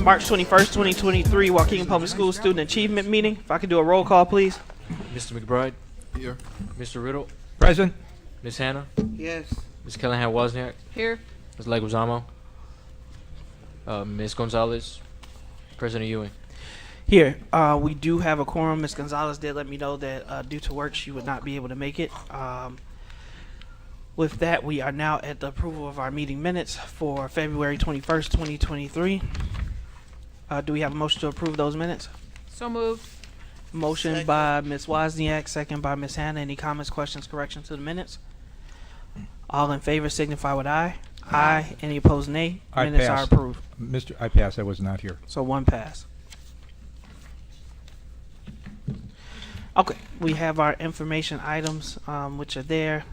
March 21st, 2023, Waukegan Public Schools Student Achievement Meeting. If I could do a roll call, please. Mr. McBride, Here. Mr. Riddle, Present. Ms. Hannah, Yes. Ms. Callahan Wozniak, Here. Ms. Leguizamo, Ms. Gonzalez, President Ewing. Here, we do have a quorum. Ms. Gonzalez did let me know that due to work, she would not be able to make it. With that, we are now at the approval of our meeting minutes for February 21st, 2023. Do we have a motion to approve those minutes? So moved. Motion Second. by Ms. Wozniak, second by Ms. Hannah. Any comments, questions, corrections to the minutes? All in favor signify with aye. Aye. Any opposed, nay. I Minutes are pass. approved. Mr. I pass. I was not here. So one pass. Okay, we have our information items, which are there.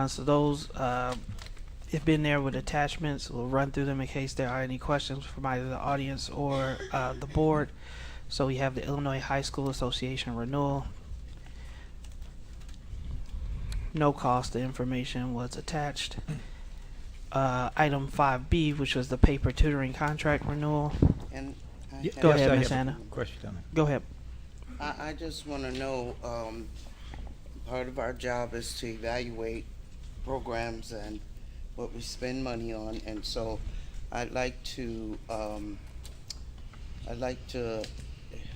So those have been there with attachments. We'll run through them in case there are any questions from either the audience or the board. So we have the Illinois High School Association renewal. No cost. The information was attached. Item 5B, which was the paper tutoring contract renewal. And Go Yes, ahead, I Ms. have a Hannah. question on it. Go ahead. I just want to know, part of our job is to evaluate programs and what we spend money on, and so I'd like to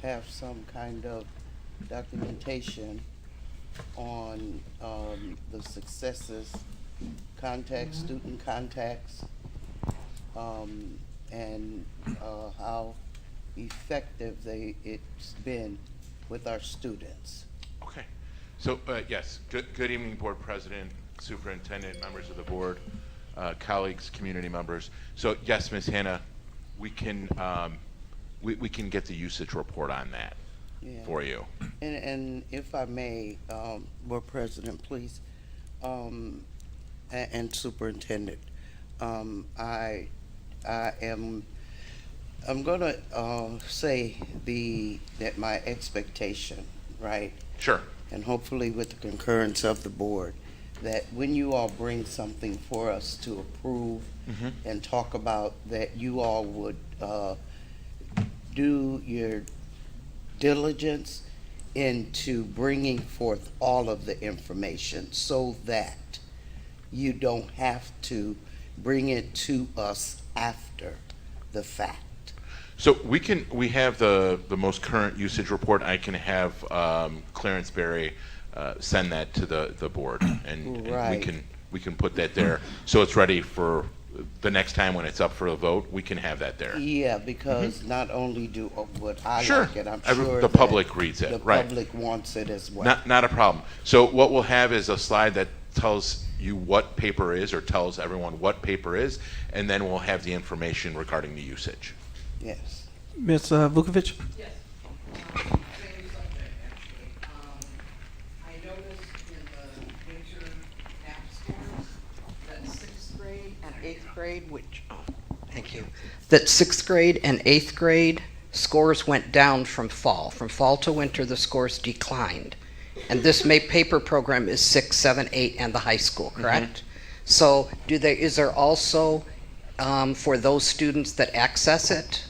have some kind of documentation on the successes, student contacts, and how effective it's been with our students. Okay. So, yes, good evening, Board President, Superintendent, members of the board, colleagues, community members. So, yes, Ms. Hannah, we can get the usage report on that for you. And if I may, Board President, please, and Superintendent, I'm gonna say that my expectation, right? Sure. And hopefully with the concurrence of the board, that when you all bring something for us to approve and talk about, that you all would do your diligence into bringing forth all of the information so that you don't have to bring it to us after the fact. So we have the most current usage report. I can have Clarence Berry send that to the board, and Right. we can put that there so it's ready for the next time when it's up for a vote. We can have that there. Yeah, because not only do what I Sure. like it, I'm Every- sure the that public reads it, the right. public wants it as well. Not a problem. So what we'll have is a slide that tells you what paper is, or tells everyone what paper is, and then we'll have the information regarding the usage. Yes. Ms. Vukovic? Yes. Same subject, actually. I noticed in the major app scores that sixth grade and eighth grade, thank you, that sixth grade and eighth grade scores went down from fall. From fall to winter, the scores declined. And this paper program is 6, 7, 8, and the high school, correct? So is there also, for those students that access it,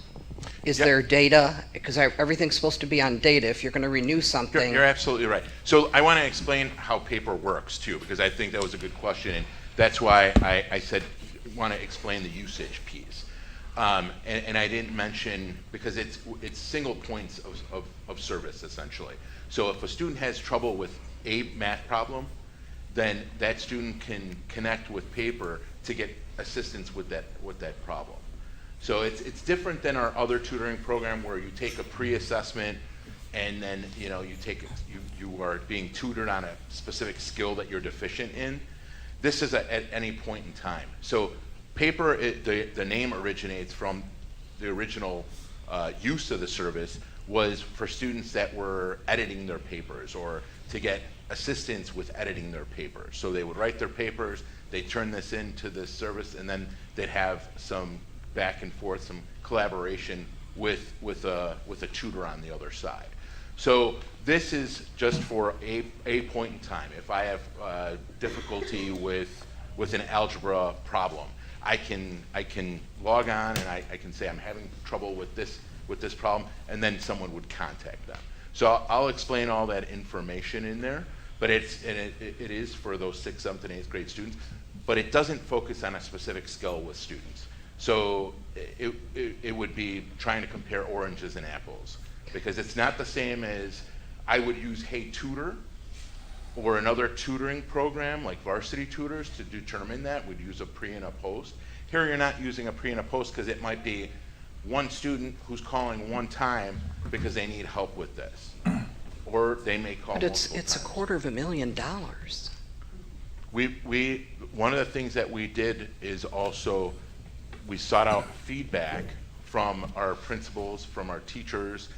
is Yep. there data? Because everything's supposed to be on data. If you're going to renew something. You're absolutely right. So I want to explain how paper works too, because I think that was a good question, and that's why I said want to explain the usage piece. And I didn't mention, because it's single points of service essentially. So if a student has trouble with a math problem, then that student can connect with paper to get assistance with that problem. So it's different than our other tutoring program where you take a pre-assessment and then you are being tutored on a specific skill that you're deficient in. This is at any point in time. So paper, the name originates from the original use of the service was for students that were editing their papers or to get assistance with editing their papers. So they would write their papers, they turn this into this service, and then they'd have some back and forth, some collaboration with a tutor on the other side. So this is just for a point in time. If I have difficulty with an algebra problem, I can log on and I can say I'm having trouble with this problem, and then someone would contact them. So I'll explain all that information in there, but it is for those 6th, 7th, and 8th grade students, but it doesn't focus on a specific skill with students. So it would be trying to compare oranges and apples, because it's not the same as I would use Hey Tutor or another tutoring program like Varsity Tutors to determine that. We'd use a pre and a post. Here you're not using a pre and a post because it might be one student who's calling one time because they need help with this. Or they may call But multiple it's times. $250,000. One of the things that we did is also we sought out feedback from our principals, from our teachers,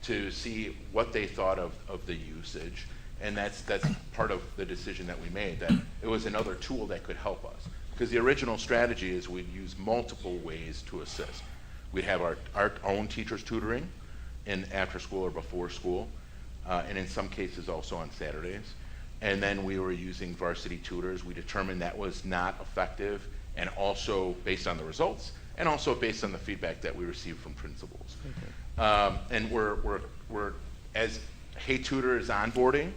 to see what they thought of the usage. And that's part of the decision that we made, that it was another tool that could help us. Because the original strategy is we'd use multiple ways to assist. We'd have our own teachers tutoring in after school or before school, and in some cases also on Saturdays. And then we were using Varsity Tutors. We determined that was not effective, and also based on the results, and also based on the feedback that we received from principals. And we're as Hey Tutor is onboarding,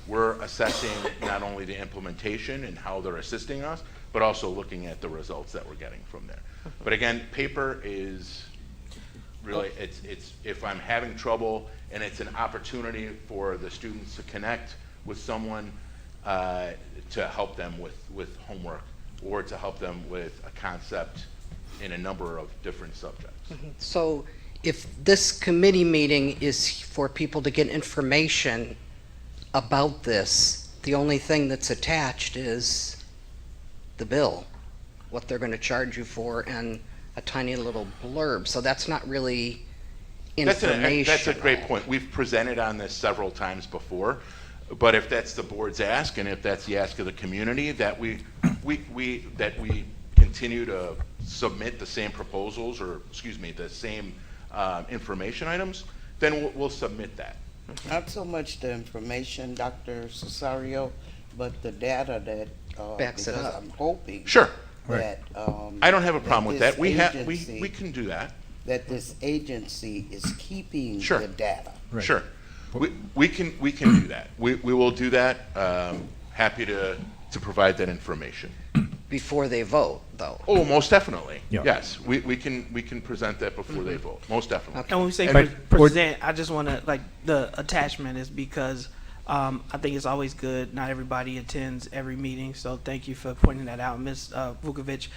we're assessing not only the implementation and how they're assisting us, but also looking at the results that we're getting from there. But again, paper is really, it's if I'm having trouble and it's an opportunity for the students to connect with someone to help them with homework, or to help them with a concept in a number of different subjects. So if this committee meeting is for people to get information about this, the only thing that's attached is the bill, what they're going to charge you for, and a tiny little blurb. So that's not really information. That's a great point. We've presented on this several times before, but if that's the board's ask, and if that's the ask of the community, that we continue to submit the same proposals, or excuse me, the same information items, then we'll submit that. Not so much the information, Dr. Cesario, but the data that, Backs it because up. I'm hoping Sure. that, I don't have a problem with this that. We agency- can do that. that this agency is keeping Sure. the data. Right. Sure. We can do that. We will do that. Happy to provide that information. Before they vote, though. Oh, most definitely. Yeah. Yes, we can present that before they vote. Most definitely. Okay. And when we say And- present, I just want to, like, the attachment is because I think it's always good. Not everybody attends every meeting, so thank you for pointing that out, Ms. Vukovic.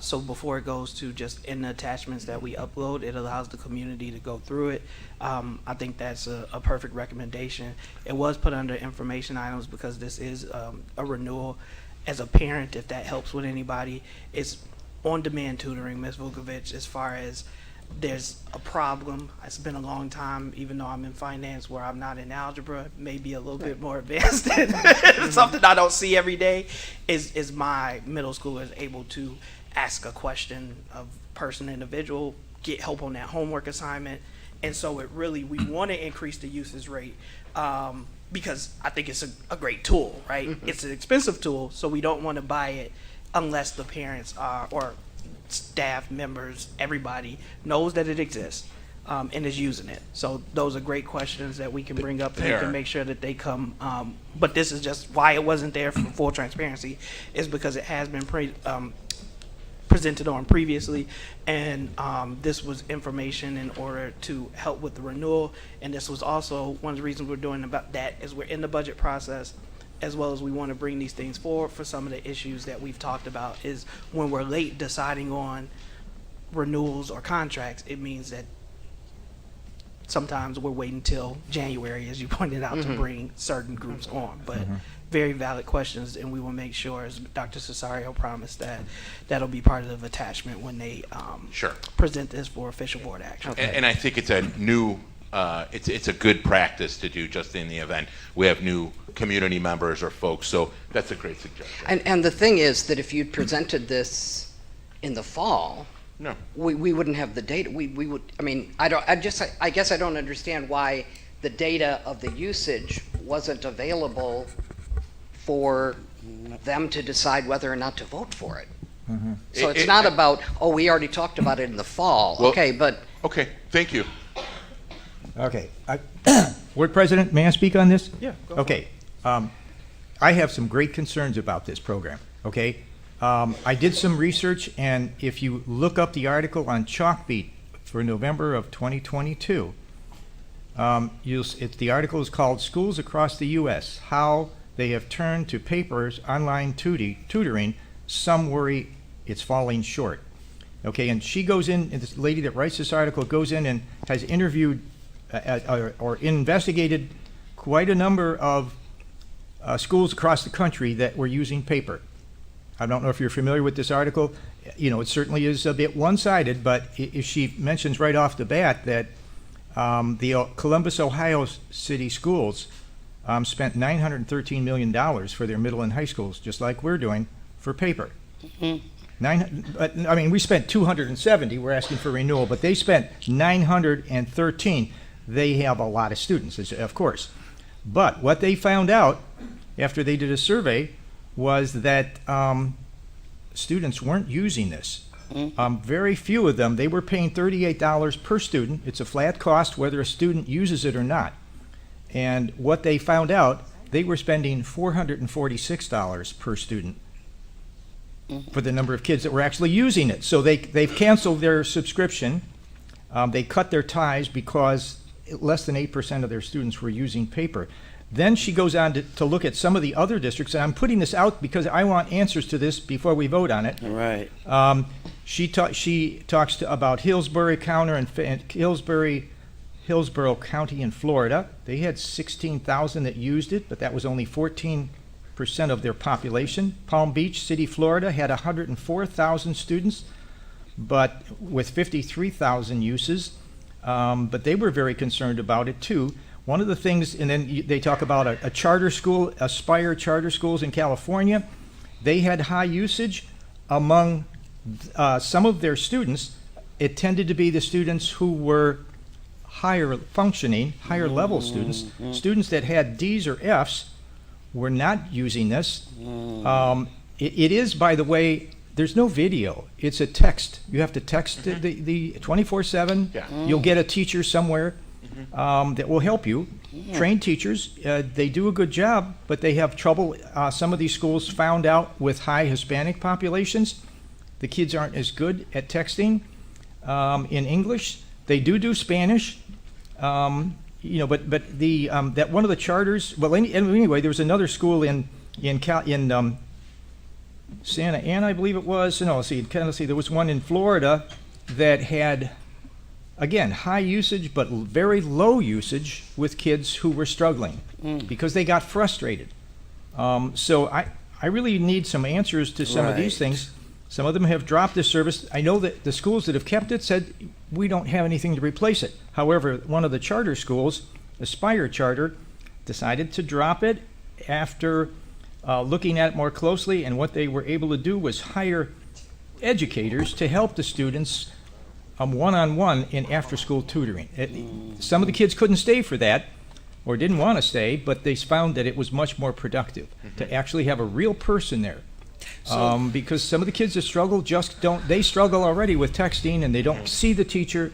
So before it goes to just in the attachments that we upload, it allows the community to go through it. I think that's a perfect recommendation. It was put under information items because this is a renewal. As a parent, if that helps with anybody, it's on-demand tutoring, Ms. Vukovic, as far as there's a problem. It's been a long time, even though I'm in finance where I'm not in algebra, maybe a little bit more advanced than something I don't see every day, is my middle schooler is able to ask a question of person, individual, get help on that homework assignment. And so it really, we want to increase the usage rate because I think it's a great tool, right? It's an expensive tool, so we don't want to buy it unless the parents are, or staff members, everybody knows that it exists and is using it. So those are great questions that we can bring up, and we They can are. make sure that they come. But this is just why it wasn't there for full transparency, is because it has been presented on previously, and this was information in order to help with the renewal. And this was also one of the reasons we're doing about that is we're in the budget process, as well as we want to bring these things forward for some of the issues that we've talked about. Is when we're late deciding on renewals or contracts, it means that sometimes we're waiting till January, as you pointed out, to bring certain groups on. But very valid questions, and we will make sure, as Dr. Cesario promised, that that'll be part of the attachment when they Sure. present this for official board action. And I think it's a new, it's a good practice to do just in the event we have new community members or folks. So that's a great suggestion. And the thing is that if you'd presented this in the fall, No. we wouldn't have the data. We would, I mean, I guess I don't understand why the data of the usage wasn't available for them to decide whether or not to vote for it. So it's not about, oh, we already talked about it in the fall, Well- okay, but Okay, thank you. Okay. Board President, may I speak on this? Yeah, go for Okay. I have some great concerns about this program, okay? I did some research, and if you look up the article on Chalkbeat for November of 2022, the article is called "Schools Across the U.S. How They Have Turned to Papers, Online Tutoring. Some Worry It's Falling Short." Okay, and she goes in, and this lady that writes this article goes in and has interviewed or investigated quite a number of schools across the country that were using paper. I don't know if you're familiar with this article. You know, it certainly is a bit one-sided, but she mentions right off the bat that the Columbus, Ohio City schools spent $913 million for their middle and high schools, just like we're doing, for paper. I mean, we spent 270. We're asking for renewal, but they spent 913. They have a lot of students, of course. But what they found out after they did a survey was that students weren't using this. Very few of them. They were paying $38 per student. It's a flat cost whether a student uses it or not. And what they found out, they were spending $446 per student for the number of kids that were actually using it. So they've canceled their subscription. They cut their ties because less than 8% of their students were using paper. Then she goes on to look at some of the other districts, and I'm putting this out because I want answers to this before we vote on it. Right. She talks about Hillsborough County and Hillsborough County in Florida. They had 16,000 that used it, but that was only 14% of their population. Palm Beach City, Florida had 104,000 students, but with 53,000 uses. But they were very concerned about it too. One of the things, and then they talk about a charter school, Aspire Charter Schools in California. They had high usage among some of their students. It tended to be the students who were higher functioning, higher level students. Students that had D's or F's were not using this. It is, by the way, there's no video. It's a text. You have to text the 24/7. Yeah. You'll get a teacher somewhere that will help you. Trained teachers, they do a good job, but they have trouble. Some of these schools found out with high Hispanic populations, the kids aren't as good at texting in English. They do Spanish, but the that one of the charters. Well, anyway, there was another school in Santa Ana, I believe it was. No, there was one in Florida that had, again, high usage but very low usage with kids who were struggling because they got frustrated. So I really need some answers to some of these things. Some of them have dropped the service. I know that the schools that have kept it said, we don't have anything to replace it. However, one of the charter schools, Aspire Charter, decided to drop it after looking at it more closely, and what they were able to do was hire educators to help the students one-on-one in after-school tutoring. Some of the kids couldn't stay for that or didn't want to stay, but they found that it was much more productive to actually have a real person there. Because some of the kids that struggle they struggle already with texting and they don't see the teacher.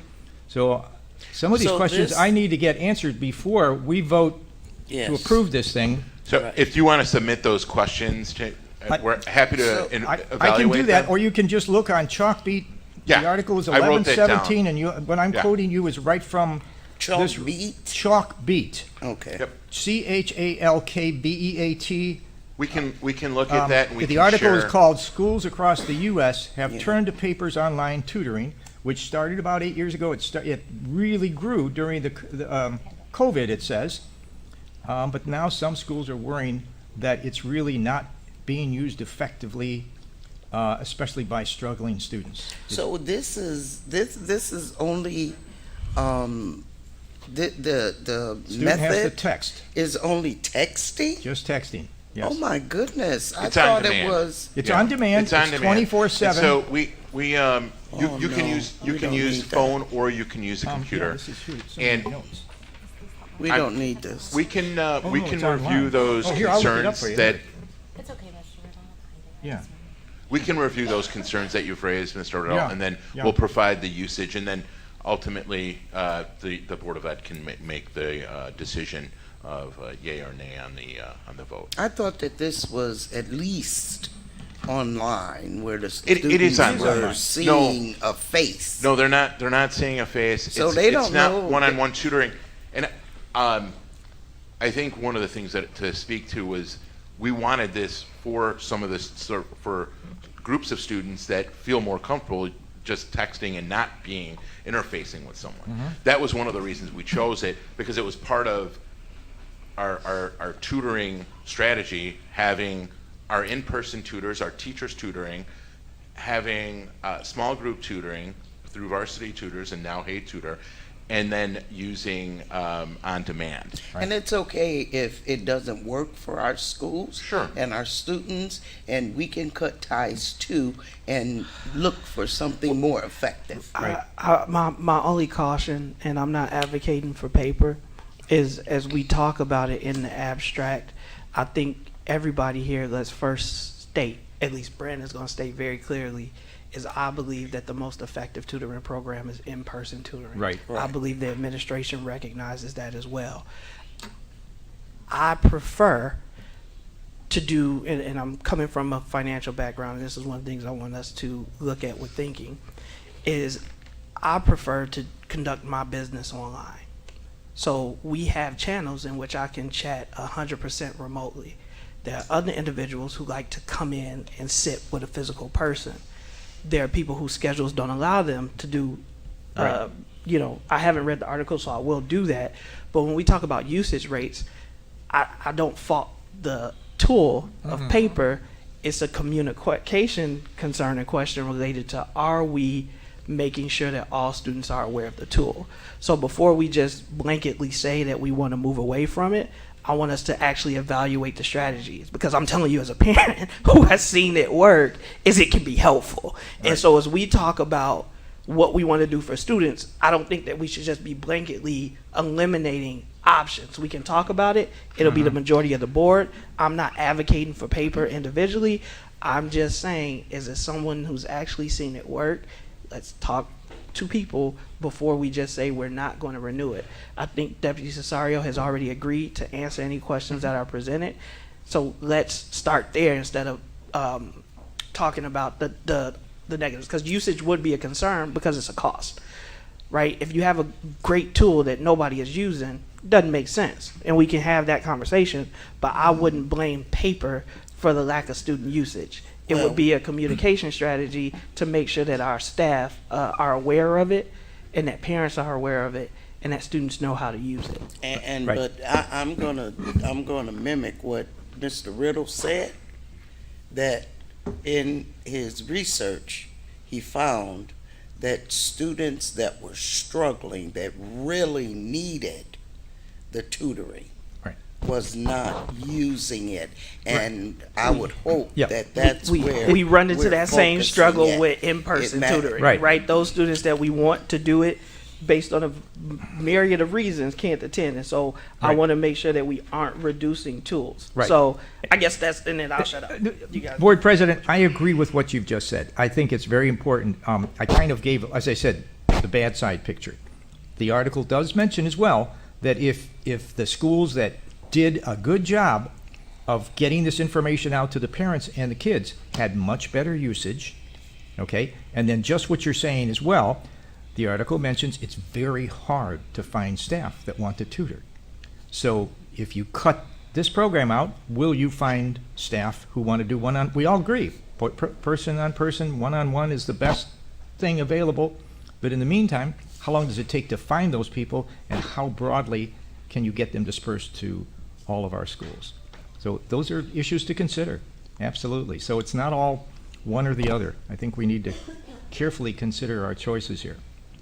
So some of these questions I need to get answered before we vote to approve this thing. So if you want to submit those questions, we're happy to evaluate them. I can do that, or you can just look on Chalkbeat. Yeah, The article is I wrote that 1117, down. and what I'm quoting you is right from this Chalkbeat? Chalkbeat. Okay. Yep. CHALKBEAT. We can look at that and we The can article share. is called "Schools Across the U.S. Have Turned to Papers Online Tutoring," which started about 8 years ago. It really grew during the COVID, it says. But now some schools are worrying that it's really not being used effectively, especially by struggling students. So this is only the Student has to method text, is only texting. just texting. Yes. Oh my goodness! I It's on thought demand. it was. It's Yeah. on demand. It's on demand. 24/7. So you Oh, can no. use We don't use need that. phone or you can use a computer. This is here, some And of the notes. We don't need this. We can no, review it's those online. Oh, here, I'll look it up concerns for you. that It's okay, Mr. Rizal. Yeah. we can review those concerns that you've raised, Mr. Riddle, Yeah, and then yeah. we'll provide the usage, and then ultimately, the Board of Ed can make the decision of yay or nay on the vote. I thought that this was at least online where the It is students online. were seeing a face. No, they're not. They're not seeing a face. So it's, they it's don't not know. one-on-one tutoring. And I think one of the things that to speak to was we wanted this for some of this for groups of students that feel more comfortable just texting and not being interfacing with someone. That was one of the reasons we chose it, because it was part of our tutoring strategy, having our in-person tutors, our teachers tutoring, having small group tutoring through Varsity Tutors and now Hey Tutor, and then using on demand. And it's okay if it doesn't work for our schools Sure. and our students, and we can cut ties too and look for something more effective. My only caution, and I'm not advocating for paper, is as we talk about it in the abstract, I think everybody here, let's first state, at least Brandon's going to state very clearly, is I believe that the most effective tutoring program is in-person tutoring. Right. I believe the administration recognizes that as well. I prefer to do, and I'm coming from a financial background, and this is one of the things I want us to look at with thinking, is I prefer to conduct my business online. So we have channels in which I can chat 100% remotely. There are other individuals who like to come in and sit with a physical person. There are people whose schedules don't allow them to do, Right. I haven't read the article, so I will do that. But when we talk about usage rates, I don't fault the tool of paper. It's a communication concern and question related to, are we making sure that all students are aware of the tool? So before we just blanketly say that we want to move away from it, I want us to actually evaluate the strategies, because I'm telling you as a parent who has seen it work, is it can be helpful. And so as we talk about what we want to do for students, I don't think that we should just be blanketly eliminating options. We can talk about it. It'll be the majority of the board. I'm not advocating for paper individually. I'm just saying, is it someone who's actually seen it work? Let's talk to people before we just say we're not going to renew it. I think Deputy Cesario has already agreed to answer any questions that are presented. So let's start there instead of talking about the negatives, because usage would be a concern because it's a cost, right? If you have a great tool that nobody is using, it doesn't make sense. And we can have that conversation, but I wouldn't blame paper for the lack of student usage. It would be a communication strategy to make sure that our staff are aware of it, and that parents are aware of it, and that students know how to use it. And Right. but I'm gonna mimic what Mr. Riddle said, that in his research, he found that students that were struggling, that really needed the tutoring, Right. was not using it. And I would hope Yeah. that that's where We run into we're that same focusing struggle at. with in-person It matters. tutoring, Right. right? Those students that we want to do it based on a myriad of reasons can't attend, and so I Right. want to make sure that we aren't reducing tools. Right. So I guess that's, and then I'll shut up. You guys. Board President, I agree with what you've just said. I think it's very important. I kind of gave, as I said, the bad side picture. The article does mention as well that if the schools that did a good job of getting this information out to the parents and the kids had much better usage, okay? And then just what you're saying as well, the article mentions it's very hard to find staff that want to tutor. So if you cut this program out, will you find staff who want to do we all agree, person on person, one-on-one is the best thing available. But in the meantime, how long does it take to find those people, and how broadly can you get them dispersed to all of our schools? So those are issues to consider, absolutely. So it's not all one or the other. I think we need to carefully consider our choices here.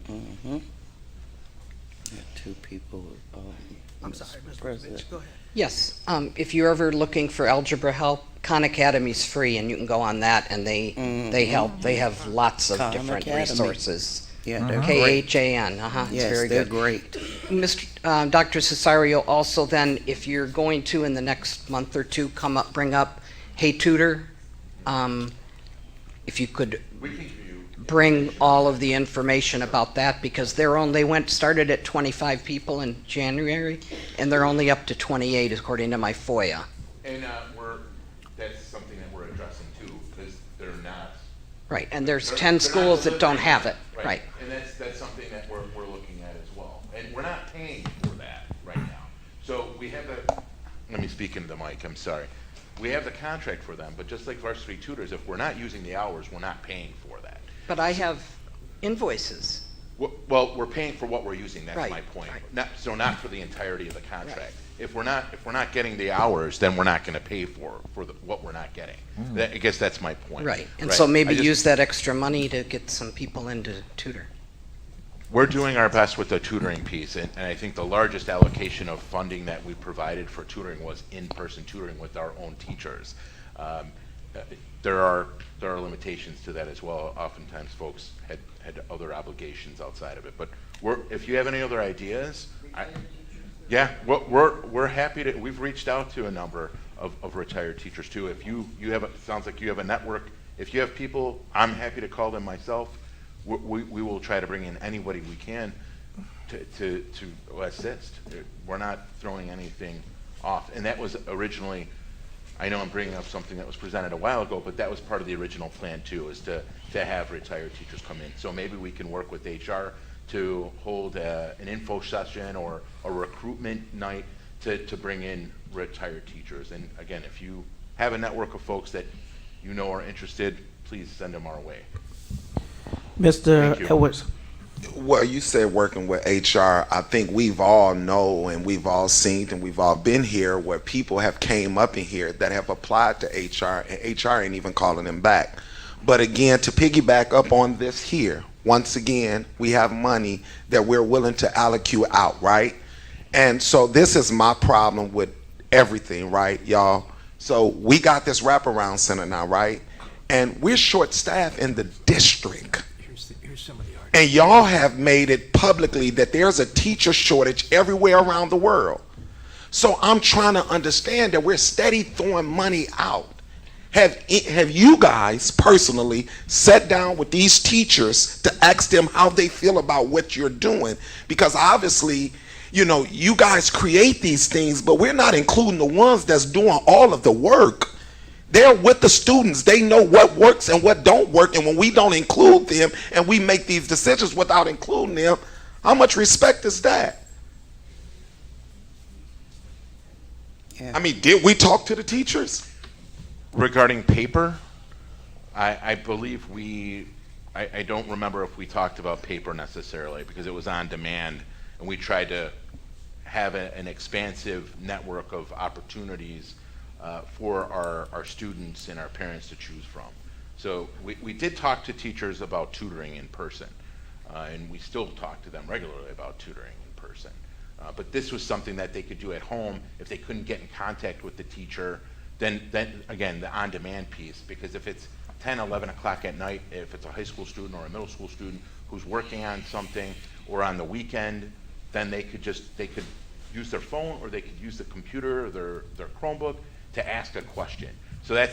Mhm. Two people. I'm sorry, Mr. President. Rich, go ahead. Yes, if you're ever looking for algebra help, Khan Academy's free, and you can go on that, and they help. They have lots of Khan different Academy. resources. Yeah, they're great. KHAN, it's Yes, very they're good. great. Dr. Cesario, also then, if you're going to, in the next month or two, bring up Hey Tutor, if you could We can give you. bring all of the information about that, because started at 25 people in January, and they're only up to 28 according to my FOIA. And that's something that we're addressing too, because they're not. Right, and there's they're 10 not schools that don't delivering have that, it, right. And that's something that we're looking at as well. And we're not paying for that right now. So we have let me speak into the mic, I'm sorry. We have the contract for them, but just like varsity tutors, if we're not using the hours, we're not paying for that. But I have invoices. Well, we're paying for what we're using, that's Right, my point. right. Not for the entirety of the contract. If we're not getting the hours, then we're not gonna pay for what we're not getting. I guess that's my point. Right, and so I maybe just- use that extra money to get some people into tutor. We're doing our best with the tutoring piece, and I think the largest allocation of funding that we provided for tutoring was in-person tutoring with our own teachers. There are limitations to that as well. Oftentimes, folks had other obligations outside of it. But if you have any other ideas, yeah, we're happy to. We've reached out to a number of retired teachers too. If you have, sounds like you have a network. If you have people, I'm happy to call them myself. We will try to bring in anybody we can to assist. We're not throwing anything off. And that was originally, I know I'm bringing up something that was presented a while ago, but that was part of the original plan too, is to have retired teachers come in. So maybe we can work with HR to hold an info session or a recruitment night to bring in retired teachers. And again, if you have a network of folks that you know are interested, please send them our way. Mr. Thank you. Edwards. Well, you said working with HR. I think we've all know and we've all seen and we've all been here where people have came up in here that have applied to HR and HR ain't even calling them back. But again, to piggyback up on this here, once again, we have money that we're willing to allocate out, right? And so this is my problem with everything, right, y'all? So we got this wraparound center now, right? And we're short-staffed in the district. Here's some of the arguments. And y'all have made it publicly that there's a teacher shortage everywhere around the world. So I'm trying to understand that we're steady throwing money out. Have you guys personally sat down with these teachers to ask them how they feel about what you're doing? Because obviously, you know, you guys create these things, but we're not including the ones that's doing all of the work. They're with the students. They know what works and what don't work. And when we don't include them and we make these decisions without including them, how much respect is that? Yeah. I mean, did we talk to the teachers? Regarding paper, I believe I don't remember if we talked about paper necessarily because it was on demand and we tried to have an expansive network of opportunities for our students and our parents to choose from. So we did talk to teachers about tutoring in person, and we still talk to them regularly about tutoring in person. But this was something that they could do at home if they couldn't get in contact with the teacher. Then again, the on-demand piece, because if it's 10, 11 o'clock at night, if it's a high school student or a middle school student who's working on something or on the weekend, then they could use their phone or they could use the computer or their Chromebook to ask a question. So that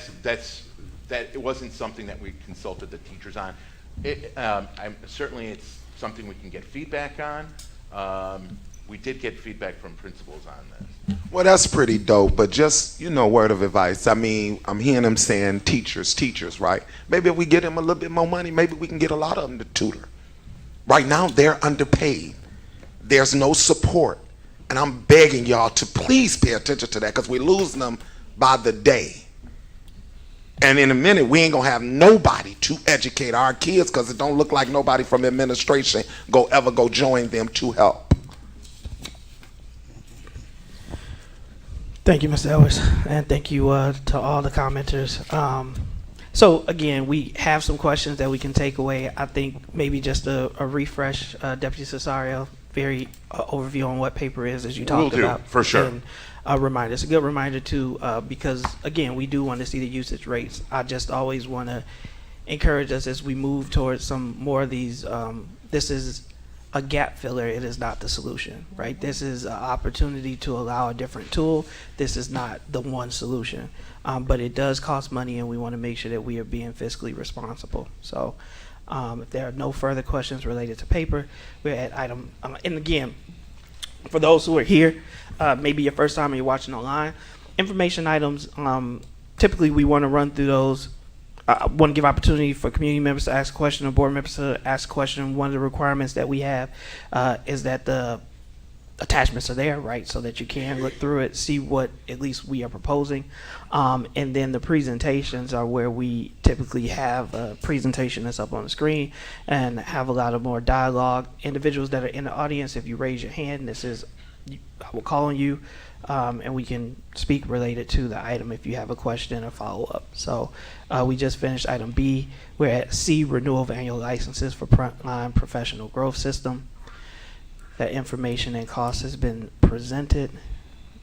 it wasn't something that we consulted the teachers on. Certainly it's something we can get feedback on. We did get feedback from principals on this. Well, that's pretty dope, but just, you know, word of advice. I mean, I'm hearing them saying teachers, right? Maybe if we get them a little bit more money, maybe we can get a lot of them to tutor. Right now, they're underpaid. There's no support. And I'm begging y'all to please pay attention to that because we're losing them by the day. And in a minute, we ain't gonna have nobody to educate our kids because it don't look like nobody from administration ever go join them to help. Thank you, Mr. Ellis, and thank you to all the commenters. So again, we have some questions that we can take away. I think maybe just a refresh, Deputy Cesario, very overview on what paper is, as you talked Will do, about. for sure. And a reminder. It's a good reminder too, because again, we do want to see the usage rates. I just always want to encourage us as we move towards some more of these. This is a gap filler. It is not the solution, right? This is an opportunity to allow a different tool. This is not the one solution, but it does cost money, and we want to make sure that we are being fiscally responsible. So if there are no further questions related to paper, we're at item, and again, for those who are here, maybe your first time and you're watching online, information items, typically we want to run through those. I want to give opportunity for community members to ask a question or board members to ask a question. One of the requirements that we have is that the attachments are there, right, so that you can look through it, see what at least we are proposing. And then the presentations are where we typically have a presentation that's up on the screen and have a lot of more dialogue. Individuals that are in the audience, if you raise your hand, I will call on you, and we can speak related to the item if you have a question or follow up. So we just finished item B. We're at C, renewal of annual licenses for Frontline Professional Growth System. That information and cost has been presented.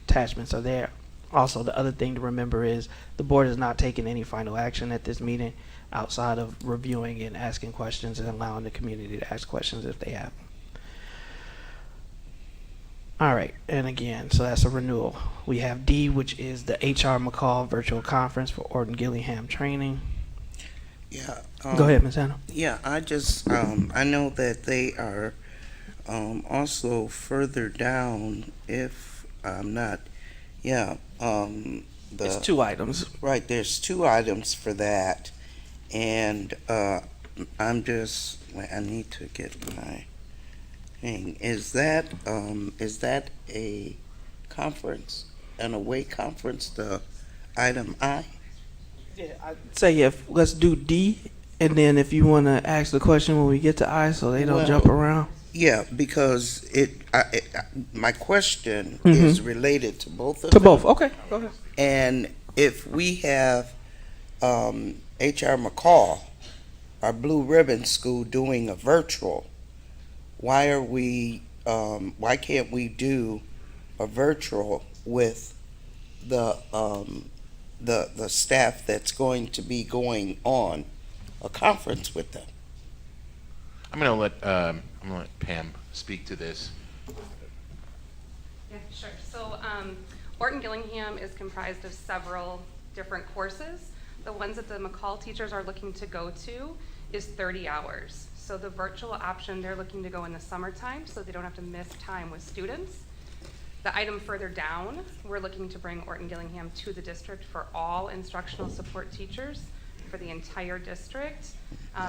Attachments are there. Also, the other thing to remember is the board is not taking any final action at this meeting outside of reviewing and asking questions and allowing the community to ask questions if they have. All right, and again, so that's a renewal. We have D, which is the HR McCall virtual conference for Orton Gillingham training. Yeah. Go ahead, Ms. Hannah. Yeah, I just, I know that they are also further down, if I'm not, It's two items. right, there's two items for that, and I need to get my thing. Is that a conference, an away conference, the item I? Yeah, I'd say let's do D, and then if you want to ask the question when we get to I, so they don't jump around. Yeah, because my question is related to both of To them. both. Okay, go ahead. And if we have HR McCall, our Blue Ribbon School, doing a virtual, why can't we do a virtual with the staff that's going to be going on a conference with them? I'm gonna let Pam speak to this. Yeah, sure. So Orton Gillingham is comprised of several different courses. The ones that the McCall teachers are looking to go to is 30 hours. So the virtual option, they're looking to go in the summertime so they don't have to miss time with students. The item further down, we're looking to bring Orton Gillingham to the district for all instructional support teachers for the entire district.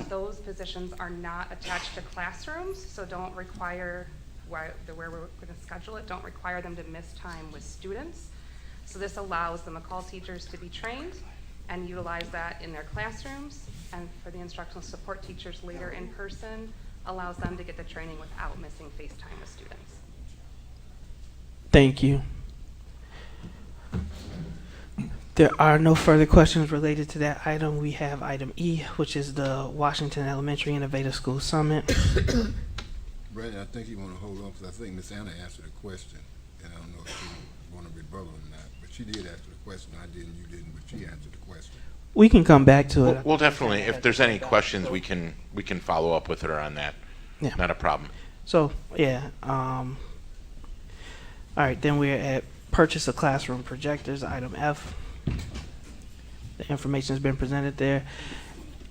Those positions are not attached to classrooms, so don't require, where we're going to schedule it, don't require them to miss time with students. So this allows the McCall teachers to be trained and utilize that in their classrooms, and for the instructional support teachers later in person, allows them to get the training without missing face time with students. Thank you. There are no further questions related to that item. We have item E, which is the Washington Elementary Innovative School Summit. Brandon, I think you want to hold on, because I think Ms. Anna answered a question, and I don't know if you want to rebuttal or not, but she did answer the question. I didn't, you didn't, but she answered the question. We can come back to it. We'll definitely, if there's any questions, we can follow up with her on that. Yeah. Not a problem. So, yeah. All right, then we're at purchase of classroom projectors, item F. The information has been presented there.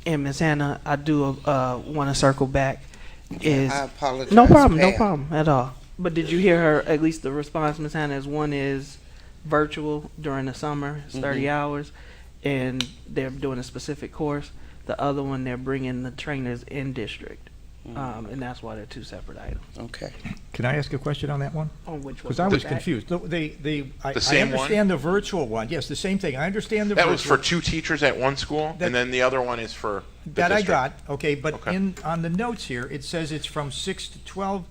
And Ms. Hannah, I do want to circle back. I apologize. No problem, no Pam. problem at all. But did you hear her, at least the response, Ms. Hannah, is one is virtual during the summer, it's 30 hours, and they're doing a specific course. The other one, they're bringing the trainers in district. And that's why they're two separate items. Okay. Can I ask a question on that one? On which one? Because I was That- confused. I same one? understand the virtual one. Yes, the same thing. I understand the That virtual. was for two teachers at one school, That- and then the other one is for the That I district. got, okay, but Okay. on the notes here, it says it's from 6 to 12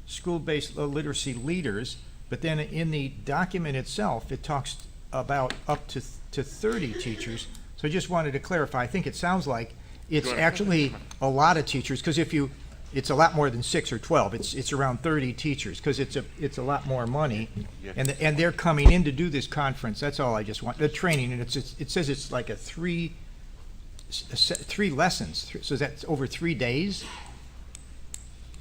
school-based literacy leaders, but then in the document itself, it talks about up to 30 teachers. So I just wanted to clarify. I think it sounds like it's actually a lot of teachers, because it's a lot more than 6 or 12. It's around 30 teachers, because it's a lot more money, and they're coming in to do this conference. That's all I just want. The training, and it says it's like a three lessons. So that's over 3 days.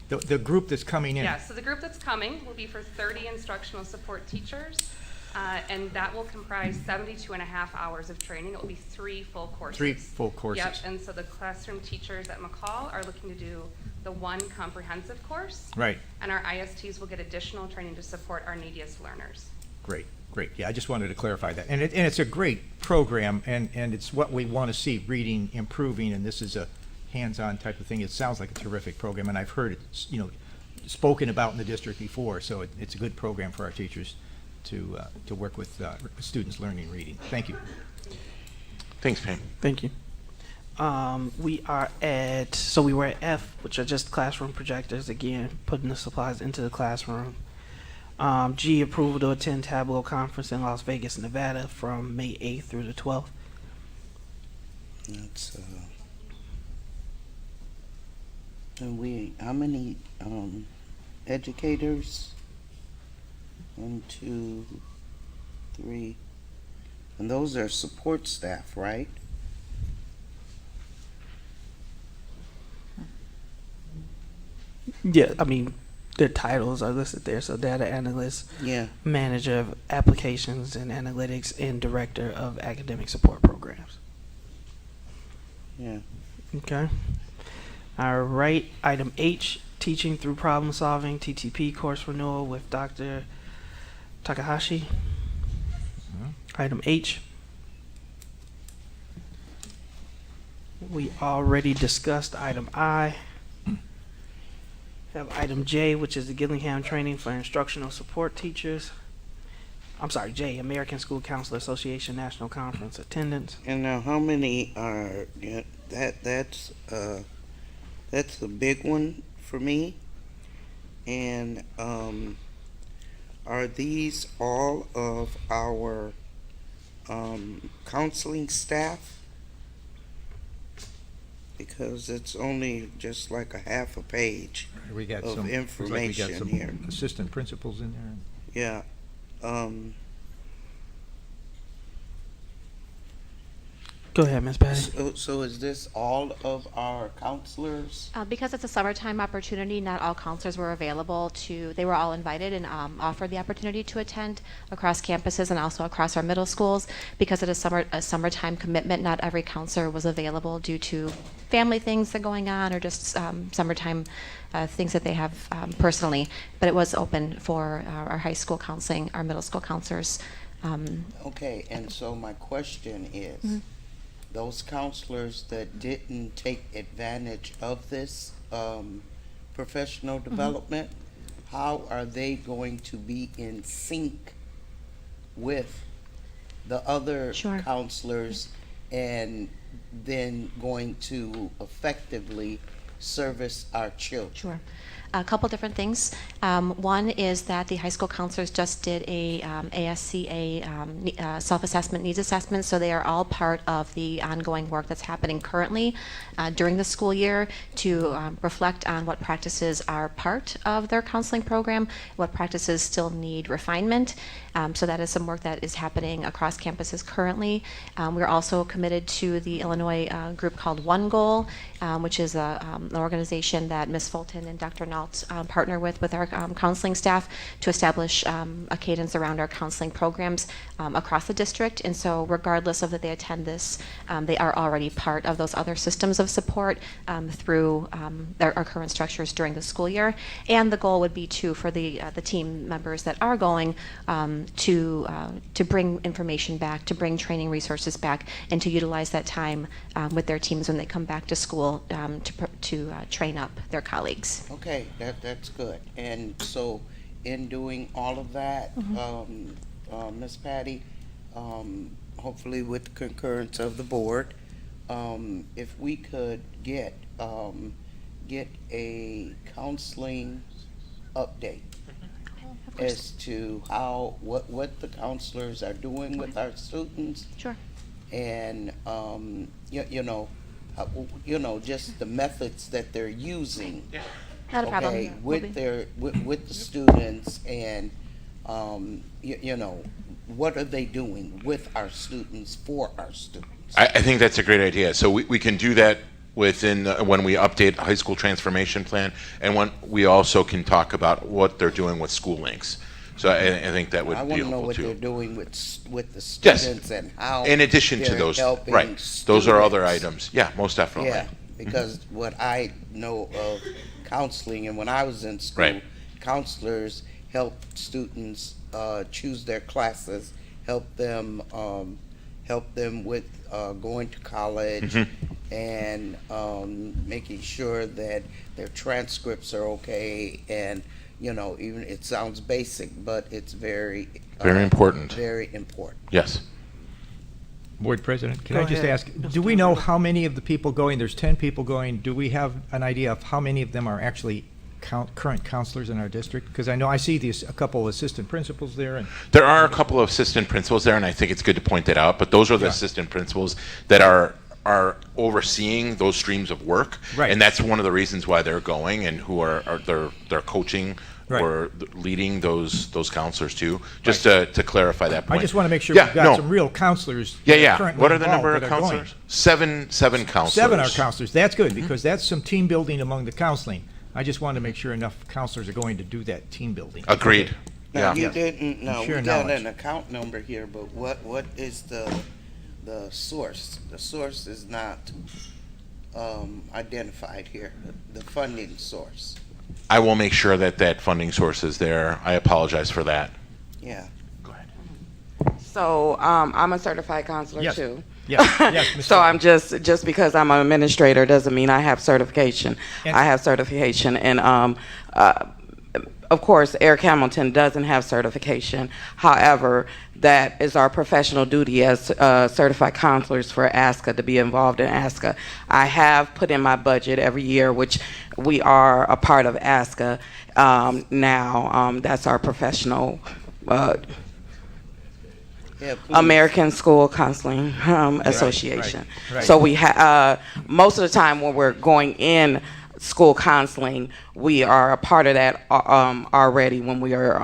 The group that's coming in. Yeah, so the group that's coming will be for 30 instructional support teachers, and that will comprise 72 and a half hours of training. It will be 3 full courses. 3 full courses. Yep, and so the classroom teachers at McCall are looking to do the 1 comprehensive course. Right. And our ISTs will get additional training to support our neediest learners. Great, great. Yeah, I just wanted to clarify that. And it's a great program, and it's what we want to see, reading improving, and this is a hands-on type of thing. It sounds like a terrific program, and I've heard it, spoken about in the district before, so it's a good program for our teachers to work with students learning reading. Thank you. Thanks, Pam. Thank you. We were at F, which are just classroom projectors, again, putting the supplies into the classroom. G, approval to attend Tableau Conference in Las Vegas, Nevada from May 8th through the 12th. That's, and how many, educators? 1, 2, 3, and those are support staff, right? Yeah, I mean, their titles are listed there. So data analyst, Yeah. manager of applications and analytics, and director of academic support programs. Yeah. Okay. All right. Item H, teaching through problem solving, TTP course renewal with Dr. Takahashi. Item H. We already discussed item I. Have item J, which is the Gillingham training for instructional support teachers. I'm sorry, J, American School Counselor Association National Conference attendance. And now, how many are? Yeah, that's a big one for me. And are these all of our counseling staff? Because it's only just like a half a page We got of some looks like we information got some here. assistant principals in there. Yeah. Go ahead, Ms. Patty. So is this all of our counselors? Because it's a summertime opportunity, not all counselors were available they were all invited and offered the opportunity to attend across campuses and also across our middle schools. Because it is a summertime commitment, not every counselor was available due to family things that are going on or just summertime things that they have personally. But it was open for our high school counseling, our middle school counselors. Okay, and so my question is, those counselors that didn't take advantage of this professional development, how are they going to be in sync with the other Sure. counselors and then going to effectively service our children? Sure. A couple different things. One is that the high school counselors just did a ASCA self-assessment needs assessment, so they are all part of the ongoing work that's happening currently during the school year to reflect on what practices are part of their counseling program, what practices still need refinement. So that is some work that is happening across campuses currently. We're also committed to the Illinois group called One Goal, which is an organization that Ms. Fulton and Dr. Nault partner with our counseling staff to establish a cadence around our counseling programs across the district. And so regardless of that they attend this, they are already part of those other systems of support through our current structures during the school year. And the goal would be for the team members that are going to bring information back, to bring training resources back, and to utilize that time with their teams when they come back to school to train up their colleagues. Okay, that's good. And so in doing all of that, Ms. Patty, hopefully with the concurrence of the board, if we could get a counseling update as to what the counselors are doing with our students. Sure. And just the methods that they're using. Not a problem. Okay, Will with be. with the students, and what are they doing with our students, for our students? I think that's a great idea. So we can do that within when we update high school transformation plan, and when we also can talk about what they're doing with school links. So I think that would I be want to know helpful what too. they're doing with the Yes. students and how. In addition to they're those, helping right? Those are other students. items. Yeah, most definitely. Yeah, because what I know of counseling, and when I was in school, Right. counselors help students choose their classes, help them with going to college, and making sure that their transcripts are okay. And even it sounds basic, but it's very Very important. Very important. Yes. Board President, can Go I just ahead, ask, Mr. do we know Cameron. how many of the people going, there's 10 people going, do we have an idea of how many of them are actually current counselors in our district? Because I know I see a couple of assistant principals there, and There are a couple of assistant principals there, and I think it's good to point that out, but those are the Yeah. assistant principals that are overseeing those streams of work. Right. And that's one of the reasons why they're going, and who they're coaching Right. or leading those counselors too, just to clarify that I point. just want to make sure Yeah, we've got no. some real counselors. Yeah, that are yeah. currently What are the involved number of that are going. counselors? Seven counselors. 7 are counselors, that's good, Mm-hmm. because that's some team building among the counseling. I just wanted to make sure enough counselors are going to do that team building. Agreed. Now, Yeah. you didn't, no, Share we got knowledge. an account number here, but what is the source? The source is not identified here, the funding source. I will make sure that funding source is there. I apologize for that. Yeah. Go ahead. So I'm a certified counselor Yes. too. Yes, yes, Ms. So Falcon. I'm just because I'm an administrator doesn't mean I have certification. And- I have certification, and of course, Eric Hamilton doesn't have certification. However, that is our professional duty as certified counselors for ASCA to be involved in ASCA. I have put in my budget every year, which we are a part of ASCA now. That's our professional Yeah, please. American School Counseling Association. right. So we most of the time when we're going in school counseling, we are a part of that already when we are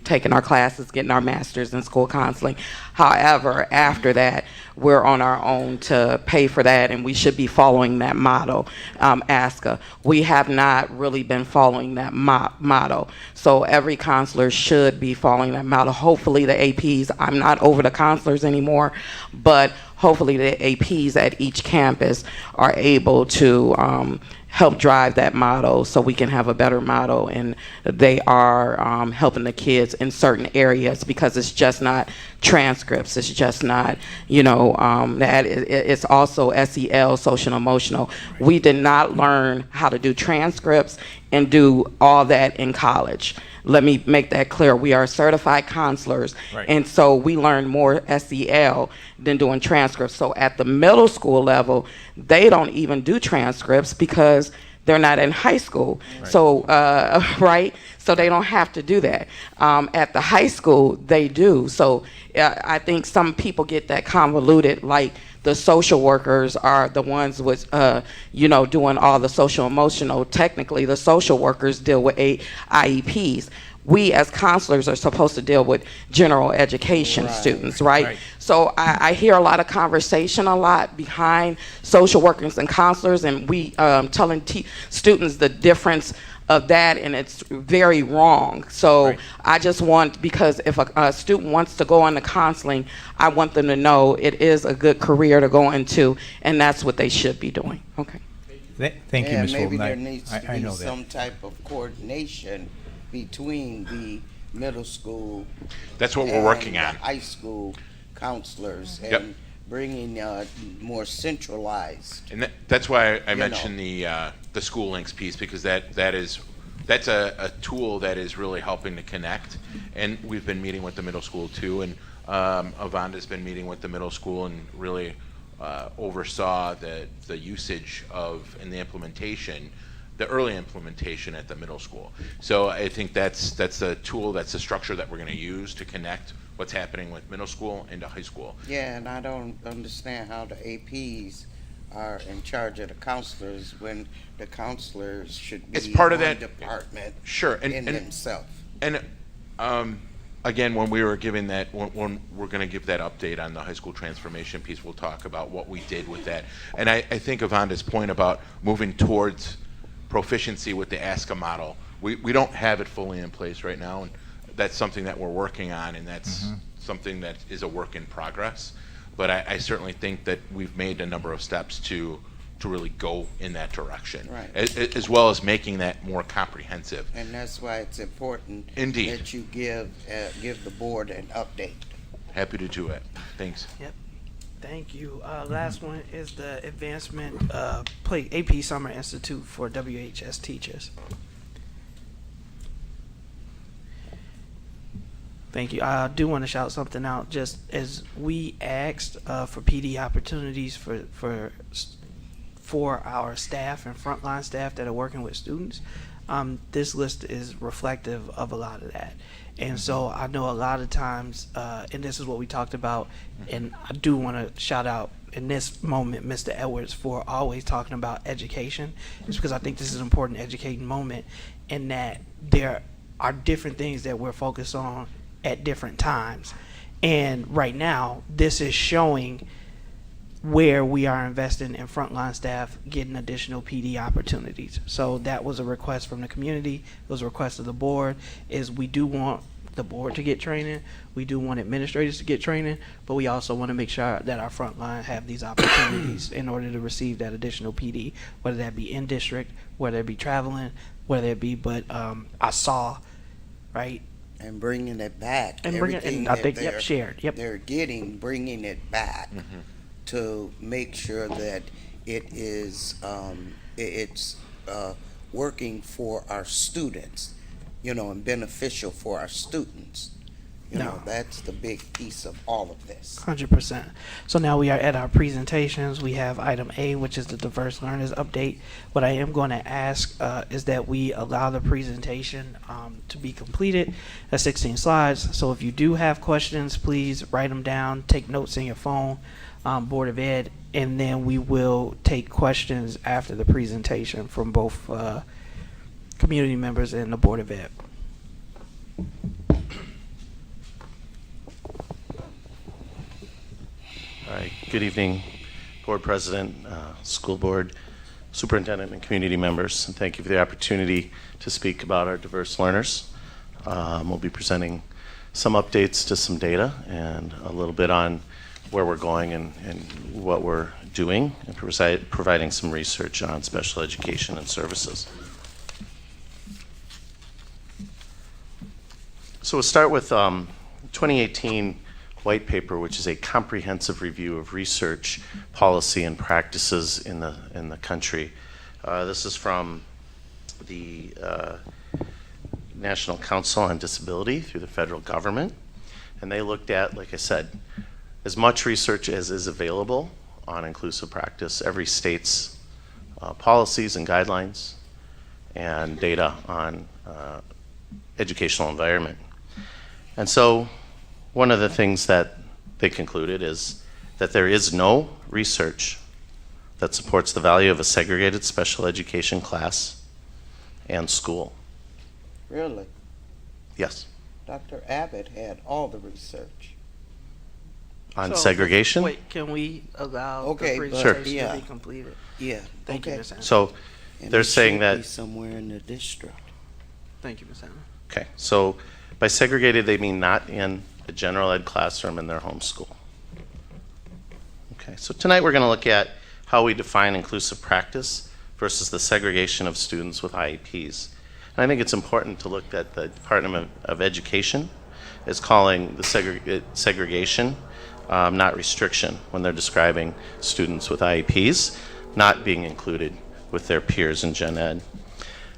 taking our classes, getting our masters in school counseling. However, after that, we're on our own to pay for that, and we should be following that model, ASCA. We have not really been following that model. So every counselor should be following that model. Hopefully the APs, I'm not over the counselors anymore, but hopefully the APs at each campus are able to help drive that model so we can have a better model, and they are helping the kids in certain areas, because it's just not transcripts, it's just not it's also SEL, social and emotional. We did not learn how to do transcripts and do all that in college. Let me make that clear. We are certified counselors, Right. and so we learn more SEL than doing transcripts. So at the middle school level, they don't even do transcripts because they're not in high school. Right. So, right? So they don't have to do that. At the high school, they do. So I think some people get that convoluted, like the social workers are the ones with, doing all the social emotional. Technically, the social workers deal with IEPs. We as counselors are supposed to deal with general education Right. students, right? Right. So I hear a lot of conversation behind social workers and counselors, and we telling students the difference of that, and it's very wrong. So Right. I just want, because if a student wants to go into counseling, I want them to know it is a good career to go into, and that's what they should be doing. Okay. Thank you, And Ms. maybe Fulton. there needs to I be know that. some type of coordination between the middle school. That's what we're and working the on. high school counselors, Yep. and bringing more centralized. And that's why I You mentioned the school links piece, because that's a tool that is really helping to connect. And we've been meeting with the middle school too, and Avanda's been meeting with the middle school and really oversaw the usage of and the implementation, the early implementation at the middle school. So I think that's a tool, that's a structure that we're going to use to connect what's happening with middle school into high school. Yeah, and I don't understand how the APs are in charge of the counselors when the counselors should be It's part of one that- department Sure, in themselves. And again, when we were giving that, when we're going to give that update on the high school transformation piece, we'll talk about what we did with that. And I think of Vonda's point about moving towards proficiency with the ASCA model. We don't have it fully in place right now, and that's something that we're working on, and that's something that is a work in progress. But I certainly think that we've made a number of steps to really go in that direction, Right. as well as making that more comprehensive. And that's why it's important Indeed. that you give the board an update. Happy to do it. Thanks. Yep. Thank you. Last one is the advancement AP Summer Institute for WHS teachers. Thank you. I do want to shout something out. Just as we asked for PD opportunities for our staff and frontline staff that are working with students, this list is reflective of a lot of that. And so I know a lot of times, and this is what we talked about, and I do want to shout out in this moment Mr. Edwards for always talking about education. It's because I think this is an important educating moment, in that there are different things that we're focused on at different times. And right now, this is showing where we are investing in frontline staff getting additional PD opportunities. So that was a request from the community. It was a request of the board. Is we do want the board to get training. We do want administrators to get training, but we also want to make sure that our frontline have these opportunities in order to receive that additional PD, whether that be in district, whether it be traveling, whether it be, but I saw, right? And bringing it back. And bringing, and I think, yep, shared, yep. They're bringing it back to make sure that it is, it's working for our students, and beneficial for our students. That's the big piece of all of this. 100%. So now we are at our presentations. We have item A, which is the diverse learners update. What I am going to ask is that we allow the presentation to be completed at 16 slides. So if you do have questions, please write them down, take notes in your phone, Board of Ed, and then we will take questions after the presentation from both community members and the Board of Ed. All right. Good evening, Board President, School Board, Superintendent, and community members. And thank you for the opportunity to speak about our diverse learners. We'll be presenting some updates to some data and a little bit on where we're going and what we're doing, and providing some research on special education and services. So we'll start with 2018 white paper, which is a comprehensive review of research, policy, and practices in the country. This is from the National Council on Disability through the federal government, and they looked at, like I said, as much research as is available on inclusive practice, every state's policies and guidelines, and data on educational environment. And so one of the things that they concluded is that there is no research that supports the value of a segregated special education class and school. Really? Yes. Dr. Abbott had all the research. On So, segregation? Wait, can we allow Okay, the but- presentation Sure. to be completed? Yeah. Thank you, okay. Ms. Anna. So And they're it saying should that, be somewhere in the district. Thank you, Ms. Anna. okay, so by segregated, they mean not in a general ed classroom in their home school. Okay, so tonight we're going to look at how we define inclusive practice versus the segregation of students with IEPs. And I think it's important to look at the Department of Education is calling the segregation, not restriction, when they're describing students with IEPs not being included with their peers in gen ed. And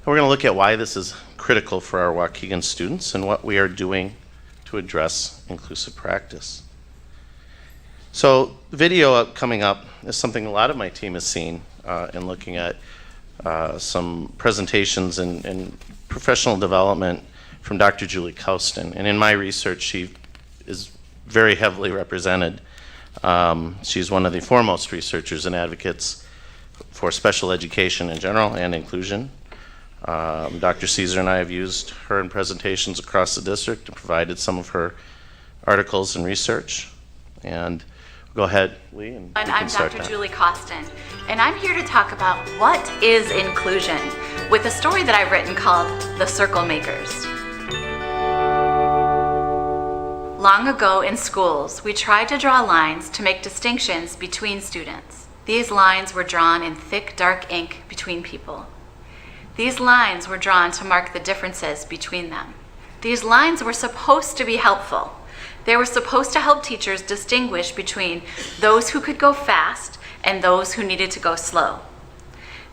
we're going to look at why this is critical for our Waukegan students and what we are doing to address inclusive practice. So the video coming up is something a lot of my team has seen in looking at some presentations and professional development from Dr. Julie Kouston. And in my research, she is very heavily represented. She's one of the foremost researchers and advocates for special education in general and inclusion. Dr. Caesar and I have used her in presentations across the district and provided some of her articles and research. And go ahead, Lee. And I'm Dr. Julie Costin, and I'm here to talk about what is inclusion with a story that I've written called The Circle Makers. Long ago in schools, we tried to draw lines to make distinctions between students. These lines were drawn in thick, dark ink between people. These lines were drawn to mark the differences between them. These lines were supposed to be helpful. They were supposed to help teachers distinguish between those who could go fast and those who needed to go slow.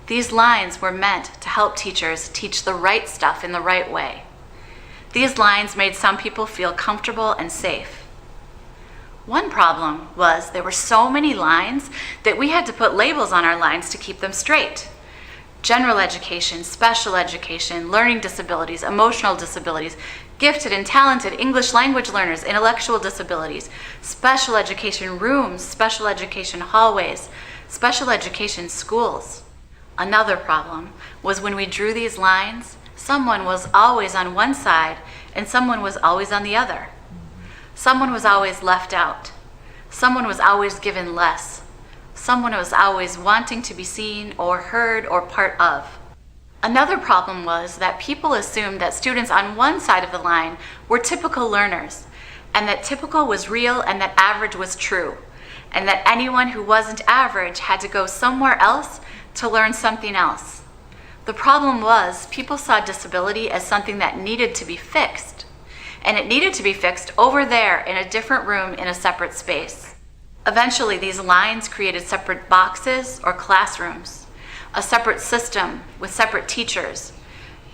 These lines were meant to help teachers teach the right stuff in the right way. These lines made some people feel comfortable and safe. One problem was there were so many lines that we had to put labels on our lines to keep them straight. General education, special education, learning disabilities, emotional disabilities, gifted and talented English language learners, intellectual disabilities, special education rooms, special education hallways, special education schools. Another problem was when we drew these lines, someone was always on one side and someone was always on the other. Someone was always left out. Someone was always given less. Someone was always wanting to be seen or heard or part of. Another problem was that people assumed that students on one side of the line were typical learners, and that typical was real and that average was true, and that anyone who wasn't average had to go somewhere else to learn something else. The problem was people saw disability as something that needed to be fixed, and it needed to be fixed over there in a different room in a separate space. Eventually, these lines created separate boxes or classrooms, a separate system with separate teachers,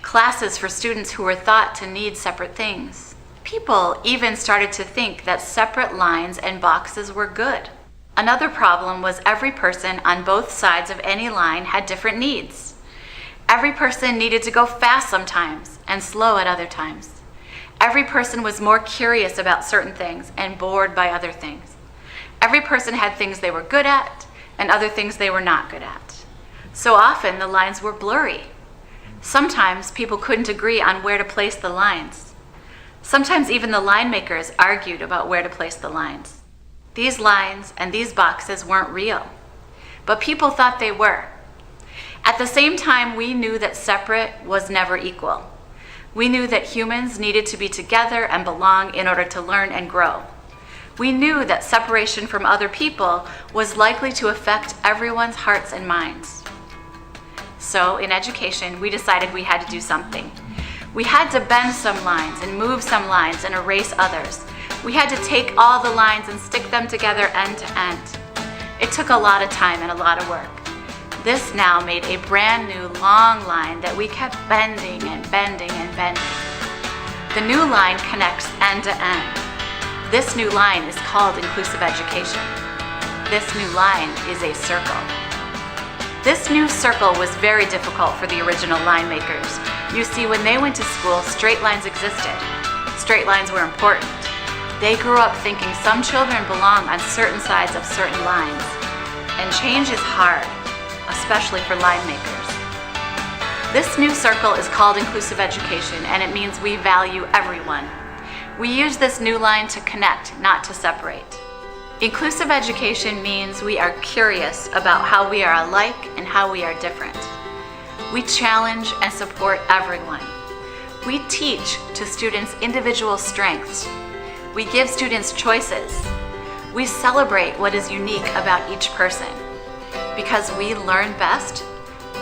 classes for students who were thought to need separate things. People even started to think that separate lines and boxes were good. Another problem was every person on both sides of any line had different needs. Every person needed to go fast sometimes and slow at other times. Every person was more curious about certain things and bored by other things. Every person had things they were good at and other things they were not good at. So often the lines were blurry. Sometimes people couldn't agree on where to place the lines. Sometimes even the line makers argued about where to place the lines. These lines and these boxes weren't real, but people thought they were. At the same time, we knew that separate was never equal. We knew that humans needed to be together and belong in order to learn and grow. We knew that separation from other people was likely to affect everyone's hearts and minds. So in education, we decided we had to do something. We had to bend some lines and move some lines and erase others. We had to take all the lines and stick them together end to end. It took a lot of time and a lot of work. This now made a brand new long line that we kept bending and bending and bending. The new line connects end to end. This new line is called inclusive education. This new line is a circle. This new circle was very difficult for the original line makers. You see, when they went to school, straight lines existed. Straight lines were important. They grew up thinking some children belong on certain sides of certain lines. And change is hard, especially for line makers. This new circle is called inclusive education, and it means we value everyone. We use this new line to connect, not to separate. Inclusive education means we are curious about how we are alike and how we are different. We challenge and support everyone. We teach to students' individual strengths. We give students choices. We celebrate what is unique about each person, because we learn best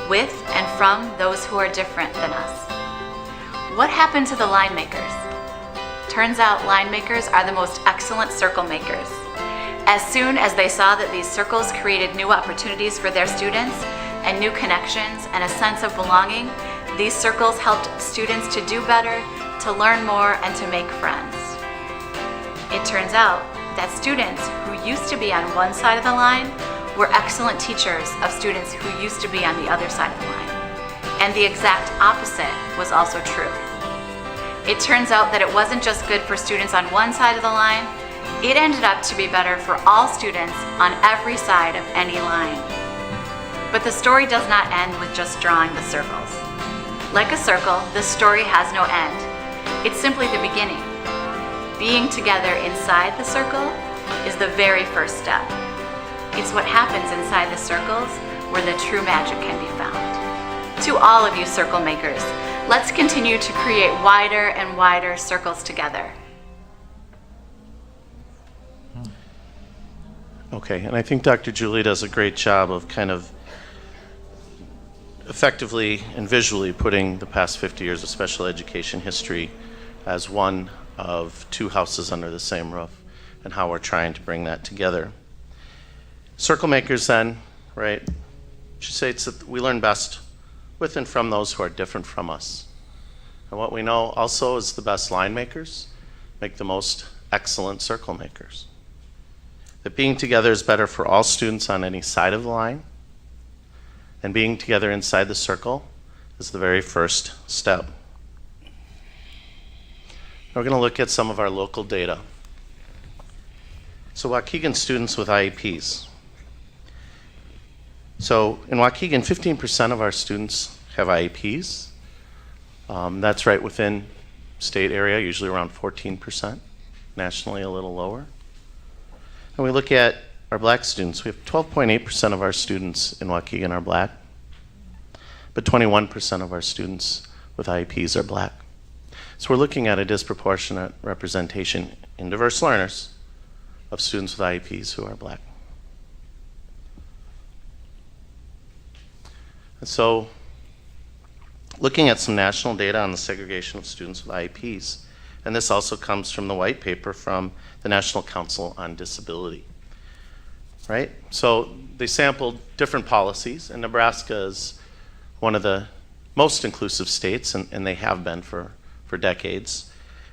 with and from those who are different than us. What happened to the line makers? Turns out line makers are the most excellent circle makers. As soon as they saw that these circles created new opportunities for their students and new connections and a sense of belonging, these circles helped students to do better, to learn more, and to make friends. It turns out that students who used to be on one side of the line were excellent teachers of students who used to be on the other side of the line. And the exact opposite was also true. It turns out that it wasn't just good for students on one side of the line, it ended up to be better for all students on every side of any line. But the story does not end with just drawing the circles. Like a circle, this story has no end. It's simply the beginning. Being together inside the circle is the very first step. It's what happens inside the circles where the true magic can be found. To all of you circle makers, let's continue to create wider and wider circles together. Okay, and I think Dr. Julie does a great job of kind of effectively and visually putting the past 50 years of special education history as one of two houses under the same roof and how we're trying to bring that together. Circle makers then, right, she states that we learn best with and from those who are different from us. And what we know also is the best line makers make the most excellent circle makers. That being together is better for all students on any side of the line, and being together inside the circle is the very first step. We're going to look at some of our local data. So Waukegan students with IEPs. So in Waukegan, 15% of our students have IEPs. That's right within state area, usually around 14%, nationally a little lower. And we look at our black students. We have 12.8% of our students in Waukegan are black, but 21% of our students with IEPs are black. So we're looking at a disproportionate representation in diverse learners of students with IEPs who are black. And so looking at some national data on the segregation of students with IEPs, and this also comes from the white paper from the National Council on Disability, right? So they sampled different policies, and Nebraska is one of the most inclusive states, and they have been for decades.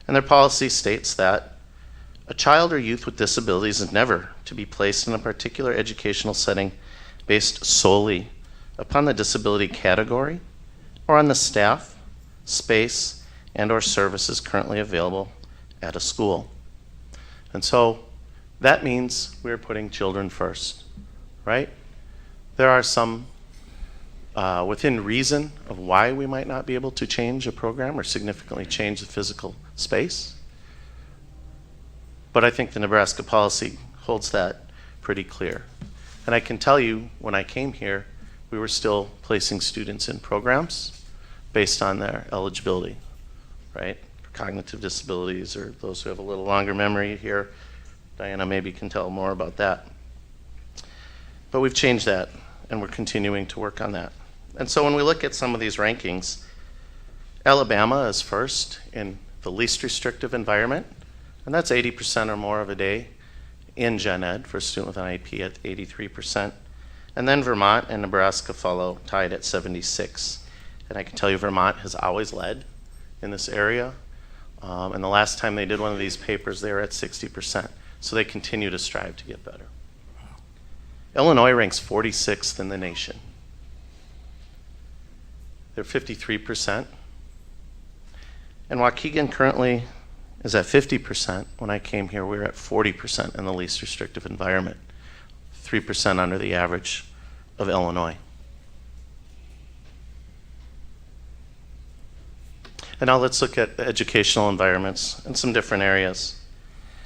And their policy states that a child or youth with disabilities is never to be placed in a particular educational setting based solely upon the disability category or on the staff, space, and or services currently available at a school. And so that means we're putting children first, right? There are some within reason of why we might not be able to change a program or significantly change the physical space. But I think the Nebraska policy holds that pretty clear. And I can tell you, when I came here, we were still placing students in programs based on their eligibility, right? For cognitive disabilities, or those who have a little longer memory here, Diana maybe can tell more about that. But we've changed that, and we're continuing to work on that. And so when we look at some of these rankings, Alabama is first in the least restrictive environment, and that's 80% or more of a day in gen ed for a student with an IEP at 83%. And then Vermont and Nebraska follow, tied at 76. And I can tell you Vermont has always led in this area. And the last time they did one of these papers, they were at 60%. So they continue to strive to get better. Illinois ranks 46th in the nation. They're 53%. And Waukegan currently is at 50%. When I came here, we were at 40% in the least restrictive environment, 3% under the average of Illinois. And now let's look at educational environments in some different areas.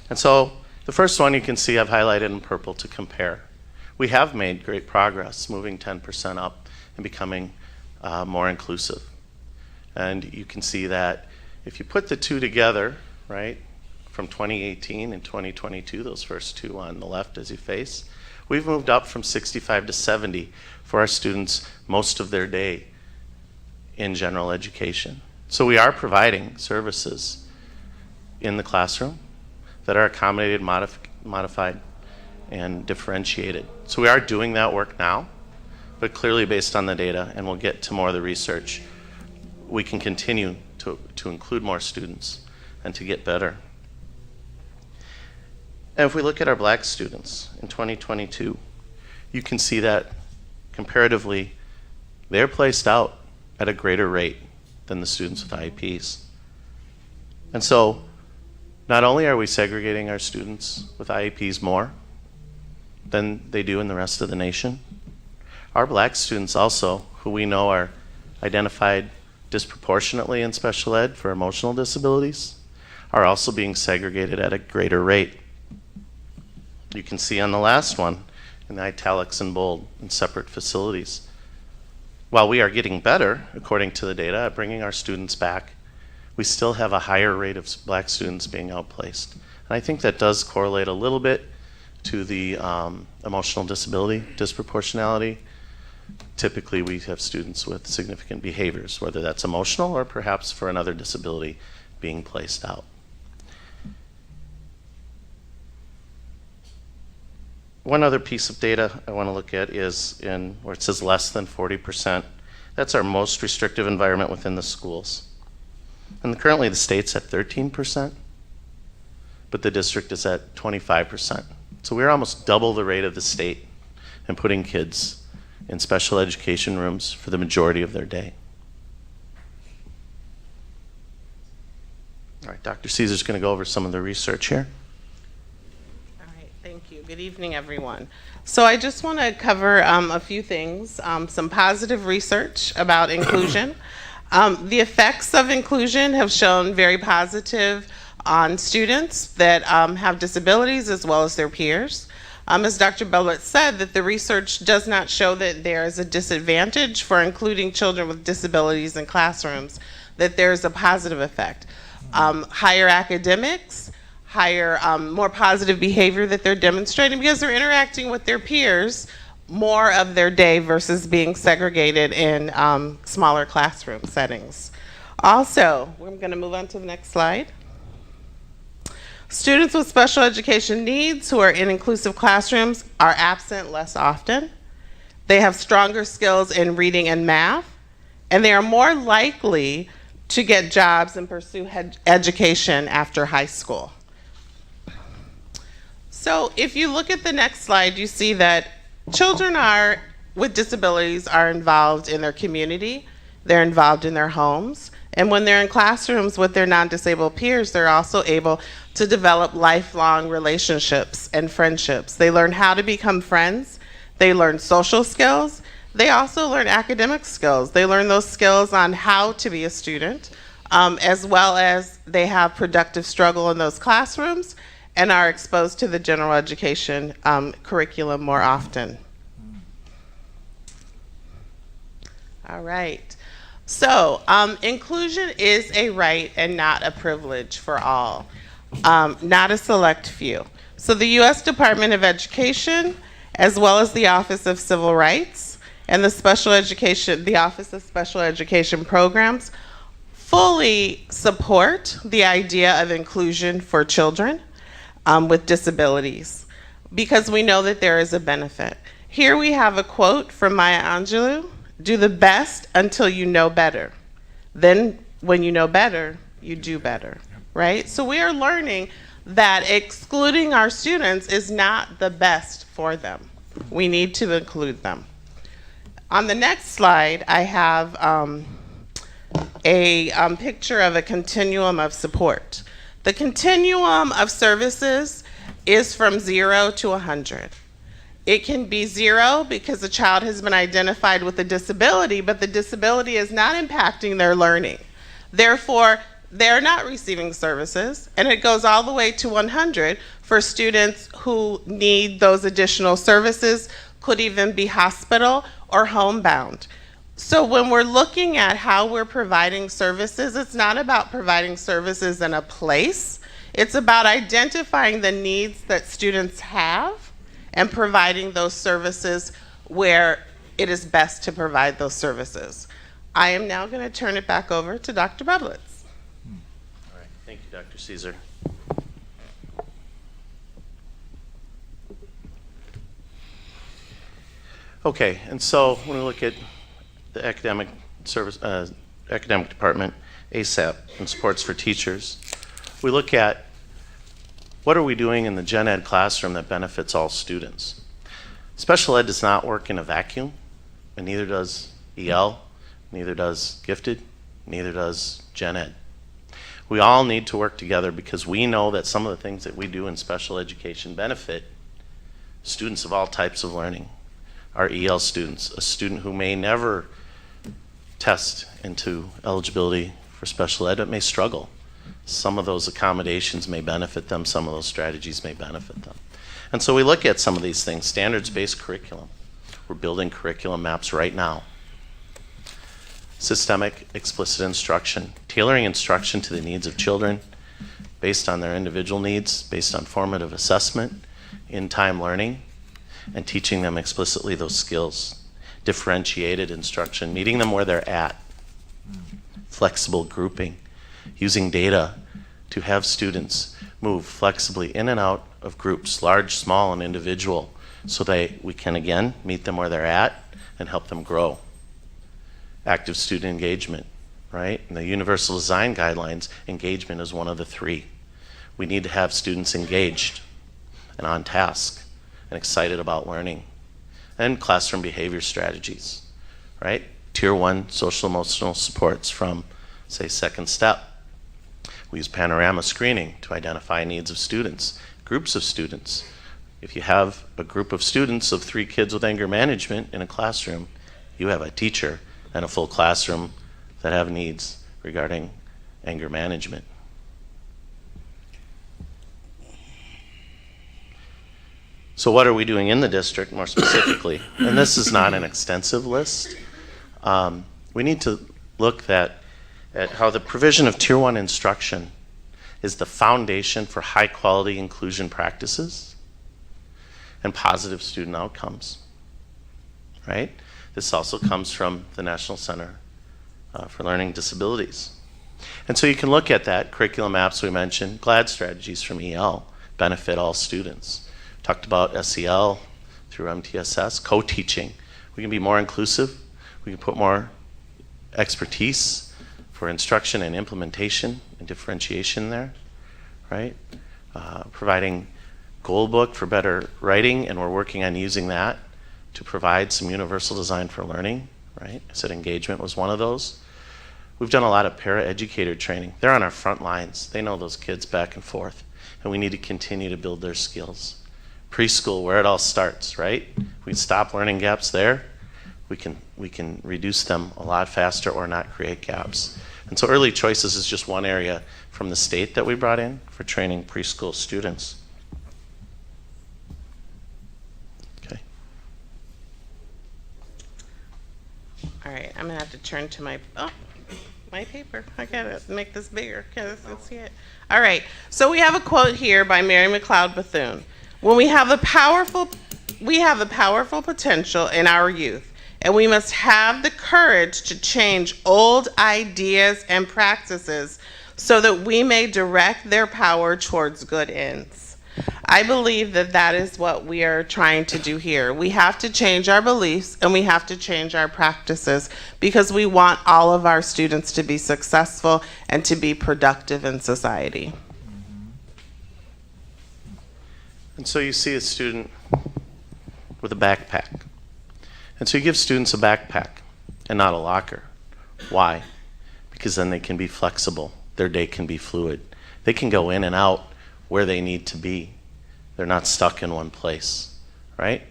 And so the first one you can see I've highlighted in purple to compare. We have made great progress, moving 10% up and becoming more inclusive. And you can see that if you put the two together, right, from 2018 and 2022, those first two on the left as you face, we've moved up from 65 to 70 for our students most of their day in general education. So we are providing services in the classroom that are accommodated, modified, and differentiated. So we are doing that work now, but clearly based on the data, and we'll get to more of the research, we can continue to include more students and to get better. And if we look at our black students in 2022, you can see that comparatively, they're placed out at a greater rate than the students with IEPs. And so not only are we segregating our students with IEPs more than they do in the rest of the nation, our black students also, who we know are identified disproportionately in special ed for emotional disabilities are also being segregated at a greater rate. You can see on the last one in the italics and bold in separate facilities. While we are getting better, according to the data, at bringing our students back, we still have a higher rate of black students being outplaced. And I think that does correlate a little bit to the emotional disability disproportionality. Typically, we have students with significant behaviors, whether that's emotional or perhaps for another disability being placed out. One other piece of data I want to look at is in where it says less than 40%. That's our most restrictive environment within the schools. And currently the state's at 13%, but the district is at 25%. So we're almost double the rate of the state in putting kids in special education rooms for the majority of their day. All right, Dr. Caesar's going to go over some of the research here. All right, thank you. Good evening, everyone. So I just want to cover a few things, some positive research about inclusion. The effects of inclusion have shown very positive on students that have disabilities as well as their peers. As Dr. Bellet said, that the research does not show that there is a disadvantage for including children with disabilities in classrooms, that there is a positive effect. Higher academics, higher, more positive behavior that they're demonstrating because they're interacting with their peers more of their day versus being segregated in smaller classroom settings. Also, we're going to move on to the next slide. Students with special education needs who are in inclusive classrooms are absent less often. They have stronger skills in reading and math, and they are more likely to get jobs and pursue education after high school. So if you look at the next slide, you see that children with disabilities are involved in their community, they're involved in their homes, and when they're in classrooms with their non-disabled peers, they're also able to develop lifelong relationships and friendships. They learn how to become friends, they learn social skills, they also learn academic skills. They learn those skills on how to be a student, as well as they have productive struggle in those classrooms and are exposed to the general education curriculum more often. All right. So inclusion is a right and not a privilege for all, not a select few. So the U.S. Department of Education, as well as the Office of Civil Rights and the Office of Special Education Programs, fully support the idea of inclusion for children with disabilities because we know that there is a benefit. Here we have a quote from Maya Angelou: "Do the best until you know better. Then when you know better, you do better," right? So we are learning that excluding our students is not the best for them. We need to include them. On the next slide, I have a picture of a continuum of support. The continuum of services is from 0 to 100. It can be 0 because the child has been identified with a disability, but the disability is not impacting their learning. Therefore, they're not receiving services, and it goes all the way to 100 for students who need those additional services, could even be hospital or homebound. So when we're looking at how we're providing services, it's not about providing services in a place. It's about identifying the needs that students have and providing those services where it is best to provide those services. I am now going to turn it back over to Dr. Bublitz. All right, thank you, Dr. Caesar. Okay, and so when we look at the academic department, ASAP, and supports for teachers, we look at what are we doing in the gen ed classroom that benefits all students. Special ed does not work in a vacuum, and neither does EL, neither does gifted, neither does gen ed. We all need to work together because we know that some of the things that we do in special education benefit students of all types of learning. Our EL students, a student who may never test into eligibility for special ed, but may struggle. Some of those accommodations may benefit them, some of those strategies may benefit them. And so we look at some of these things. Standards-based curriculum. We're building curriculum maps right now. Systemic explicit instruction, tailoring instruction to the needs of children based on their individual needs, based on formative assessment, in-time learning, and teaching them explicitly those skills. Differentiated instruction, meeting them where they're at. Flexible grouping, using data to have students move flexibly in and out of groups, large, small, and individual, so that we can again meet them where they're at and help them grow. Active student engagement, right? In the Universal Design Guidelines, engagement is one of the three. We need to have students engaged and on task and excited about learning. And classroom behavior strategies, right? Tier 1 social emotional supports from, say, Second Step. We use panorama screening to identify needs of students, groups of students. If you have a group of students of 3 kids with anger management in a classroom, you have a teacher and a full classroom that have needs regarding anger management. So what are we doing in the district more specifically? And this is not an extensive list. We need to look at how the provision of Tier 1 instruction is the foundation for high quality inclusion practices and positive student outcomes, right? This also comes from the National Center for Learning Disabilities. And so you can look at that, curriculum maps we mentioned, GLAD strategies from EL, benefit all students. Talked about SEL through MTSS, co-teaching. We can be more inclusive. We can put more expertise for instruction and implementation and differentiation there, right? Providing goal book for better writing, and we're working on using that to provide some universal design for learning, right? I said engagement was one of those. We've done a lot of paraeducator training. They're on our front lines. They know those kids back and forth, and we need to continue to build their skills. Preschool, where it all starts, right? We stop learning gaps there. We can reduce them a lot faster or not create gaps. And so early choices is just one area from the state that we brought in for training preschool students. Okay. All right, I'm gonna have to turn to my paper. I gotta make this bigger because I can see it. All right, so we have a quote here by Mary McLeod Bethune. When we have a powerful potential in our youth, and we must have the courage to change old ideas and practices so that we may direct their power towards good ends. I believe that that is what we are trying to do here. We have to change our beliefs and we have to change our practices because we want all of our students to be successful and to be productive in society. And so you see a student with a backpack. And so you give students a backpack and not a locker. Why? Because then they can be flexible. Their day can be fluid. They can go in and out where they need to be. They're not stuck in one place, right?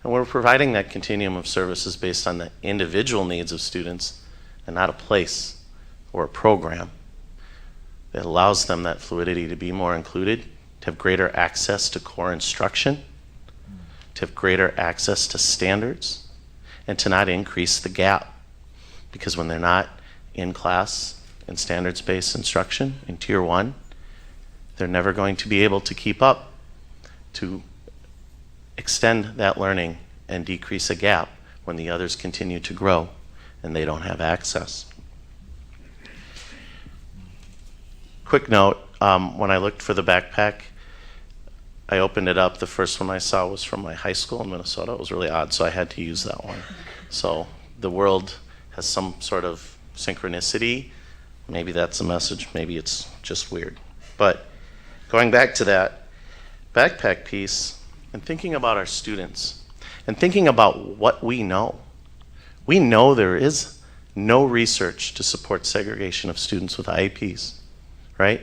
And we're providing that continuum of services based on the individual needs of students and not a place or a program. It allows them that fluidity to be more included, to have greater access to core instruction, to have greater access to standards, and to not increase the gap. Because when they're not in class in standards-based instruction in Tier 1, they're never going to be able to keep up to extend that learning and decrease a gap when the others continue to grow and they don't have access. Quick note, when I looked for the backpack, I opened it up. The first one I saw was from my high school in Minnesota. It was really odd, so I had to use that one. So the world has some sort of synchronicity. Maybe that's a message. Maybe it's just weird. But going back to that backpack piece and thinking about our students and thinking about what we know there is no research to support segregation of students with IEPs, right?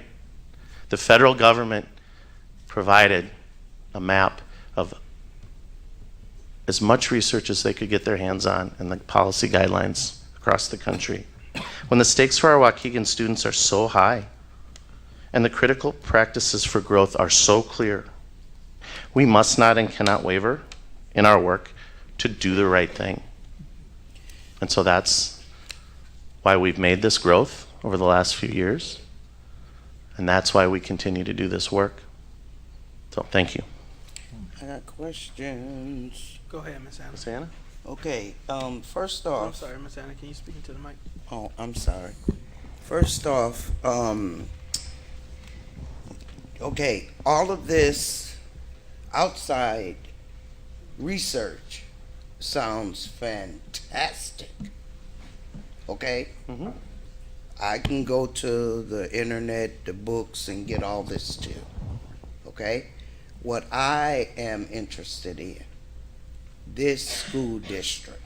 The federal government provided a map of as much research as they could get their hands on, and the policy guidelines across the country. When the stakes for our Waukegan students are so high and the critical practices for growth are so clear, we must not and cannot waver in our work to do the right thing. And so that's why we've made this growth over the last few years. And that's why we continue to do this work. So thank you. I got questions. Go ahead, Ms. Anna. Ms. Anna? Okay, first Oh, I'm off, sorry, Ms. Anna. Can you speak into the mic? oh, I'm sorry. First off, okay, all of this outside research sounds fantastic. Okay? Mm-hmm. I can go to the internet, the books, and get all this too. Okay? What I am interested in, this school district,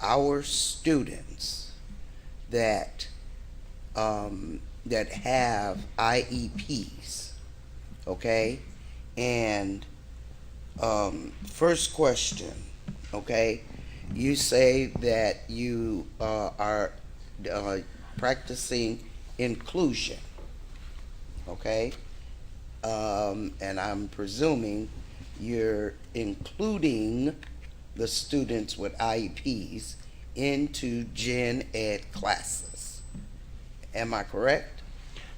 our students that that have IEPs, okay? And first question, okay? You say that you are practicing inclusion, okay? And I'm presuming you're including the students with IEPs into gen ed classes. Am I correct?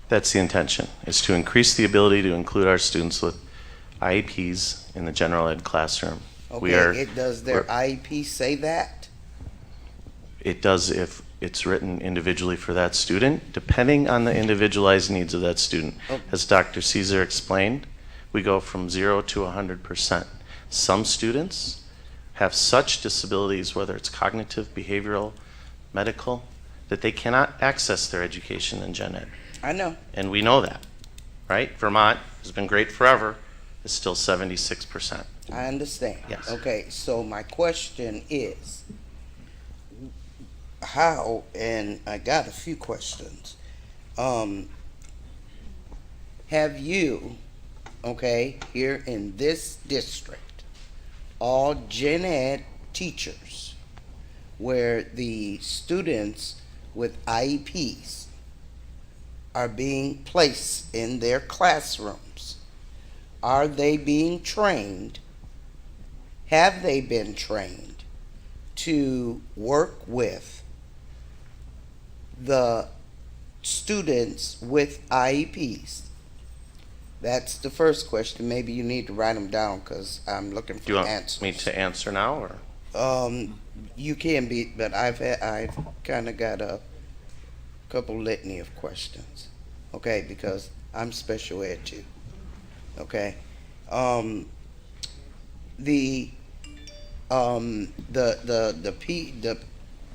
That's the intention, is to increase the ability to include our students with IEPs in the general ed classroom. Okay, does their IEP say that? It does if it's written individually for that student, depending on the individualized needs of that student. Oh. As Dr. Caesar explained, we go from 0 to 100%. Some students have such disabilities, whether it's cognitive, behavioral, medical, that they cannot access their education in gen ed. I know. And we know that, right? Vermont has been great forever, is still 76%. I understand. Yes. Okay, so my question is, how, and I got a few questions. Have you, okay, here in this district, all gen ed teachers, where the students with IEPs are being placed in their classrooms, are they being trained? Have they been trained to work with the students with IEPs? That's the first question. Maybe you need to write them down because I'm looking for Do you want answers. me to answer now, or? You can be, but I've kind of got a couple litany of questions. Okay, because I'm special ed too. Okay, the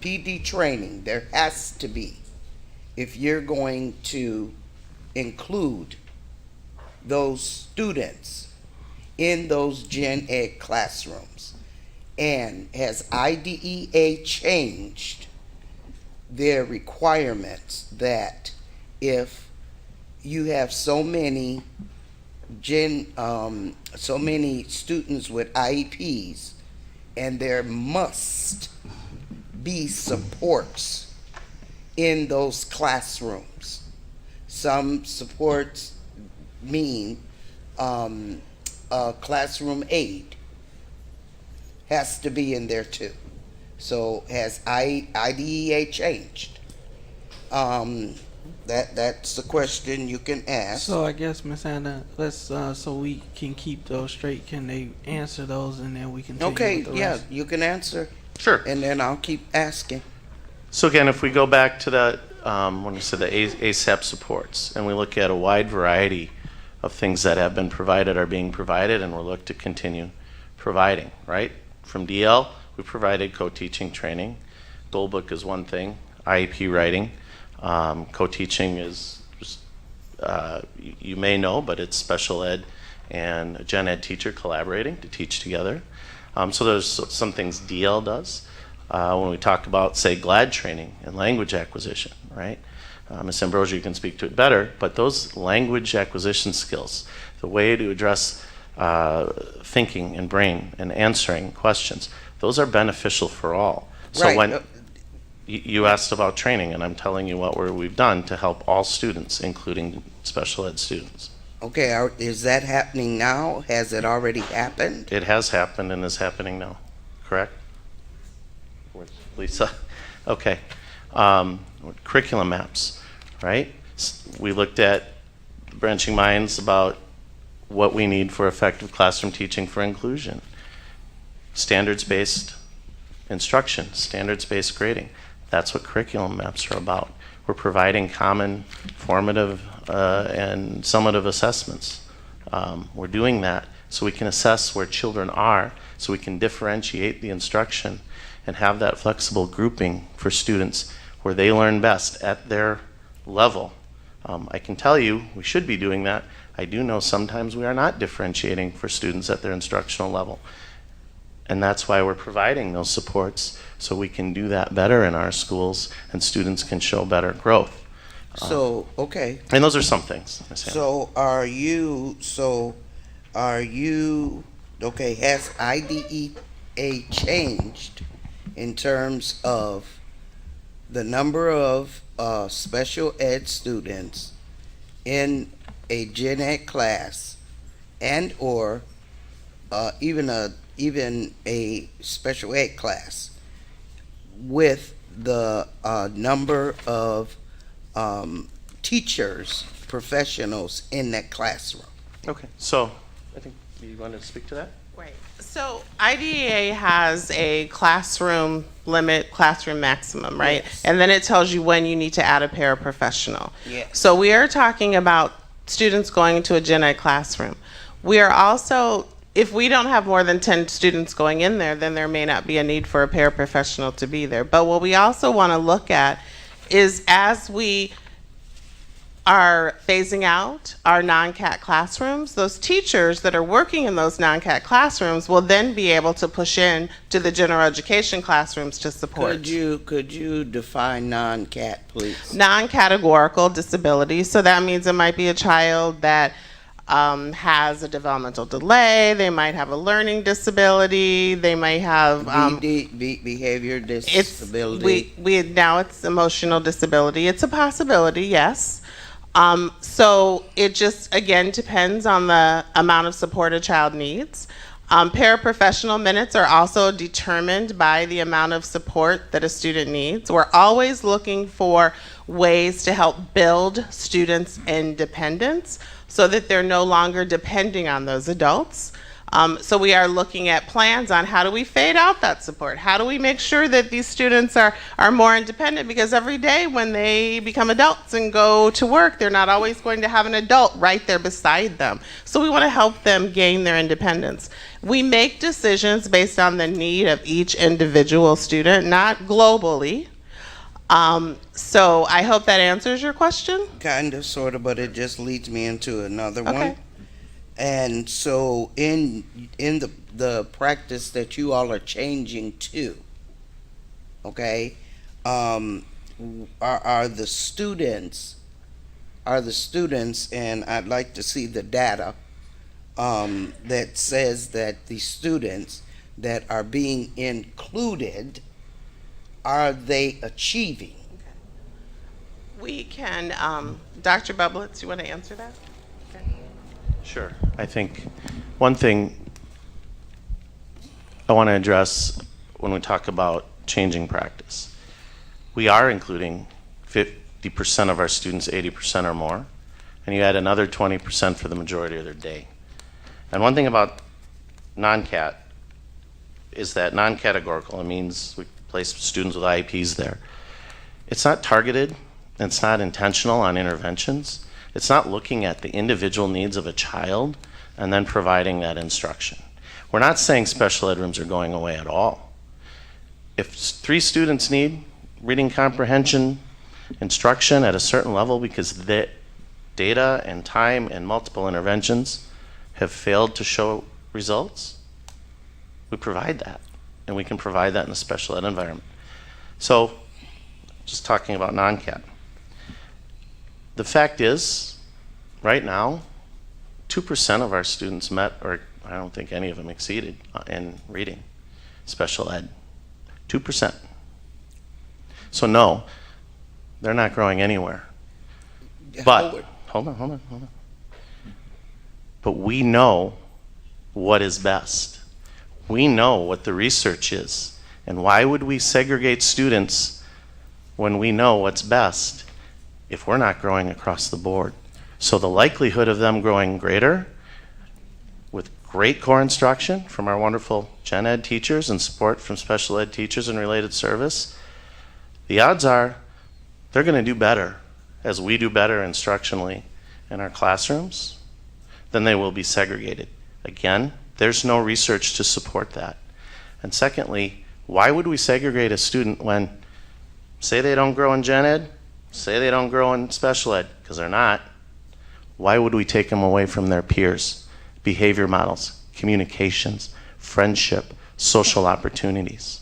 PD training, there has to be, if you're going to include those students in those gen ed classrooms. And has IDEA changed their requirements that if you have so many so many students with IEPs, and there must be supports in those classrooms? Some supports mean classroom aid has to be in there too. So has IDEA changed? That's the question you can ask. So I guess, Ms. Anna, let's so we can keep those straight. Can they answer those, and then we can continue Okay, with the yeah, rest? you can answer, Sure. and then I'll keep asking. So again, if we go back to that, when you said the ASAP supports, and we look at a wide variety of things that have been provided, are being provided, and we'll look to continue providing, right? From DL, we provided co-teaching training. Goalbook is one thing, IEP writing. Co-teaching is, you may know, but it's special ed and a gen ed teacher collaborating to teach together. So there's some things DL does. When we talk about, say, GLAD training and language acquisition, right? Ms. Ambrosia, you can speak to it better, but those language acquisition skills, the way to address thinking and brain and answering questions, those are beneficial for all. So Right. when You asked about training, and I'm telling you what we've done to help all students, including special ed students. Okay, is that happening now? Has it already happened? It has happened and is happening now, correct? Where's Lisa? Okay. Curriculum maps, right? We looked at branching minds about what we need for effective classroom teaching for inclusion. Standards-based instruction, standards-based grading. That's what curriculum maps are about. We're providing common formative and summative assessments. We're doing that so we can assess where children are, so we can differentiate the instruction and have that flexible grouping for students where they learn best at their level. I can tell you we should be doing that. I do know sometimes we are not differentiating for students at their instructional level. And that's why we're providing those supports, so we can do that better in our schools and students can show better growth. So, okay. And those are some things, Ms. Hannah. Okay, has IDEA changed in terms of the number of special ed students in a gen ed class and or even a special ed class with the number of teachers, professionals in that classroom? Okay, so I think you wanted to speak to that? Right. So IDEA has a classroom limit, classroom maximum, right? Yes. And then it tells you when you need to add a paraprofessional. Yes. So we are talking about students going into a gen ed classroom. We are also, if we don't have more than 10 students going in there, then there may not be a need for a paraprofessional to be there. But what we also want to look at is, as we are phasing out our non-CAT classrooms, those teachers that are working in those non-CAT classrooms will then be able to push in to the general education classrooms to support. Could you define non-CAT, please? Non-categorical disability, so that means it might be a child that has a developmental delay, they might have a learning disability, they might have behavior disability. Now it's emotional disability. It's a possibility, yes. So it just, again, depends on the amount of support a child needs. Paraprofessional minutes are also determined by the amount of support that a student needs. We're always looking for ways to help build students' independence so that they're no longer depending on those adults. So we are looking at plans on how do we fade out that support? How do we make sure that these students are more independent? Because every day when they become adults and go to work, they're not always going to have an adult right there beside them. So we want to help them gain their independence. We make decisions based on the need of each individual student, not globally. So I hope that answers your question. Kind of, sort of, but it just leads me into another Okay. one. And so in the practice that you all are changing to, okay, are the students, and I'd like to see the data that says that the students that are being included, are they achieving? We can, Dr. Bublitz, you want to answer that? Sure. I think one thing I want to address when we talk about changing practice, we are including 50% of our students, 80% or more, and you add another 20% for the majority of their day. And one thing about non-CAT is that non-categorical. It means we place students with IEPs there. It's not targeted, and it's not intentional on interventions. It's not looking at the individual needs of a child and then providing that instruction. We're not saying special ed rooms are going away at all. If 3 students need reading comprehension instruction at a certain level because the data and time and multiple interventions have failed to show results, we provide that. And we can provide that in a special ed environment. So, just talking about non-CAT. The fact is, right now, 2% of our students met, or I don't think any of them exceeded in reading special ed. 2%. So no, they're not growing anywhere. But, hold on. But we know what is best. We know what the research is. And why would we segregate students when we know what's best if we're not growing across the board? So the likelihood of them growing greater with great core instruction from our wonderful gen ed teachers and support from special ed teachers and related service, the odds are they're going to do better as we do better instructionally in our classrooms than they will be segregated. Again, there's no research to support that. And secondly, why would we segregate a student when, say they don't grow in gen ed, say they don't grow in special ed, because they're not, why would we take them away from their peers, behavior models, communications, friendship, social opportunities?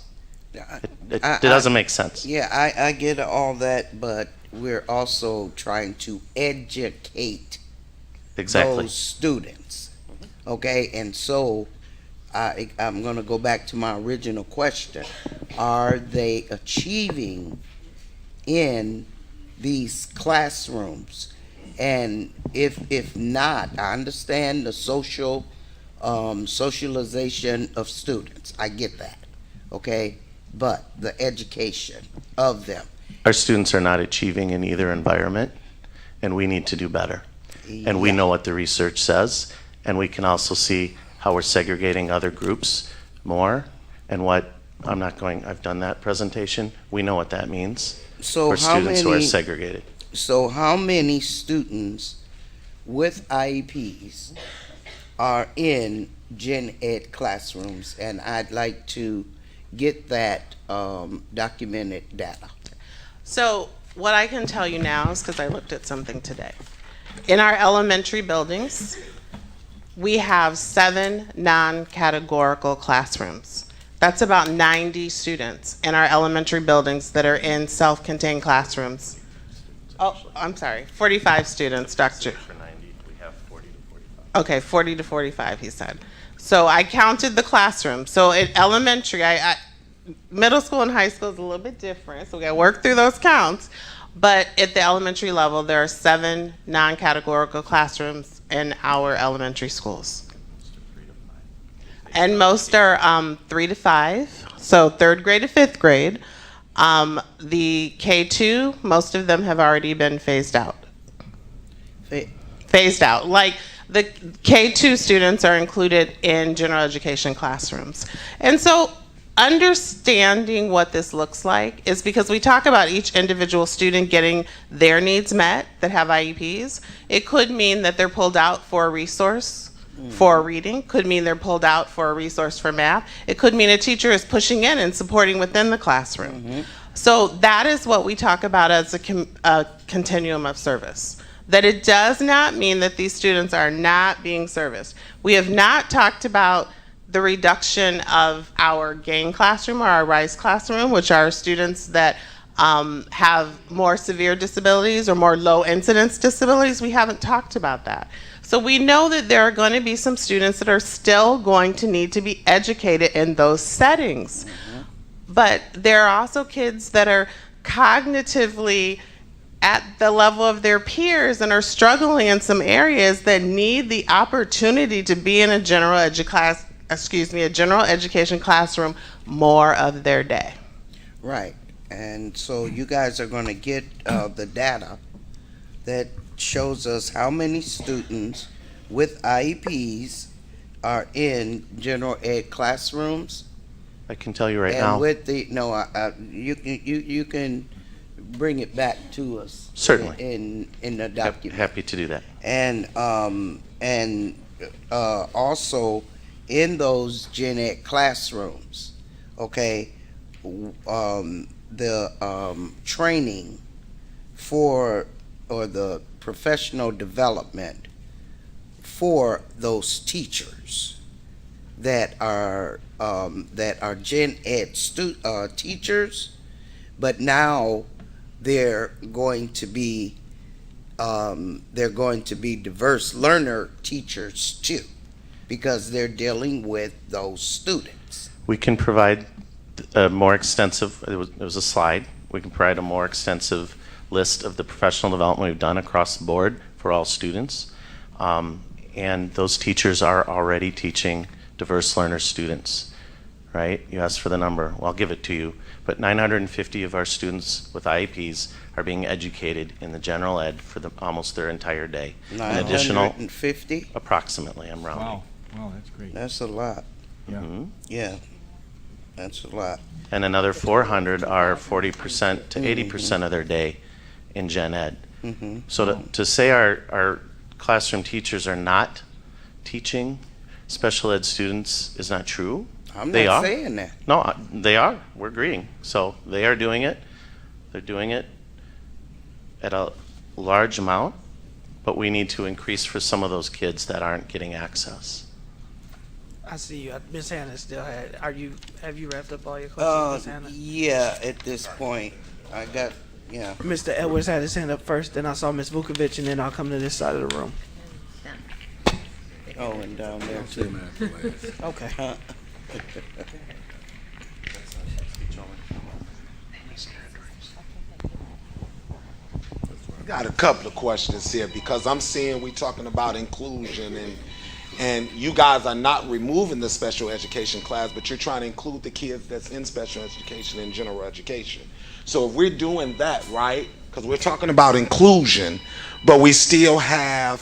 It doesn't make sense. Yeah, I get all that, but we're also trying to educate those students. Okay, and so I'm going to go back to my original question. Are they achieving in these classrooms? And if not, I understand the socialization of students. I get that. Okay, but the education of them. Our students are not achieving in either environment, and we need to do better. And we know what the research says, and we can also see how we're segregating other groups more, and what, I've done that presentation. We know what that means for students who are segregated. So how many students with IEPs are in gen ed classrooms? And I'd like to get that documented data. So what I can tell you now is, because I looked at something today, in our elementary buildings, we have 7 non-categorical classrooms. That's about 90 students in our elementary buildings that are in self-contained classrooms. Oh, I'm sorry, 45 students, Dr. For 90, we have 40 to 45. Okay, 40 to 45, he said. So I counted the classrooms. So in elementary, middle school and high school is a little bit different, so we got to work through those counts. But at the elementary level, there are 7 non-categorical classrooms in our elementary schools. And most are 3 to 5, so 3rd grade to 5th grade. The K2, most of them have already been phased out. Phased out. Like the K2 students are included in general education classrooms. And so understanding what this looks like is because we talk about each individual student getting their needs met that have IEPs. It could mean that they're pulled out for a resource for reading, could mean they're pulled out for a resource for math. It could mean a teacher is pushing in and supporting within the classroom. So that is what we talk about as a continuum of service. That it does not mean that these students are not being serviced. We have not talked about the reduction of our GAIN classroom or our RISE classroom, which are students that have more severe disabilities or more low incidence disabilities. We haven't talked about that. So we know that there are going to be some students that are still going to need to be educated in those settings. But there are also kids that are cognitively at the level of their peers and are struggling in some areas that need the opportunity to be in a general education classroom more of their day. Right. And so you guys are going to get the data that shows us how many students with IEPs are in general ed classrooms. I can tell you right now. And with the you can bring it back to us. Certainly. In the document. Happy to do that. And also in those gen ed classrooms, okay, the training for or the professional development for those teachers that are gen ed teachers, but now they're going to be diverse learner teachers too, because they're dealing with those students. We can provide a more extensive, it was a slide We can provide a more extensive list of the professional development we've done across the board for all students. And those teachers are already teaching diverse learner students, right? You asked for the number. Well, I'll give it to you. But 950 of our students with IEPs are being educated in the general ed for almost their entire day. An additional 950? approximately, I'm rounding. Wow, wow, that's great. That's a lot. Yeah. Mhm. Yeah, that's a lot. And another 400 are 40% to 80% of their day in gen ed. Mm-hmm. So to say our classroom teachers are not teaching special ed students is not true. I'm They not are. saying that. No, they are. We're agreeing. So they are doing it. They're doing it at a large amount, but we need to increase for some of those kids that aren't getting access. I see you. Ms. Hannah still have you wrapped up all your questions, Ms. Hannah? Yeah, at this point, I got, yeah. Mr. Edwards had his hand up first, then I saw Ms. Vukovic, and then I'll come to this side of the room. Oh, and down there I'll say too. mine for last. Okay. Got a couple of questions here because I'm seeing we talking about inclusion and you guys are not removing the special education class, but you're trying to include the kids that's in special education and general education. So if we're doing that, right, because we're talking about inclusion, but we still have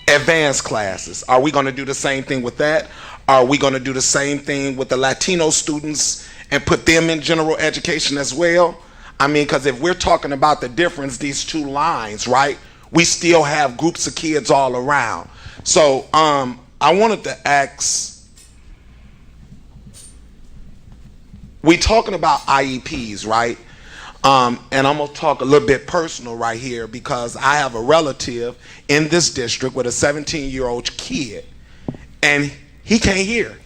advanced classes, are we going to do the same thing with that? Are we going to do the same thing with the Latino students and put them in general education as well? I mean, because if we're talking about the difference, these two lines, right, we still have groups of kids all around. So I wanted to ask, we talking about IEPs, right? And I'm going to talk a little bit personal right here because I have a relative in this district with a 17-year-old kid, and he can't hear,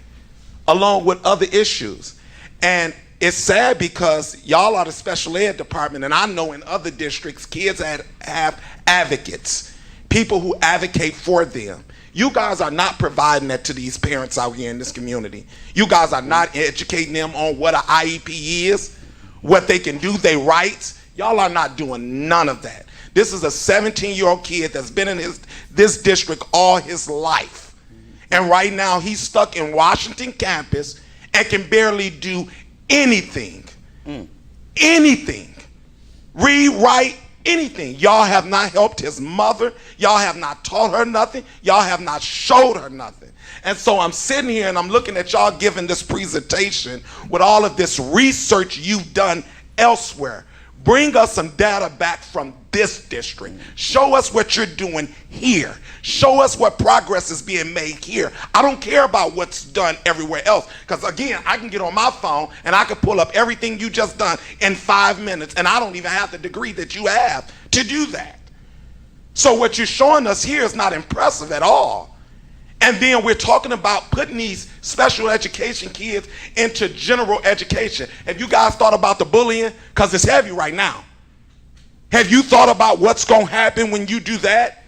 along with other issues. And it's sad because y'all are the special ed department, and I know in other districts, kids have advocates, people who advocate for them. You guys are not providing that to these parents out here in this community. You guys are not educating them on what an IEP is, what they can do, their rights. Y'all are not doing none of that. This is a 17-year-old kid that's been in this district all his life. And right now he's stuck in Washington campus and can barely do anything. Anything. Read, write, anything. Y'all have not helped his mother. Y'all have not taught her nothing. Y'all have not showed her nothing. And so I'm sitting here and I'm looking at y'all giving this presentation with all of this research you've done elsewhere. Bring us some data back from this district. Show us what you're doing here. Show us what progress is being made here. I don't care about what's done everywhere else, because again, I can get on my phone and I can pull up everything you just done in 5 minutes, and I don't even have the degree that you have to do that. So what you're showing us here is not impressive at all. And then we're talking about putting these special education kids into general education. Have you guys thought about the bullying? Because it's heavy right now. Have you thought about what's going to happen when you do that?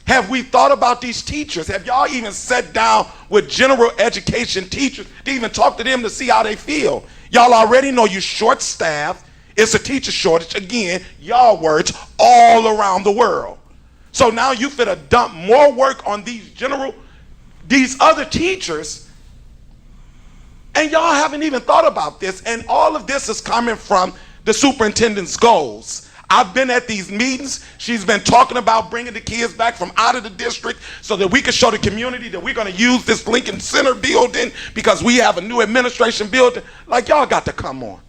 Have we thought about these teachers? Have y'all even sat down with general education teachers to even talk to them to see how they feel? Y'all already know you're short-staffed. It's a teacher shortage, again, y'all words, all around the world. So now you finna dump more work on these other teachers, and y'all haven't even thought about this. And all of this is coming from the superintendent's goals. I've been at these meetings. She's been talking about bringing the kids back from out of the district so that we can show the community that we're going to use this Lincoln Center building because we have a new administration building. Like, y'all got to come on.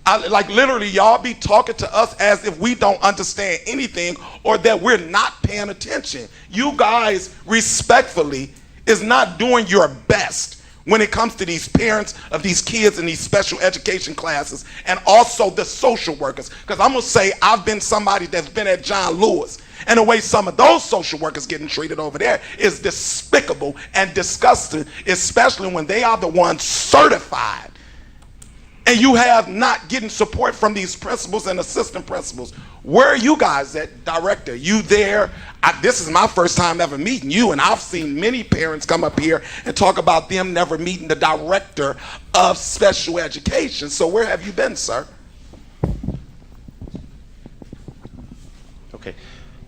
Like, literally, y'all be talking to us as if we don't understand anything or that we're not paying attention. You guys, respectfully, is not doing your best when it comes to these parents of these kids in these special education classes, and also the social workers. Because I'm going to say I've been somebody that's been at John Lewis, and the way some of those social workers getting treated over there is despicable and disgusting, especially when they are the ones certified. And you have not getting support from these principals and assistant principals. Where are you guys at, director? You there? This is my first time ever meeting you, and I've seen many parents come up here and talk about them never meeting the director of special education. So where have you been, sir? Okay,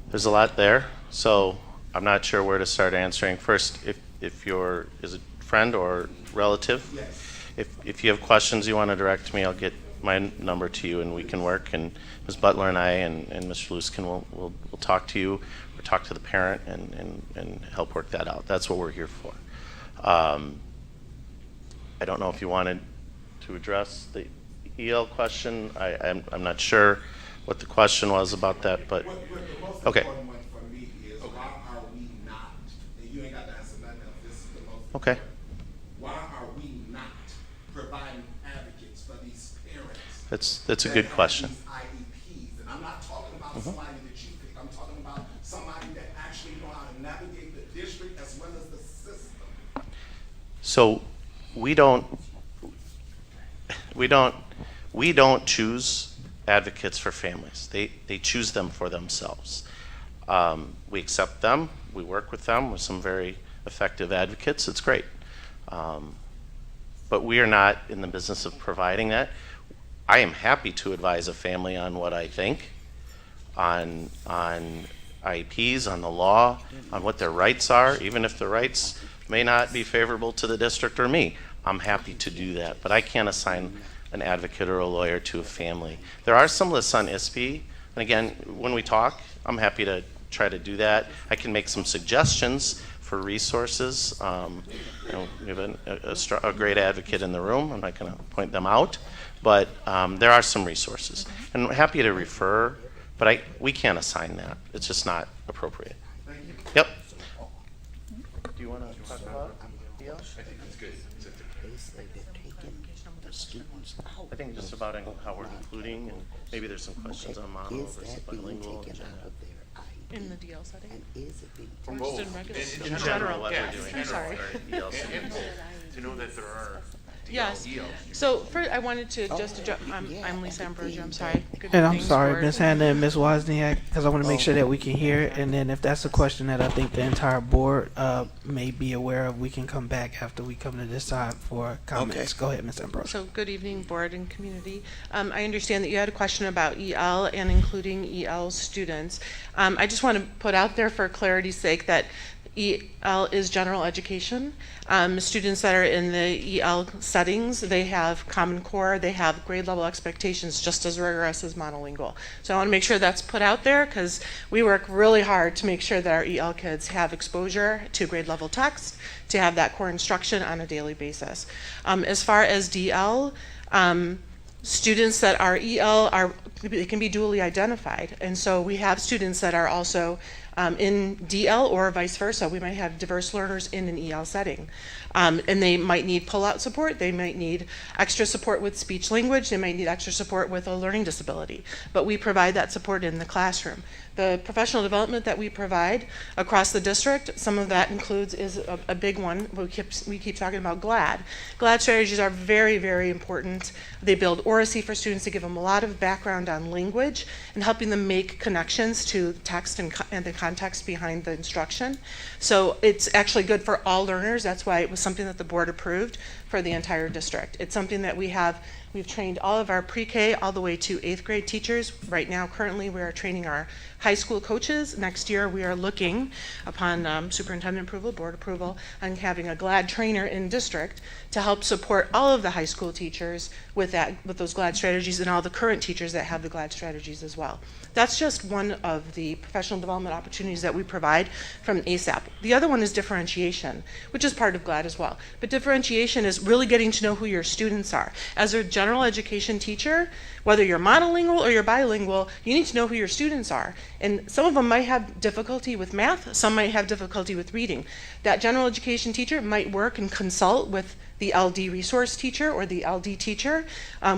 there's a lot there, so I'm not sure where to start answering. First, if you're, is it friend or relative? Yes. If you have questions you want to direct to me, I'll get my number to you and we can work. And Ms. Butler and I and Mr. Luskin will talk to you or talk to the parent and help work that out. That's what we're here for. I don't know if you wanted to address the EL question. I'm not sure what the question was about that, but The most okay. important one for me is why are we not, and you ain't got to answer nothing else, this is the most Okay. important. Why are we not providing advocates for these parents? That's a that good have question. these IEPs? And I'm not talking about somebody that you pick, I'm talking about somebody that actually know how to navigate the district as well as the system. So we don't choose advocates for families. They choose them for themselves. We accept them. We work with them with some very effective advocates. It's great. But we are not in the business of providing that. I am happy to advise a family on what I think, on IEPs, on the law, on what their rights are, even if the rights may not be favorable to the district or me. I'm happy to do that, but I can't assign an advocate or a lawyer to a family. There are some lists on ISP, and again, when we talk, I'm happy to try to do that. I can make some suggestions for resources. We have a great advocate in the room. I'm not going to point them out, but there are some resources. And I'm happy to refer, but we can't assign that. It's just not appropriate. Thank you. Yep. Do you want to talk about EL? I think that's good. I think just about how we're including, and maybe there's some questions on mono versus bilingual. In the DL setting? From Or both. just in regular? In general, what yeah, we're doing. in general. Sorry. EL setting. And to know that there are Yes. ELs. So first, I wanted to just address, I'm Lisa Ambrosio, I'm sorry. Good And I'm evening, sorry, board. Ms. Hannah and Ms. Wozniak, because I want to make sure that we can hear it. And then if that's a question that I think the entire board may be aware of, we can come back after we come to this side for comments. Go ahead, Ms. Ambrosio. So good evening, board and community. I understand that you had a question about EL and including EL students. I just want to put out there for clarity's sake that EL is general education. Students that are in the EL settings, they have Common Core, they have grade level expectations just as rigorous as monolingual. So I want to make sure that's put out there because we work really hard to make sure that our EL kids have exposure to grade level text, to have that core instruction on a daily basis. As far as DL, students that are EL they can be dually identified, and so we have students that are also in DL or vice versa. We might have diverse learners in an EL setting, and they might need pull-out support. They might need extra support with speech language. They might need extra support with a learning disability, but we provide that support in the classroom. The professional development that we provide across the district, some of that is a big one. We keep talking about GLAD. GLAD strategies are very, very important. They build oracy for students to give them a lot of background on language and helping them make connections to text and the context behind the instruction. So it's actually good for all learners. That's why it was something that the board approved for the entire district. It's something that we've trained all of our pre-K all the way to 8th grade teachers. Right now, currently, we are training our high school coaches. Next year, we are looking, upon superintendent approval, board approval, on having a GLAD trainer in district to help support all of the high school teachers with those GLAD strategies and all the current teachers that have the GLAD strategies as well. That's just one of the professional development opportunities that we provide from ASAP. The other one is differentiation, which is part of GLAD as well. But differentiation is really getting to know who your students are. As a general education teacher, whether you're monolingual or you're bilingual, you need to know who your students are. And some of them might have difficulty with math, some might have difficulty with reading. That general education teacher might work and consult with the LD resource teacher or the LD teacher,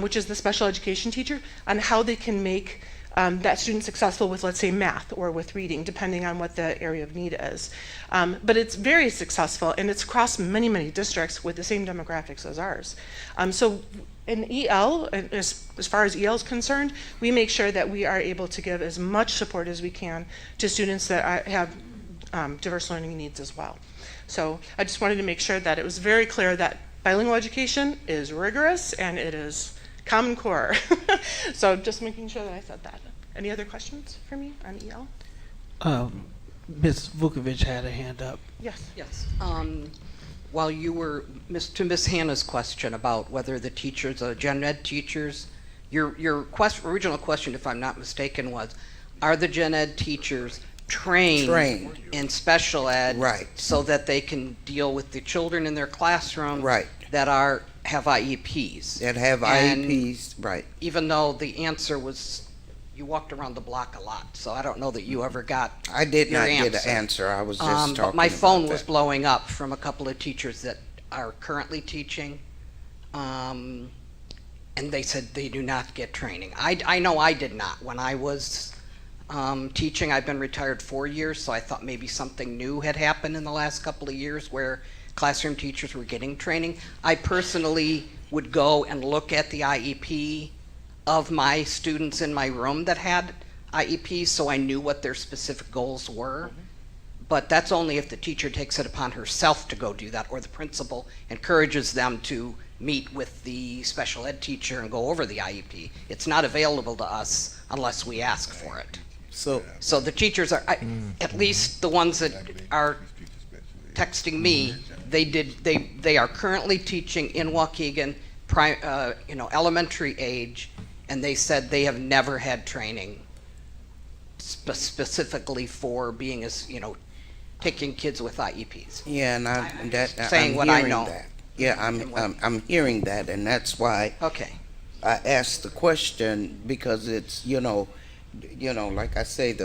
which is the special education teacher, on how they can make that student successful with, let's say, math or with reading, depending on what the area of need is. But it's very successful, and it's across many, many districts with the same demographics as ours. So in EL, as far as EL is concerned, we make sure that we are able to give as much support as we can to students that have diverse learning needs as well. So I just wanted to make sure that it was very clear that bilingual education is rigorous and it is Common Core. So just making sure that I said that. Any other questions for me on EL? Ms. Vukovic had a hand up. Yes. Yes. While you were, to Miss Hannah's question about whether the teachers, gen ed teachers, your original question, if I'm not mistaken, was, are the gen ed teachers trained in special ed, Right. so that they can deal with the children in their classroom, Right. that have IEPs? That have And IEPs, right. even though the answer was, you walked around the block a lot, so I don't know that you ever got I did your not get an answer. I was just talking but my about phone was that. blowing up from a couple of teachers that are currently teaching, and they said they do not get training. I know I did not when I was teaching. I've been retired 4 years, so I thought maybe something new had happened in the last couple of years where classroom teachers were getting training. I personally would go and look at the IEP of my students in my room that had IEPs, so I knew what their specific goals were. But that's only if the teacher takes it upon herself to go do that, or the principal encourages them to meet with the special ed teacher and go over the IEP. It's not available to us unless we ask for it. So the teachers are, at least the ones that are texting me, they are currently teaching in Waukegan, elementary age, and they said they have never had training specifically for being taking kids with IEPs. yeah, and I'm that saying I'm what I hearing know. that. Yeah, I'm hearing that, and that's why Okay. I asked the question, because it's like I say,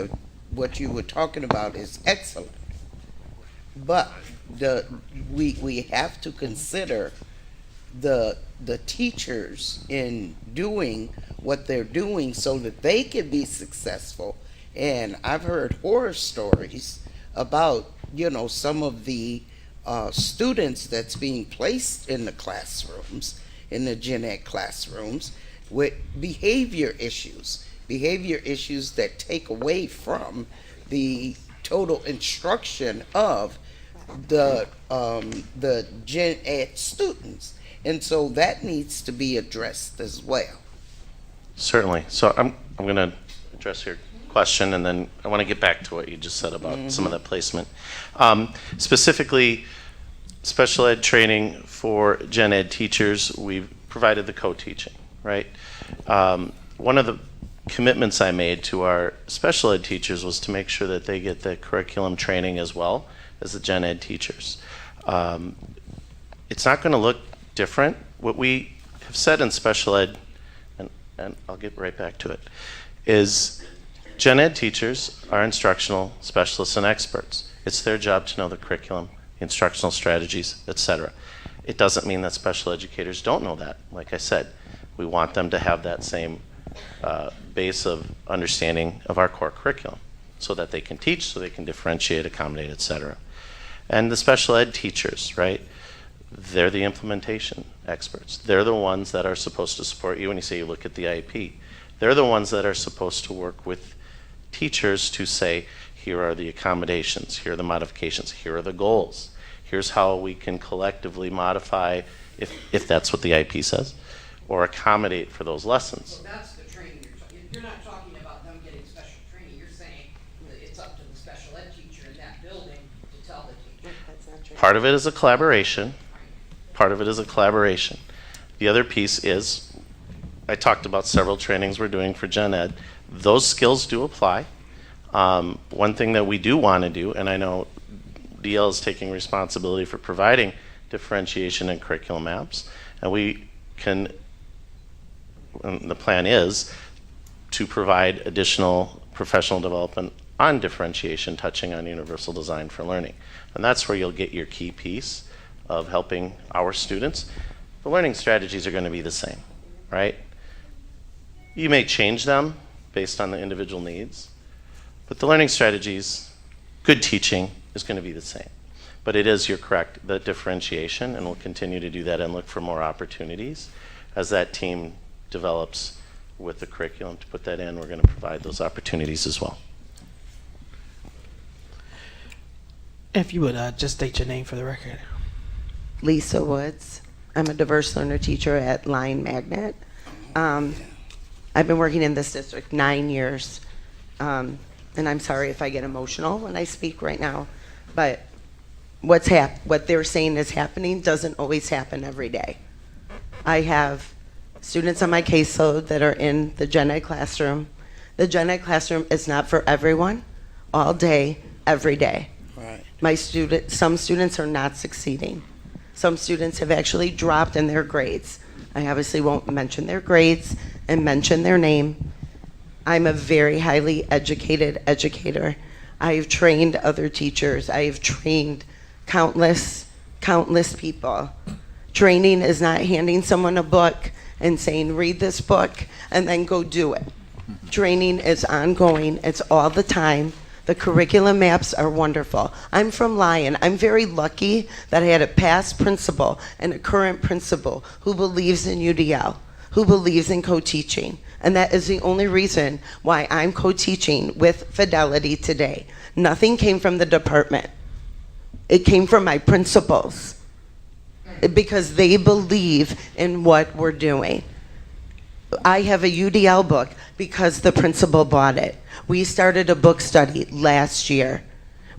what you were talking about is excellent, but we have to consider the teachers in doing what they're doing so that they can be successful. And I've heard horror stories about some of the students that's being placed in the classrooms, in the gen ed classrooms, with behavior issues that take away from the total instruction of the gen ed students. And so that needs to be addressed as well. Certainly. So I'm going to address your question, and then I want to get back to what you just said about some of that placement. Specifically, special ed training for gen ed teachers, we've provided the co-teaching, right? One of the commitments I made to our special ed teachers was to make sure that they get the curriculum training as well as the gen ed teachers. It's not going to look different. What we have said in special ed, and I'll get right back to it, is gen ed teachers are instructional specialists and experts. It's their job to know the curriculum, instructional strategies, etc. It doesn't mean that special educators don't know that. Like I said, we want them to have that same base of understanding of our core curriculum so that they can teach, so they can differentiate, accommodate, etc. And the special ed teachers, right? They're the implementation experts. They're the ones that are supposed to support you when you say you look at the IEP. They're the ones that are supposed to work with teachers to say, here are the accommodations, here are the modifications, here are the goals. Here's how we can collectively modify, if that's what the IEP says, or accommodate for those lessons. So that's the training you're not talking about them getting special training. You're saying that it's up to the special ed teacher in that building to tell the teacher. That's not true. Part of it is a collaboration. Part of it is a collaboration. The other piece is, I talked about several trainings we're doing for gen ed. Those skills do apply. One thing that we do want to do, and I know DL is taking responsibility for providing differentiation in curriculum maps, and we can, and the plan is to provide additional professional development on differentiation, touching on universal design for learning. And that's where you'll get your key piece of helping our students. The learning strategies are going to be the same, right? You may change them based on the individual needs, but the learning strategies, good teaching is going to be the same. But it is, you're correct, the differentiation, and we'll continue to do that and look for more opportunities as that team develops with the curriculum to put that in. We're going to provide those opportunities as well. If you would just state your name for the record. Lisa Woods. I'm a diverse learner teacher at Line Magnet. I've been working in this district 9 years. And I'm sorry if I get emotional when I speak right now, but what they're saying is happening doesn't always happen every day. I have students on my caseload that are in the gen ed classroom. The gen ed classroom is not for everyone, all day, every day. Right. Some students are not succeeding. Some students have actually dropped in their grades. I obviously won't mention their grades and mention their name. I'm a very highly educated educator. I've trained other teachers. I've trained countless people. Training is not handing someone a book and saying, read this book, and then go do it. Training is ongoing. It's all the time. The curriculum maps are wonderful. I'm from Lyon. I'm very lucky that I had a past principal and a current principal who believes in UDL, who believes in co-teaching. And that is the only reason why I'm co-teaching with Fidelity today. Nothing came from the department. It came from my principals because they believe in what we're doing. I have a UDL book because the principal bought it. We started a book study last year.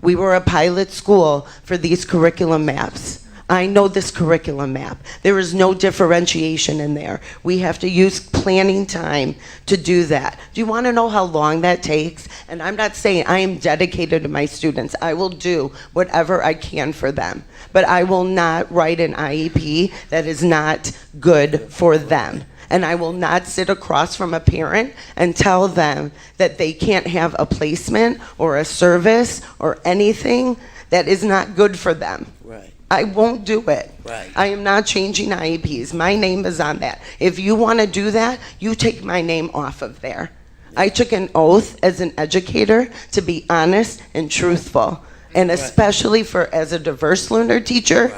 We were a pilot school for these curriculum maps. I know this curriculum map. There is no differentiation in there. We have to use planning time to do that. Do you want to know how long that takes? And I'm not saying I am dedicated to my students. I will do whatever I can for them. But I will not write an IEP that is not good for them. And I will not sit across from a parent and tell them that they can't have a placement or a service or anything that is not good for them. Right. I won't do it. Right. I am not changing IEPs. My name is on that. If you want to do that, you take my name off of there. I took an oath as an educator to be honest and truthful. And especially as a diverse learner teacher,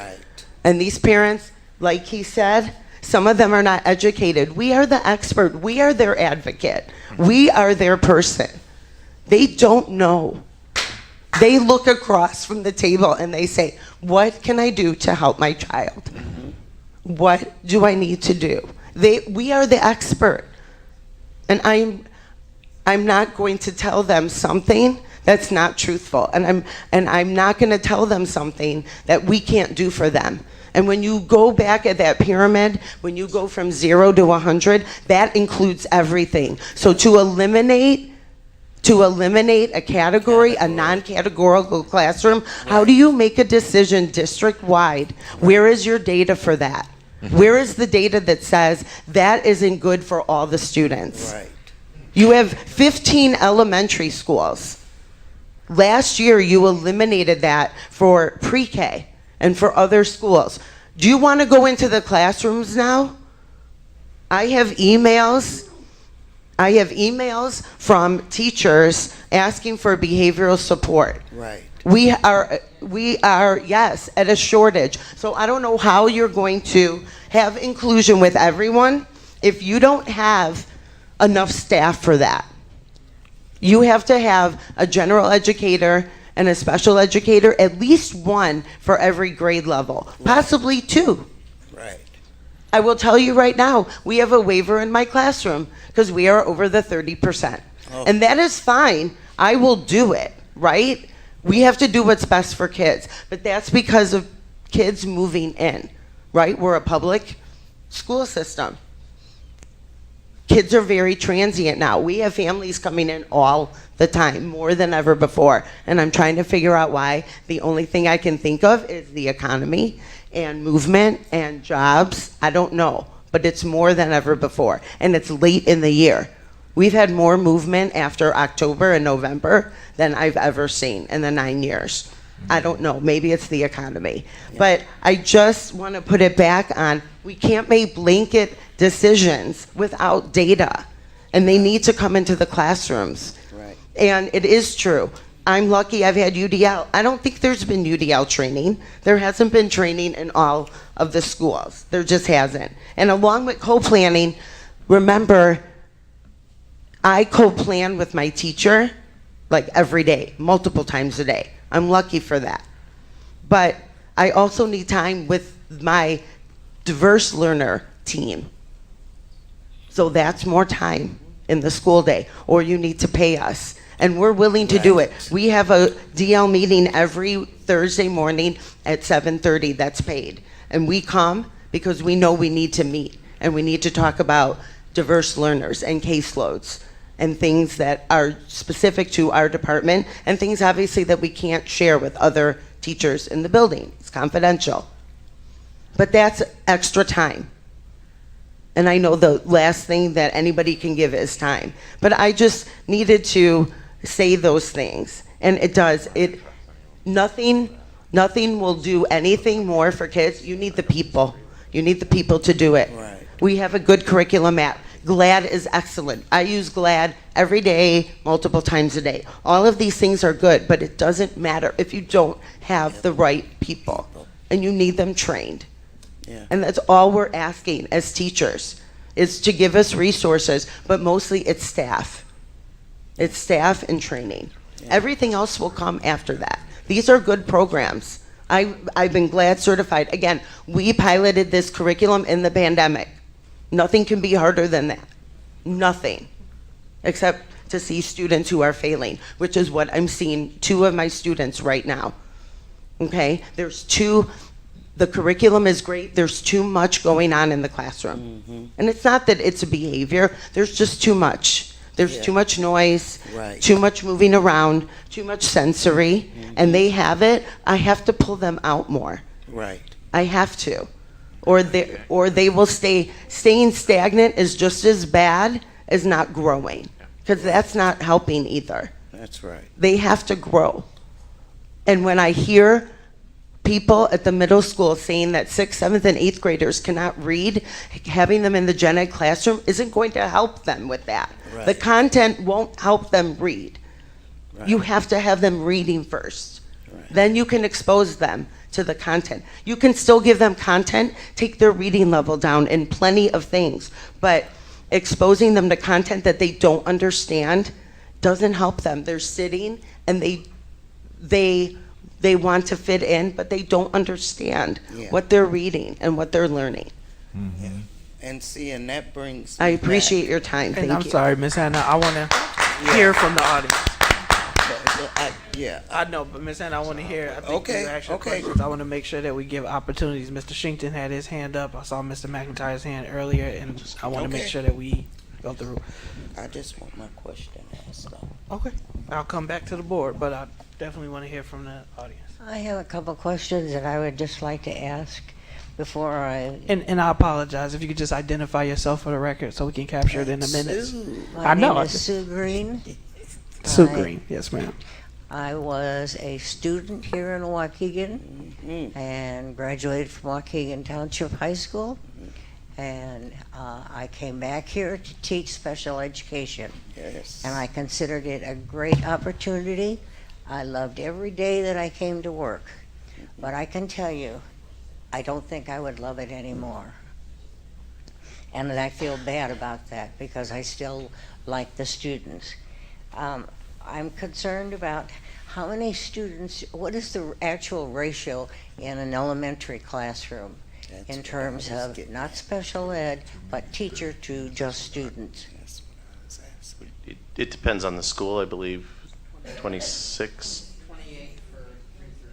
and these parents, like he said, some of them are not educated. We are the expert. We are their advocate. We are their person. They don't know. They look across from the table and they say, what can I do to help my child? What do I need to do? We are the expert. And I'm not going to tell them something that's not truthful. And I'm not going to tell them something that we can't do for them. And when you go back at that pyramid, when you go from 0 to 100, that includes everything. So to eliminate a category, a non-categorical classroom, how do you make a decision district-wide? Where is your data for that? Where is the data that says that isn't good for all the students? Right. You have 15 elementary schools. Last year, you eliminated that for pre-K and for other schools. Do you want to go into the classrooms now? I have emails from teachers asking for behavioral support. Right. We are, yes, at a shortage. So I don't know how you're going to have inclusion with everyone if you don't have enough staff for that. You have to have a general educator and a special educator, at least one for every grade level, possibly two. Right. I will tell you right now, we have a waiver in my classroom because we are over the 30%. Oh. And that is fine. I will do it, right? We have to do what's best for kids. But that's because of kids moving in, right? We're a public school system. Kids are very transient now. We have families coming in all the time, more than ever before. And I'm trying to figure out why. The only thing I can think of is the economy and movement and jobs. I don't know, but it's more than ever before. And it's late in the year. We've had more movement after October and November than I've ever seen in the 9 years. I don't know, maybe it's the economy. But I just want to put it back on, we can't make blanket decisions without data. And they need to come into the classrooms. Right. And it is true. I'm lucky I've had UDL. I don't think there's been UDL training. There hasn't been training in all of the schools. There just hasn't. And along with co-planning, remember, I co-plan with my teacher like every day, multiple times a day. I'm lucky for that. But I also need time with my diverse learner team. So that's more time. in the school day, or you need to pay us. And we're willing to do it. We have a DL meeting every Thursday morning at 7:30 that's paid. And we come because we know we need to meet, and we need to talk about diverse learners and caseloads and things that are specific to our department, and things obviously that we can't share with other teachers in the building. It's confidential. But that's extra time. And I know the last thing that anybody can give is time. But I just needed to say those things. And nothing will do anything more for kids. You need the people. You need the people to do it. Right. We have a good curriculum app. GLAD is excellent. I use GLAD every day, multiple times a day. All of these things are good, but it doesn't matter if you don't have the right people, and you need them trained. Yeah. And that's all we're asking as teachers, is to give us resources, but mostly it's staff. It's staff and training. Yeah. Everything else will come after that. These are good programs. I've been GLAD certified. Again, we piloted this curriculum in the pandemic. Nothing can be harder than that. Nothing. Except to see students who are failing, which is what I'm seeing 2 of my students right now. Okay? The curriculum is great. There's too much going on in the classroom. Mm-hmm. And it's not that it's a behavior. There's just too much. There's too much noise, Right. too much moving around, too much sensory, and they have it. I have to pull them out more. Right. I have to. Or they will staying stagnant is just as bad as not growing, because that's not helping either. That's right. They have to grow. And when I hear people at the middle school saying that 6th, 7th, and 8th graders cannot read, having them in the gen ed classroom isn't going to help them with that. Right. The content won't help them read. Right. You have to have them reading first. Right. Then you can expose them to the content. You can still give them content, take their reading level down in plenty of things, but exposing them to content that they don't understand doesn't help them. They're sitting and they want to fit in, but they don't understand Yeah. what they're reading and what they're learning. Yeah. And see, and that brings. I me appreciate back. your time. And Thank I'm you. sorry, Miss Anna, I want to hear from the audience. Yeah. I know, but Miss Anna, I want to hear. I think Okay, you asked your okay. questions. I want to make sure that we give opportunities. Mr. Shinkton had his hand up. I saw Mr. McIntyre's hand earlier, and I want to make Okay. sure that we go through. I just want my question asked though. Okay. I'll come back to the board, but I definitely want to hear from the audience. I have a couple questions that I would just like to ask before I. And I apologize if you could just identify yourself for the record so we can capture it in the minutes. My I know. name is Sue Green. Sue I- Green, yes, ma'am. I was a student here in Waukegan and graduated from Waukegan Township High School. And I came back here to teach special education. Yes. And I considered it a great opportunity. I loved every day that I came to work. But I can tell you, I don't think I would love it anymore. And I feel bad about that because I still like the students. I'm concerned about how many students, what is the actual ratio in an elementary classroom That's in what terms I was of getting not special ed, but teacher to just students? That's what I was asking. It depends on the school, I believe. 26. 28 for 3 through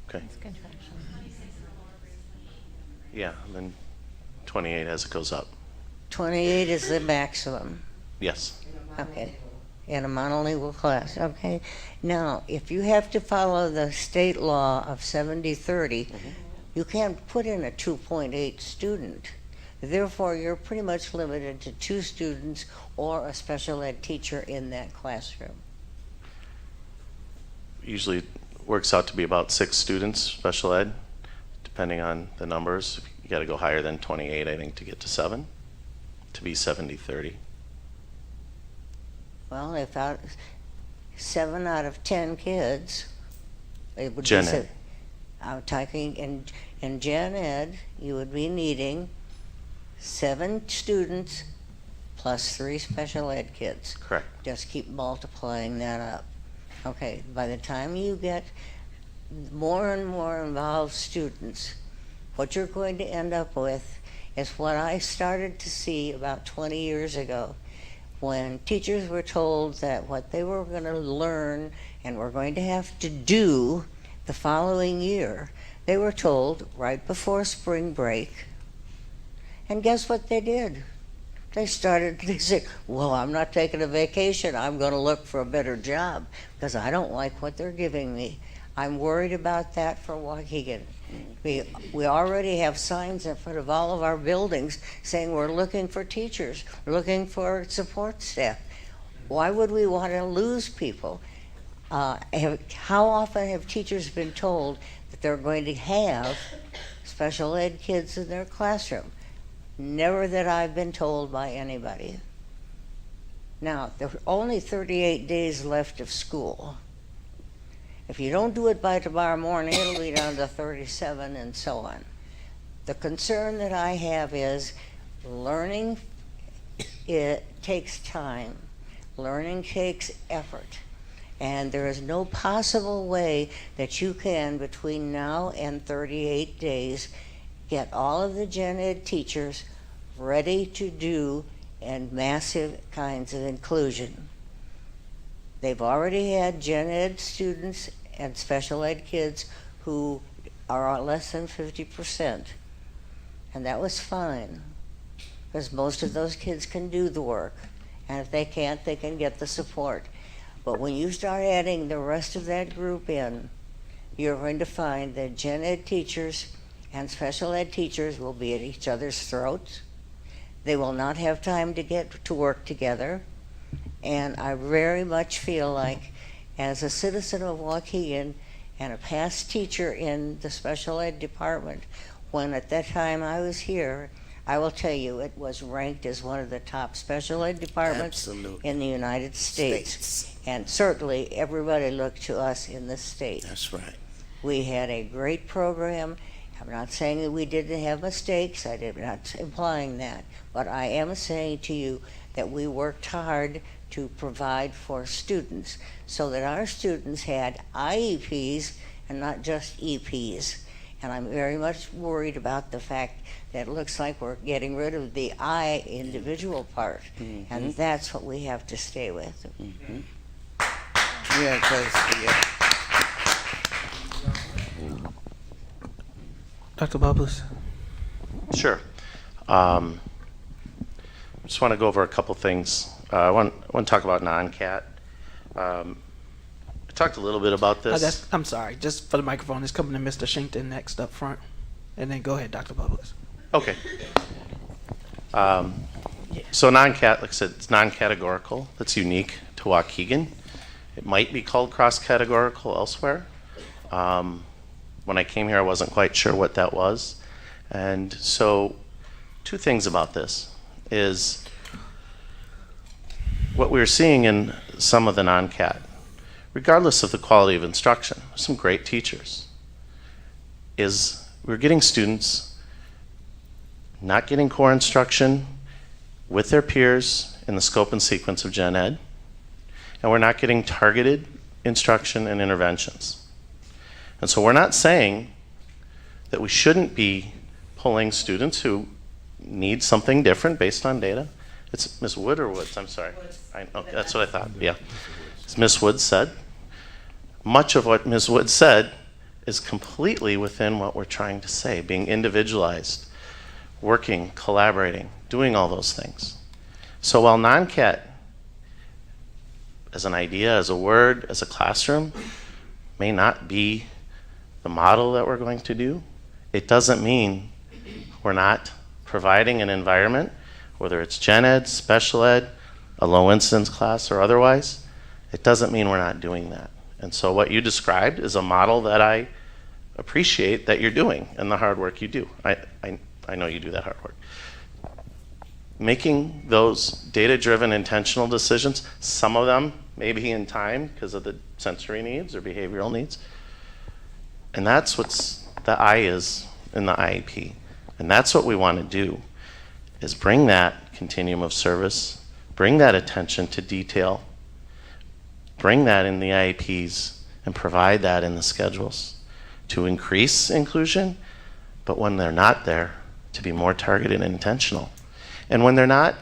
5. Okay. Yeah, and then 28 as it goes up. 28 is the maximum. Yes. Okay. In a monolingual class, okay. Now, if you have to follow the state law of 70-30, you can't put in a 2.8 student. Therefore, you're pretty much limited to 2 students or a special ed teacher in that classroom. Usually works out to be about 6 students, special ed, depending on the numbers. You got to go higher than 28, I think, to get to 7, to be 70-30. Well, if 7 out of 10 kids, it would Gen be. Ed. I'm talking in Gen Ed, you would be needing 7 students plus 3 special ed kids. Correct. Just keep multiplying that up. Okay, by the time you get more and more involved students, what you're going to end up with is what I started to see about 20 years ago. when teachers were told that what they were going to learn and were going to have to do the following year, they were told right before spring break. And guess what they did? They said, well, I'm not taking a vacation. I'm going to look for a better job because I don't like what they're giving me. I'm worried about that for Waukegan. We already have signs in front of all of our buildings saying we're looking for teachers, we're looking for support staff. Why would we want to lose people? How often have teachers been told that they're going to have special ed kids in their classroom? Never that I've been told by anybody. Now, there are only 38 days left of school. If you don't do it by tomorrow morning, it'll be down to 37 and so on. The concern that I have is learning, it takes time. Learning takes effort. And there is no possible way that you can, between now and 38 days, get all of the gen ed teachers ready to do and massive kinds of inclusion. They've already had gen ed students and special ed kids who are less than 50%. And that was fine, because most of those kids can do the work. And if they can't, they can get the support. But when you start adding the rest of that group in, you're going to find that gen ed teachers and special ed teachers will be at each other's throats. They will not have time to get to work together. And I very much feel like, as a citizen of Waukegan and a past teacher in the special ed department, when at that time I was here, I will tell you it was ranked as one of the top special ed departments in the United States. And certainly everybody looked to us in this state. That's right. We had a great program. I'm not saying that we didn't have mistakes. I'm not implying that. But I am saying to you that we worked hard to provide for students so that our students had IEPs and not just EPs. And I'm very much worried about the fact that it looks like we're getting rid of the I individual part. Mm-hmm. And that's what we have to stay with. Mm-hmm. Yeah, because, yeah. Dr. Bubbles. Sure. Just want to go over a couple things. I want to talk about non-CAT. I talked a little bit about this. I'm sorry, just for the microphone, it's coming to Mr. Shinkton next up front. And then go ahead, Dr. Bubbles. Okay. So non-CAT, like I said, it's non-categorical. That's unique to Waukegan. It might be called cross-categorical elsewhere. When I came here, I wasn't quite sure what that was. And so two things about this is what we're seeing in some of the non-CAT, regardless of the quality of instruction, some great teachers, is we're getting students not getting core instruction with their peers in the scope and sequence of gen ed, and we're not getting targeted instruction and interventions. And so we're not saying that we shouldn't be pulling students who need something different based on data. It's Ms. Wood or Woods? I'm sorry. Okay, that's what I thought. Yeah. As Ms. Wood said, much of what Ms. Wood said is completely within what we're trying to say, being individualized, working, collaborating, doing all those things. So while non-CAT as an idea, as a word, as a classroom may not be the model that we're going to do, it doesn't mean we're not providing an environment, whether it's gen ed, special ed, a low incidence class or otherwise, it doesn't mean we're not doing that. And so what you described is a model that I appreciate that you're doing and the hard work you do. I know you do that hard work. Making those data-driven intentional decisions, some of them maybe in time because of the sensory needs or behavioral needs, and that's what's the I is in the IEP. And that's what we want to do, is bring that continuum of service, bring that attention to detail, bring that in the IEPs, and provide that in the schedules to increase inclusion, but when they're not there, to be more targeted and intentional. And when they're not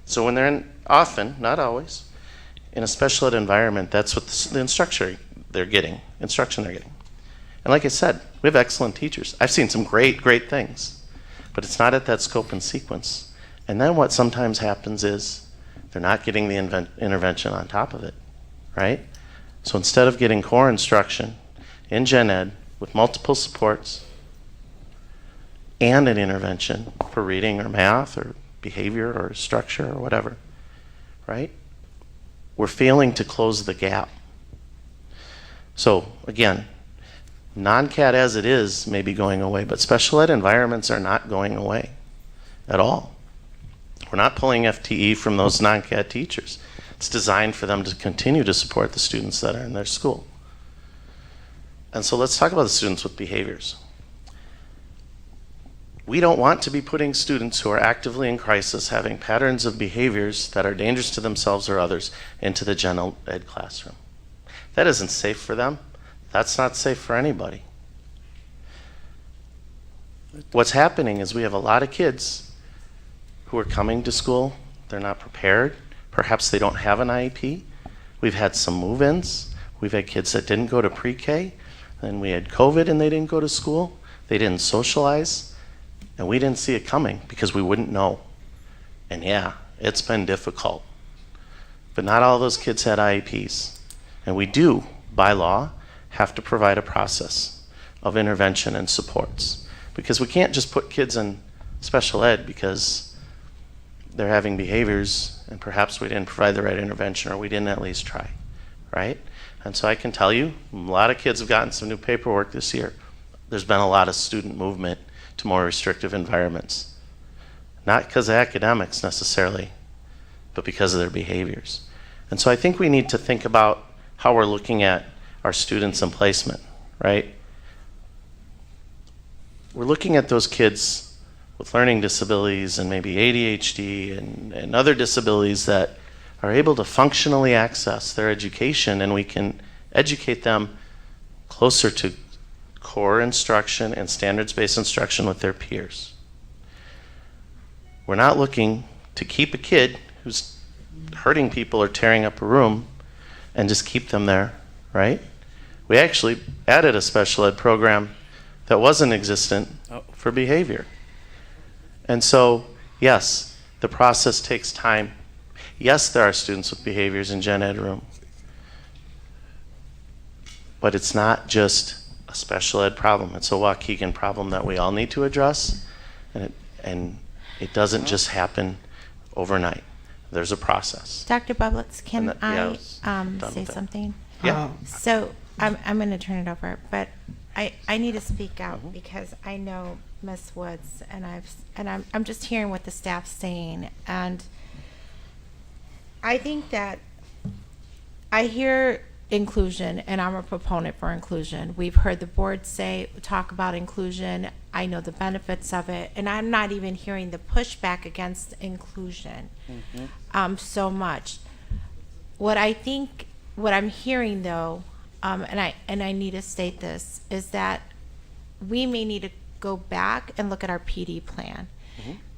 So when they're in, often, not always, in a special ed environment, that's what the instruction they're getting. And like I said, we have excellent teachers. I've seen some great things, but it's not at that scope and sequence. And then what sometimes happens is they're not getting the intervention on top of it, right? So instead of getting core instruction in gen ed with multiple supports and an intervention for reading or math or behavior or structure or whatever, right? We're failing to close the gap. So again, non-CAT as it is may be going away, but special ed environments are not going away at all. We're not pulling FTE from those non-CAT teachers. It's designed for them to continue to support the students that are in their school. And so let's talk about the students with behaviors. We don't want to be putting students who are actively in crisis, having patterns of behaviors that are dangerous to themselves or others, into the general ed classroom. That isn't safe for them. That's not safe for anybody. What's happening is we have a lot of kids who are coming to school. They're not prepared. Perhaps they don't have an IEP. We've had some move-ins. We've had kids that didn't go to pre-K. Then we had COVID and they didn't go to school. They didn't socialize. And we didn't see it coming because we wouldn't know. And yeah, it's been difficult. But not all those kids had IEPs. And we do, by law, have to provide a process of intervention and supports. Because we can't just put kids in special ed because they're having behaviors and perhaps we didn't provide the right intervention or we didn't at least try, right? And so I can tell you, a lot of kids have gotten some new paperwork this year. There's been a lot of student movement to more restrictive environments. Not because of academics necessarily, but because of their behaviors. And so I think we need to think about how we're looking at our students in placement, right? We're looking at those kids with learning disabilities and maybe ADHD and other disabilities that are able to functionally access their education, and we can educate them closer to core instruction and standards-based instruction with their peers. We're not looking to keep a kid who's hurting people or tearing up a room and just keep them there, right? We actually added a special ed program that wasn't existent for behavior. And so, yes, the process takes time. Yes, there are students with behaviors in gen ed room. But it's not just a special ed problem. It's a Waukegan problem that we all need to address. And it doesn't just happen overnight. There's a process. Dr. Bublitz, can I say something? Yeah. So I'm going to turn it over, but I need to speak out because I know Ms. Woods, and I'm just hearing what the staff's saying, and I think that I hear inclusion, and I'm a proponent for inclusion. We've heard the board talk about inclusion. I know the benefits of it, and I'm not even hearing the pushback against inclusion so much. What I'm hearing though, and I need to state this, is that we may need to go back and look at our PD plan.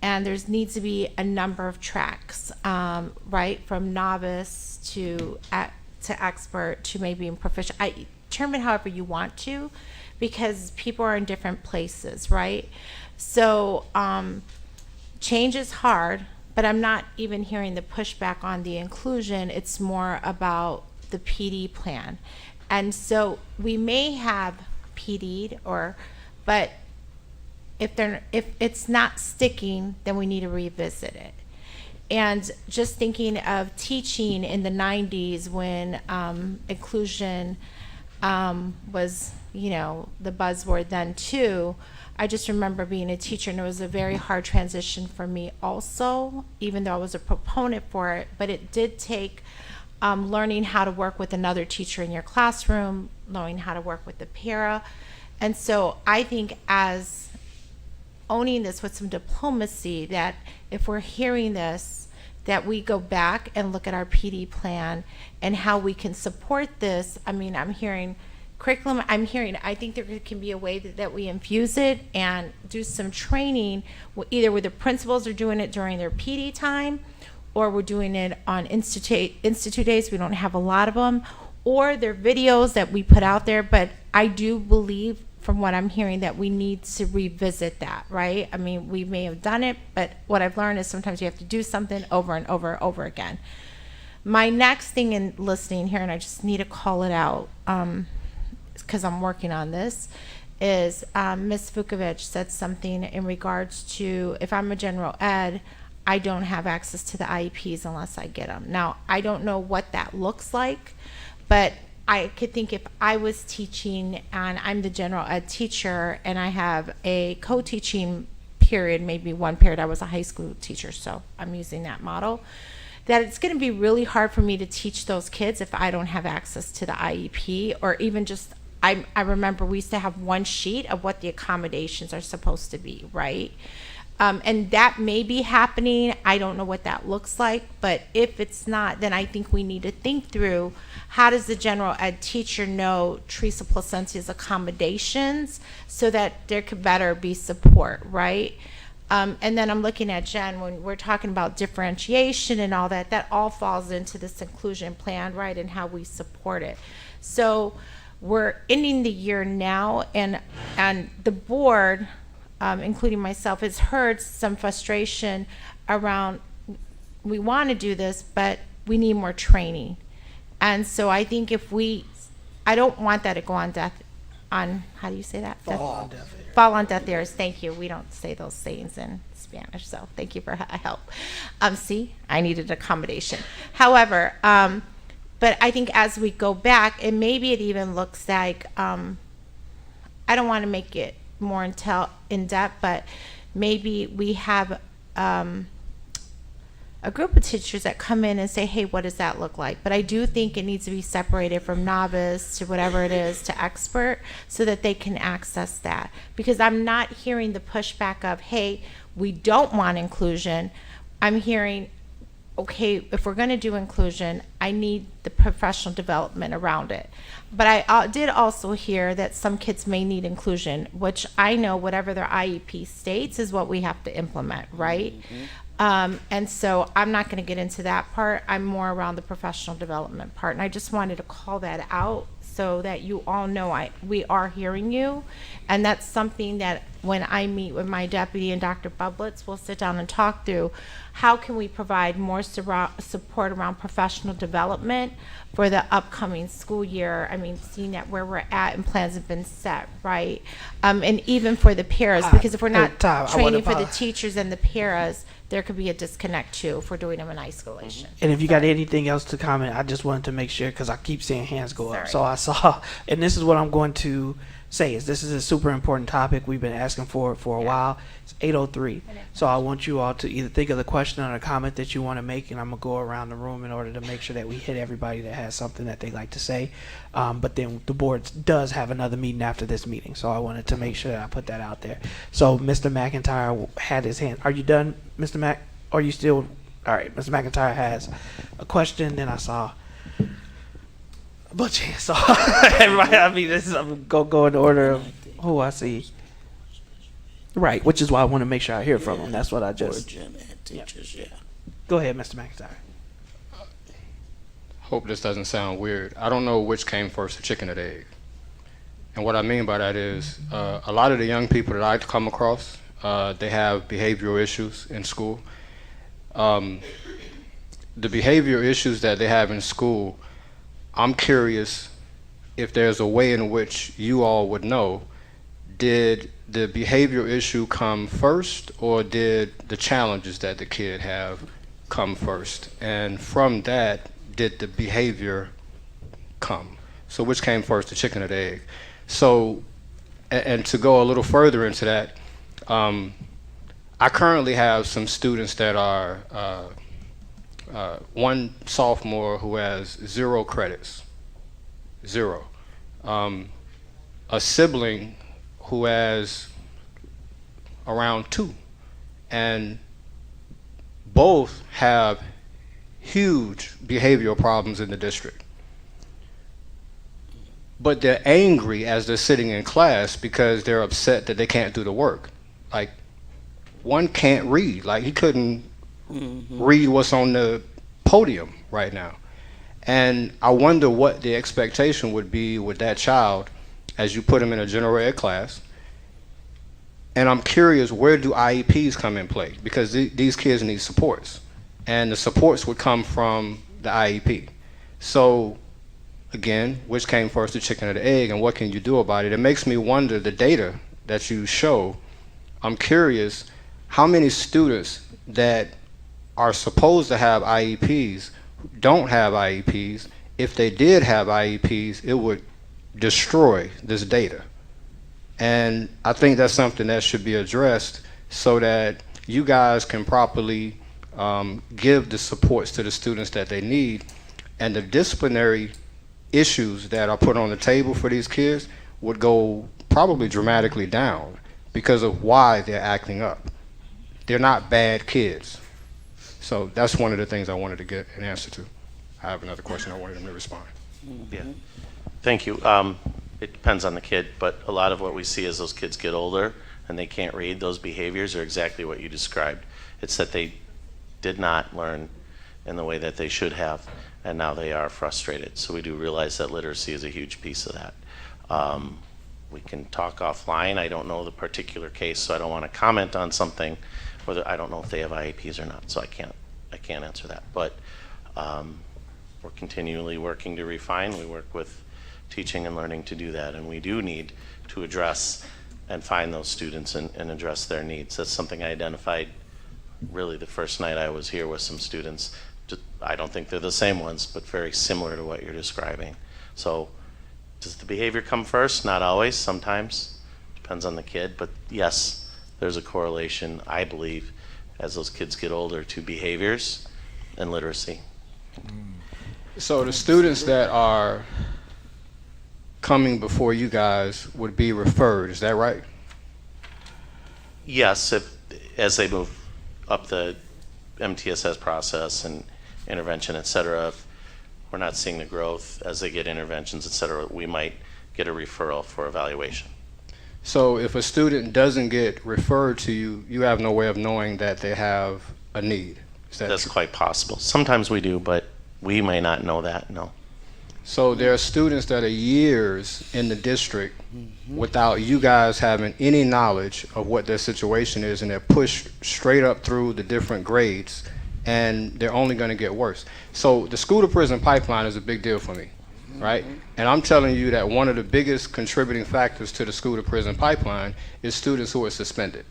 And there needs to be a number of tracks, right, from novice to expert to maybe in proficient. Determine however you want to, because people are in different places, right? So change is hard, but I'm not even hearing the pushback on the inclusion. It's more about the PD plan. And so we may have PD'd but if it's not sticking, then we need to revisit it. And just thinking of teaching in the 90s when inclusion was, the buzzword then too, I just remember being a teacher, and it was a very hard transition for me also, even though I was a proponent for it. But it did take learning how to work with another teacher in your classroom, learning how to work with the para. And so I think as owning this with some diplomacy, that if we're hearing this, that we go back and look at our PD plan and how we can support this. I mean, I'm hearing curriculum, I think there can be a way that we infuse it and do some training, either where the principals are doing it during their PD time, or we're doing it on institute days. We don't have a lot of them, or they're videos that we put out there. But I do believe, from what I'm hearing, that we need to revisit that, right? I mean, we may have done it, but what I've learned is sometimes you have to do something over and over and over again. My next thing in listening here, and I just need to call it out because I'm working on this, is Ms. Vukovic said something in regards to, if I'm a general ed, I don't have access to the IEPs unless I get them. Now, I don't know what that looks like, but I could think if I was teaching and I'm the general ed teacher and I have a co-teaching period, maybe one period, I was a high school teacher, so I'm using that model, that it's going to be really hard for me to teach those kids if I don't have access to the IEP, or even just, I remember we used to have one sheet of what the accommodations are supposed to be, right? And that may be happening. I don't know what that looks like, but if it's not, then I think we need to think through, how does the general ed teacher know Teresa Placentia's accommodations so that there could better be support, right? And then I'm looking at Jen, when we're talking about differentiation and all that, that all falls into this inclusion plan, right, and how we support it. So we're ending the year now, and the board, including myself, has heard some frustration around, we want to do this, but we need more training. And so I think I don't want that to go on how do you say that? Fall on deaf ears. Thank you. We don't say those sayings in Spanish, so thank you for help. See, I needed accommodation. However, but I think as we go back, and maybe it even looks like, I don't want to make it more in depth, but maybe we have a group of teachers that come in and say, hey, what does that look like? But I do think it needs to be separated from novice to whatever it is to expert, so that they can access that. Because I'm not hearing the pushback of, hey, we don't want inclusion. I'm hearing, okay, if we're going to do inclusion, I need the professional development around it. But I did also hear that some kids may need inclusion, which I know whatever their IEP states is what we have to implement, right? And so I'm not going to get into that part. I'm more around the professional development part. And I just wanted to call that out so that you all know we are hearing you. And that's something that when I meet with my deputy and Dr. Bublitz, we'll sit down and talk through how can we provide more support around professional development for the upcoming school year. I mean, seeing that where we're at and plans have been set, right? And even for the paras, because if we're not training for the teachers and the paras, there could be a disconnect too if we're doing them in isolation. And if you got anything else to comment, I just wanted to make sure, because I keep seeing hands go up. So I saw, and this is what I'm going to say, is this is a super important topic we've been asking for a while. It's 8:03. So I want you all to either think of the question or the comment that you want to make, and I'm going to go around the room in order to make sure that we hit everybody that has something that they like to say. But then the board does have another meeting after this meeting, so I wanted to make sure that I put that out there. So Mr. McIntyre had his hand. Are you done, Mr. Mac? Or are you still? All right, Mr. McIntyre has a question. Then I saw a bunch of hands. So everybody, I mean, this is, I'm go in order of who I see. Right, which is why I want to make sure I hear from him. That's what I just. Teachers, yeah. Go ahead, Mr. McIntyre. Hope this doesn't sound weird. I don't know which came first, the chicken or the egg. And what I mean by that is a lot of the young people that I come across, they have behavioral issues in school. The behavior issues that they have in school, I'm curious if there's a way in which you all would know, did the behavior issue come first, or did the challenges that the kid have come first? And from that, did the behavior come? So which came first, the chicken or the egg? So, and to go a little further into that, I currently have some students that are one sophomore who has 0 credits, 0. A sibling who has around 2, and both have huge behavioral problems in the district. But they're angry as they're sitting in class because they're upset that they can't do the work. Like, one can't read. Like, he couldn't read what's on the podium right now. And I wonder what the expectation would be with that child as you put him in a general ed class. And I'm curious, where do IEPs come in play? Because these kids need supports, and the supports would come from the IEP. So again, which came first, the chicken or the egg, and what can you do about it? It makes me wonder, the data that you show, I'm curious how many students that are supposed to have IEPs don't have IEPs. If they did have IEPs, it would destroy this data. And I think that's something that should be addressed so that you guys can properly give the supports to the students that they need, and the disciplinary issues that are put on the table for these kids would go probably dramatically down because of why they're acting up. They're not bad kids. So that's one of the things I wanted to get an answer to. I have another question I wanted him to respond. Yeah. Thank you. It depends on the kid, but a lot of what we see as those kids get older and they can't read, those behaviors are exactly what you described. It's that they did not learn in the way that they should have, and now they are frustrated. So we do realize that literacy is a huge piece of that. We can talk offline. I don't know the particular case, so I don't want to comment on something whether I don't know if they have IEPs or not, so I can't answer that. But we're continually working to refine. We work with teaching and learning to do that, and we do need to address and find those students and address their needs. That's something I identified really the first night I was here with some students. I don't think they're the same ones, but very similar to what you're describing. So does the behavior come first? Not always, sometimes. Depends on the kid, but yes, there's a correlation, I believe, as those kids get older to behaviors and literacy. So the students that are coming before you guys would be referred, is that right? Yes, as they move up the MTSS process and intervention, et cetera, if we're not seeing the growth as they get interventions, et cetera, we might get a referral for evaluation. So if a student doesn't get referred to you, you have no way of knowing that they have a need. Is that That's true? quite possible. Sometimes we do, but we may not know that, no. So there are students that are years in the district without you guys having any knowledge of what their situation is, and they're pushed straight up through the different grades, and they're only going to get worse. So the school to prison pipeline is a big deal for me, right? And I'm telling you that one of the biggest contributing factors to the school to prison pipeline is students who are suspended.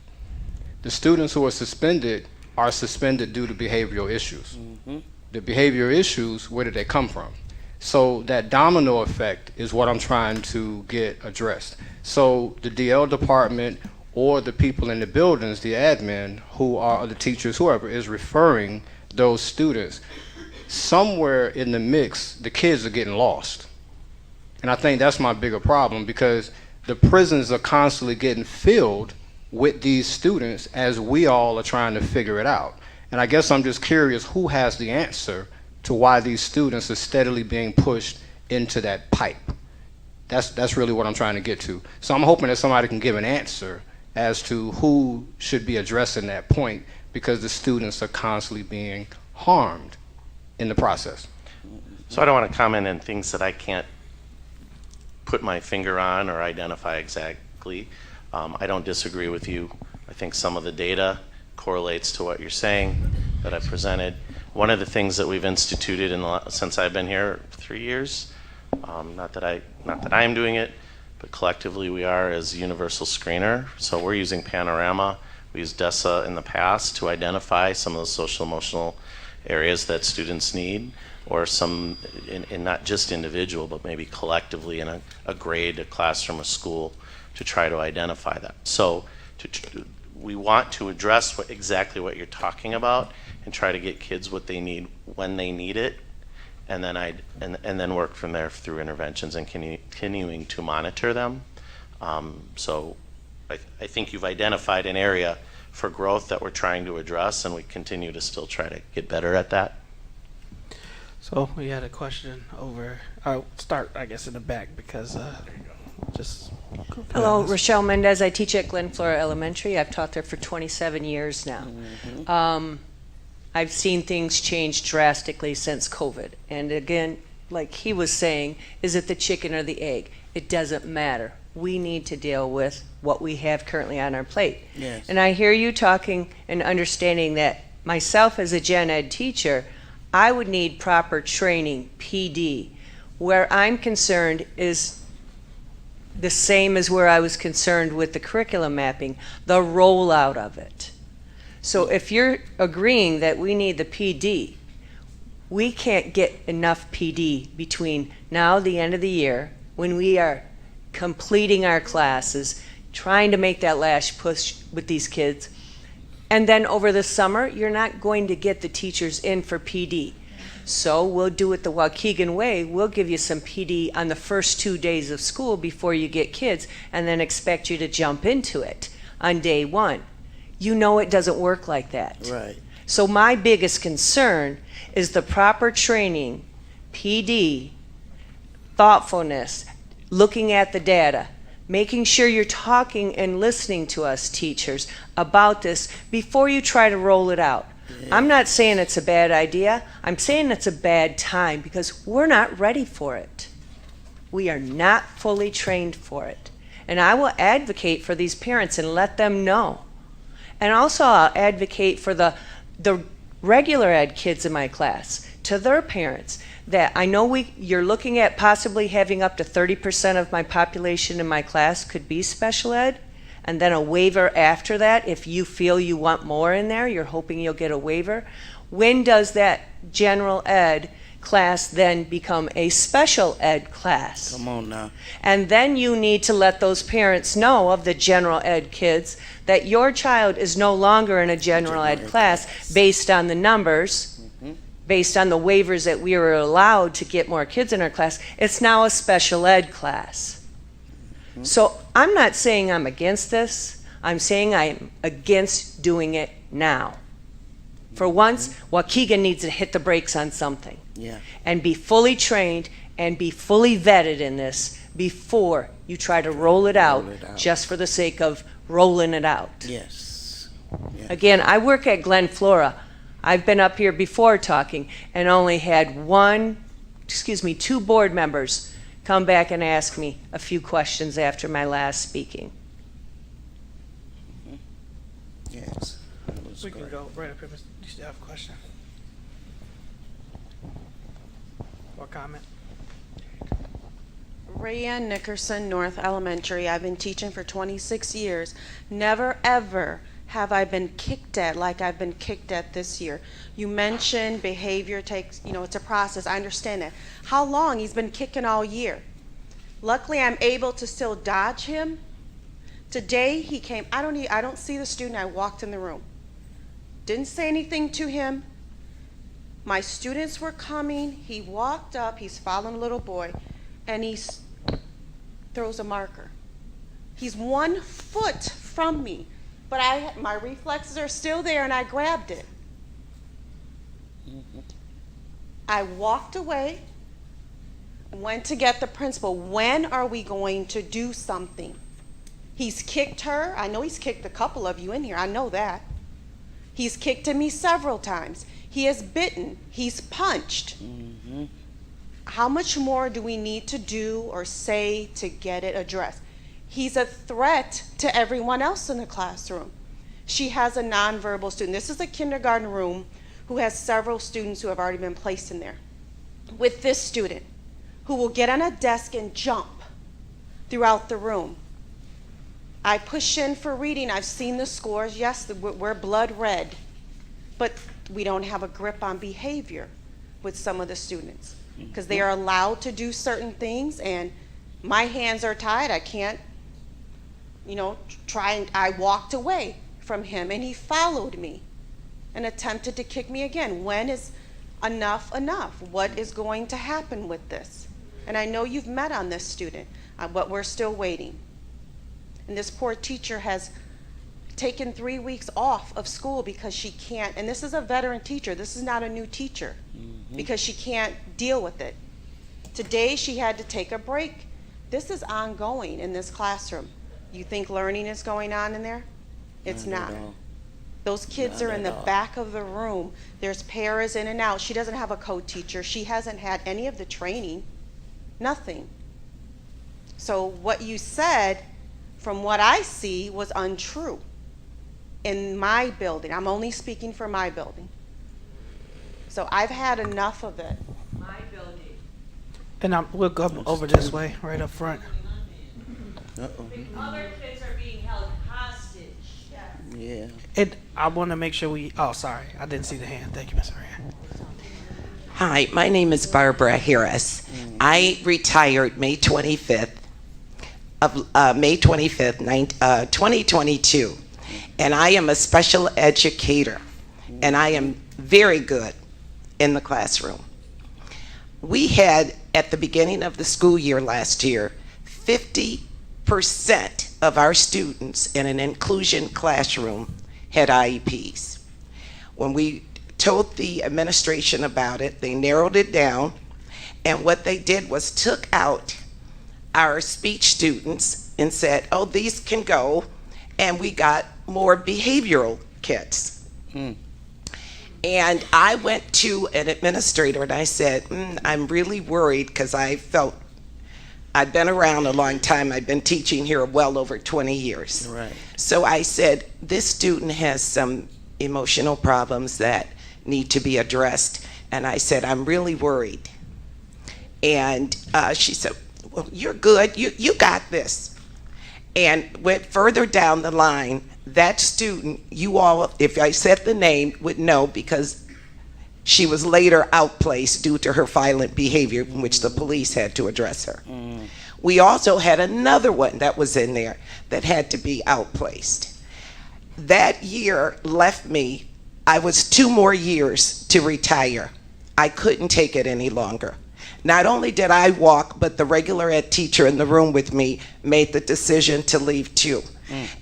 The students who are suspended due to behavioral issues. The behavioral issues, where did they come from? So that domino effect is what I'm trying to get addressed. So the DL department or the people in the buildings, the admin, who are the teachers, whoever is referring those students, somewhere in the mix, the kids are getting lost. And I think that's my bigger problem, because the prisons are constantly getting filled with these students as we all are trying to figure it out. And I guess I'm just curious, who has the answer to why these students are steadily being pushed into that pipe? That's really what I'm trying to get to. So I'm hoping that somebody can give an answer as to who should be addressing that point, because the students are constantly being harmed in the process. So I don't want to comment on things that I can't put my finger on or identify exactly. I don't disagree with you. I think some of the data correlates to what you're saying that I presented. One of the things that we've instituted since I've been here 3 years, not that I am doing it, but collectively we are, as universal screener. So we're using Panorama. We used DESA in the past to identify some of the social emotional areas that students need, or some, in not just individual, but maybe collectively in a grade, a classroom, a school, to try to identify that. So we want to address exactly what you're talking about and try to get kids what they need when they need it, and then work from there through interventions and continuing to monitor them. So I think you've identified an area for growth that we're trying to address, and we continue to still try to get better at that. So we had a question over. I'll start, I guess, in the back, because just. Hello, Rochelle Mendez. I teach at Glen Flora Elementary. I've taught there for 27 years now. I've seen things change drastically since COVID. And again, like he was saying, is it the chicken or the egg? It doesn't matter. We need to deal with what we have currently on our plate. Yes. And I hear you talking and understanding that myself as a gen ed teacher, I would need proper training, PD. Where I'm concerned is the same as where I was concerned with the curriculum mapping, the rollout of it. So if you're agreeing that we need the PD, we can't get enough PD between now and the end of the year when we are completing our classes, trying to make that last push with these kids. And then over the summer, you're not going to get the teachers in for PD. So we'll do it the Waukegan way. We'll give you some PD on the first 2 days of school before you get kids, and then expect you to jump into it on day one. You know it doesn't work like that. Right. So my biggest concern is the proper training, PD, thoughtfulness, looking at the data, making sure you're talking and listening to us teachers about this before you try to roll it out. I'm not saying it's a bad idea. I'm saying it's a bad time because we're not ready for it. We are not fully trained for it. And I will advocate for these parents and let them know. And also I'll advocate for the regular ed kids in my class, to their parents, that I know you're looking at possibly having up to 30% of my population in my class could be special ed, and then a waiver after that. If you feel you want more in there, you're hoping you'll get a waiver. When does that general ed class then become a special ed class? Come on now. And then you need to let those parents know of the general ed kids that your child is no longer in a general ed class based on the numbers, based on the waivers that we were allowed to get more kids in our class. It's now a special ed class. So I'm not saying I'm against this. I'm saying I'm against doing it now. For once, Waukegan needs to hit the brakes on something. Yeah. And be fully trained and be fully vetted in this before you try to roll it out just for the sake of rolling it out. Yes. Yeah. Again, I work at Glen Flora. I've been up here before talking and only had two board members come back and ask me a few questions after my last speaking. Yes. We can go right up here. You still have a question or comment? Rayanne Nickerson, North Elementary. I've been teaching for 26 years. Never ever have I been kicked at like I've been kicked at this year. You mentioned behavior takes, it's a process. I understand that. How long? He's been kicking all year. Luckily, I'm able to still dodge him. Today, he came. I don't see the student. I walked in the room. Didn't say anything to him. My students were coming. He walked up. He's following a little boy, and he throws a marker. He's 1 foot from me, but my reflexes are still there, and I grabbed it. I walked away, went to get the principal. When are we going to do something? He's kicked her. I know he's kicked a couple of you in here. I know that. He's kicked at me several times. He has bitten. He's punched. How much more do we need to do or say to get it addressed? He's a threat to everyone else in the classroom. She has a nonverbal student. This is a kindergarten room who has several students who have already been placed in there. With this student, who will get on a desk and jump throughout the room. I push in for reading. I've seen the scores. Yes, we're blood red, but we don't have a grip on behavior with some of the students because they are allowed to do certain things, and my hands are tied. I can't, try. And I walked away from him, and he followed me and attempted to kick me again. When is enough? What is going to happen with this? And I know you've met on this student, but we're still waiting. And this poor teacher has taken 3 weeks off of school because she can't, and this is a veteran teacher, this is not a new teacher, because she can't deal with it. Today she had to take a break. This is ongoing in this classroom. You think learning is going on in there? It's not. Those kids are in the back of the room. There's paras in and out. She doesn't have a co-teacher. She hasn't had any of the training. Nothing. So what you said, from what I see, was untrue. In my building, I'm only speaking for my building. So I've had enough of it. My building. And we'll go over this way, right up front. Other kids are being held hostage. Yeah. I want to make sure we. Oh, sorry, I didn't see the hand. Thank you, Ms. Ryan. Hi, my name is Barbara Harris. I retired May 25th of 2022, and I am a special educator, and I am very good in the classroom. We had, at the beginning of the school year last year, 50% of our students in an inclusion classroom had IEPs. When we told the administration about it, they narrowed it down, and what they did was took out our speech students and said, oh, these can go, and we got more behavioral kids. And I went to an administrator and I said, I'm really worried, because I felt I'd been around a long time. I've been teaching here well over 20 years. Right. So I said, this student has some emotional problems that need to be addressed. And I said, I'm really worried. And she said, well, you're good. You got this. And went further down the line. That student, you all, if I said the name, would know, because she was later outplaced due to her violent behavior, in which the police had to address her. We also had another one that was in there that had to be outplaced. That year left me, I was 2 more years to retire. I couldn't take it any longer. Not only did I walk, but the regular ed teacher in the room with me made the decision to leave too.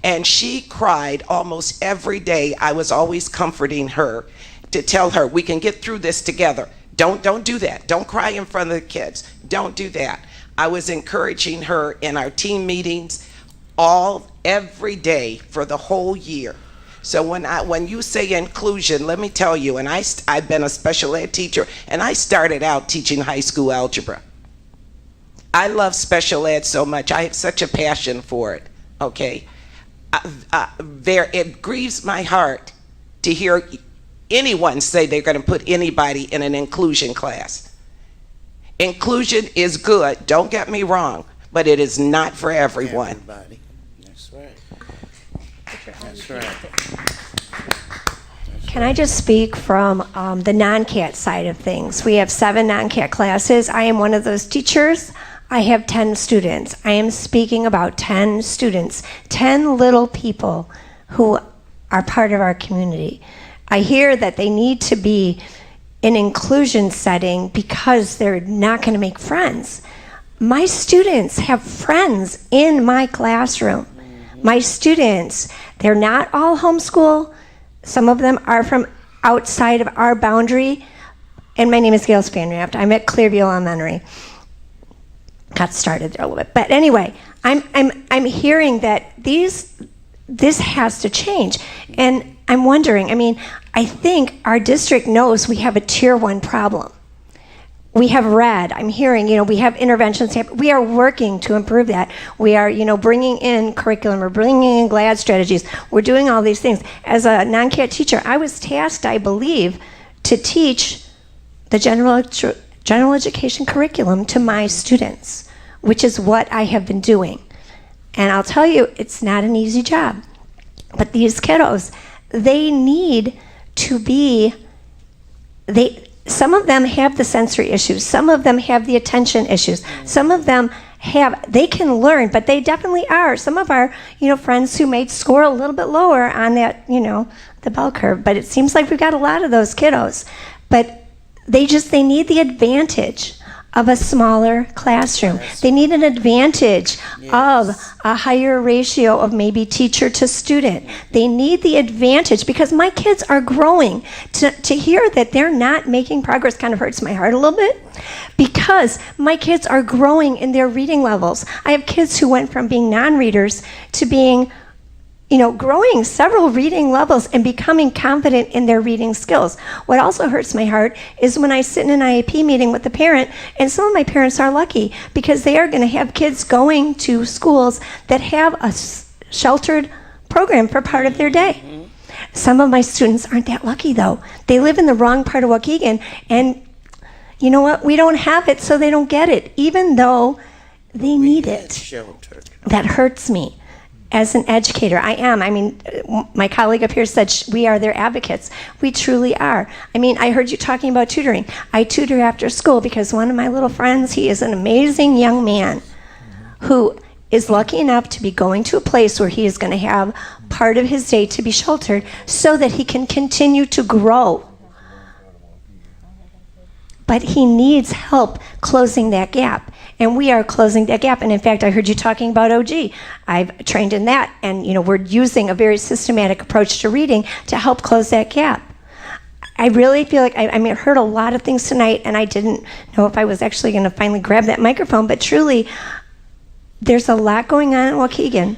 And she cried almost every day. I was always comforting her to tell her, we can get through this together. Don't do that. Don't cry in front of the kids. Don't do that. I was encouraging her in our team meetings every day for the whole year. So when you say inclusion, let me tell you, and I've been a special ed teacher, and I started out teaching high school algebra. I love special ed so much. I have such a passion for it, okay? It grieves my heart to hear anyone say they're going to put anybody in an inclusion class. Inclusion is good, don't get me wrong, but it is not for everyone. Everybody. That's right. That's right. Can I just speak from the non-CAT side of things? We have 7 non-CAT classes. I am one of those teachers. I have 10 students. I am speaking about 10 students, 10 little people who are part of our community. I hear that they need to be in inclusion setting because they're not going to make friends. My students have friends in my classroom. My students, they're not all homeschool. Some of them are from outside of our boundary. And my name is Gail Spanraft. I'm at Clearview Elementary. Got started there a little bit. But anyway, I'm hearing that this has to change. And I'm wondering, I think our district knows we have a tier 1 problem. We have read, I'm hearing, we have interventions. We are working to improve that. We are, bringing in curriculum. We're bringing in GLAD strategies. We're doing all these things. As a non-CAT teacher, I was tasked, I believe, to teach the general education curriculum to my students, which is what I have been doing. And I'll tell you, it's not an easy job. But these kiddos, they need to be, some of them have the sensory issues. Some of them have the attention issues. Some of them they can learn, but they definitely are. Some of our, friends who might score a little bit lower on that, the bell curve. But it seems like we've got a lot of those kiddos. But they need the advantage of a smaller classroom. Yes. They need an advantage of a higher ratio of maybe teacher to student. They need the advantage because my kids are growing. To hear that they're not making progress kind of hurts my heart a little bit because my kids are growing in their reading levels. I have kids who went from being non-readers to being growing several reading levels and becoming confident in their reading skills. What also hurts my heart is when I sit in an IEP meeting with the parent, and some of my parents are lucky because they are going to have kids going to schools that have a sheltered program for part of their day. Some of my students aren't that lucky, though. They live in the wrong part of Waukegan, and you know what? We don't have it, so they don't get it, even though they need it. Sheltered. That hurts me. As an educator, I am. I mean, my colleague up here said we are their advocates. We truly are. I mean, I heard you talking about tutoring. I tutor after school because one of my little friends, he is an amazing young man who is lucky enough to be going to a place where he is going to have part of his day to be sheltered so that he can continue to grow. But he needs help closing that gap. And we are closing that gap. And in fact, I heard you talking about OG. I've trained in that. And we're using a very systematic approach to reading to help close that gap. I really feel like, I heard a lot of things tonight, and I didn't know if I was actually going to finally grab that microphone. But truly, there's a lot going on in Waukegan.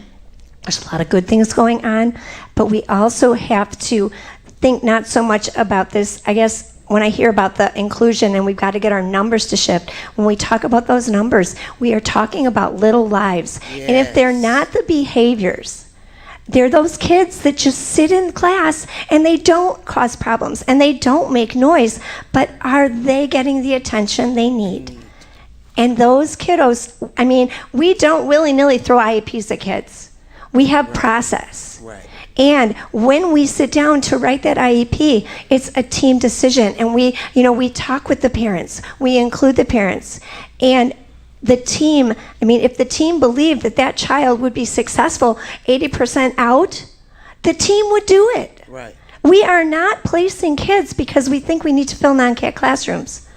There's a lot of good things going on. But we also have to think not so much about this, I guess, when I hear about the inclusion and we've got to get our numbers to shift, when we talk about those numbers, we are talking about little lives. Yes. And if they're not the behaviors, they're those kids that just sit in class and they don't cause problems and they don't make noise, but are they getting the attention they need? And those kiddos, we don't willy-nilly throw IEPs at kids. We have process. Right. And when we sit down to write that IEP, it's a team decision. And we talk with the parents. We include the parents. And the team, if the team believed that that child would be successful 80% out, the team would do it. Right. We are not placing kids because we think we need to fill non-CAT classrooms.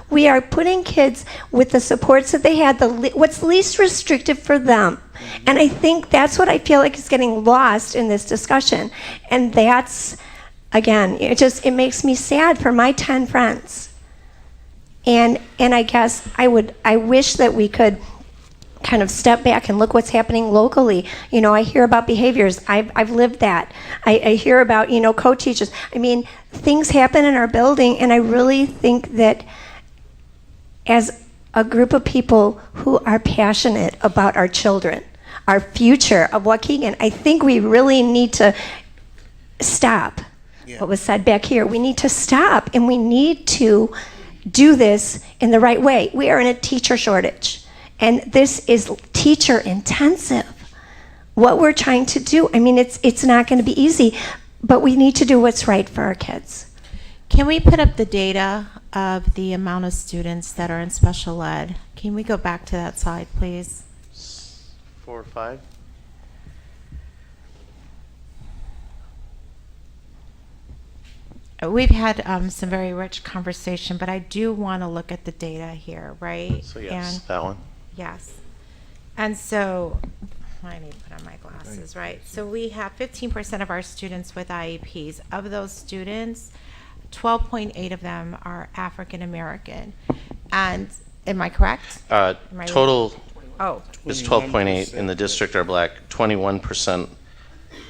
We are putting kids with the supports that they had, what's least restrictive for them. And I think that's what I feel like is getting lost in this discussion. And that's, again, it makes me sad for my 10 friends. And I guess I wish that we could kind of step back and look what's happening locally. I hear about behaviors. I've lived that. I hear about, co-teachers. Things happen in our building, and I really think that as a group of people who are passionate about our children, our future of Waukegan, I think we really need to stop. Yeah. What was said back here, we need to stop, and we need to do this in the right way. We are in a teacher shortage, and this is teacher intensive. What we're trying to do, it's not going to be easy, but we need to do what's right for our kids. Can we put up the data of the amount of students that are in special ed? Can we go back to that slide, please? 4 or 5. We've had some very rich conversation, but I do want to look at the data here, right? So yes, that one. Yes. And so, I need to put on my glasses, right? So we have 15% of our students with IEPs. Of those students, 12.8 of them are African American. And am I correct? Total is 12.8. In the district are black. 21%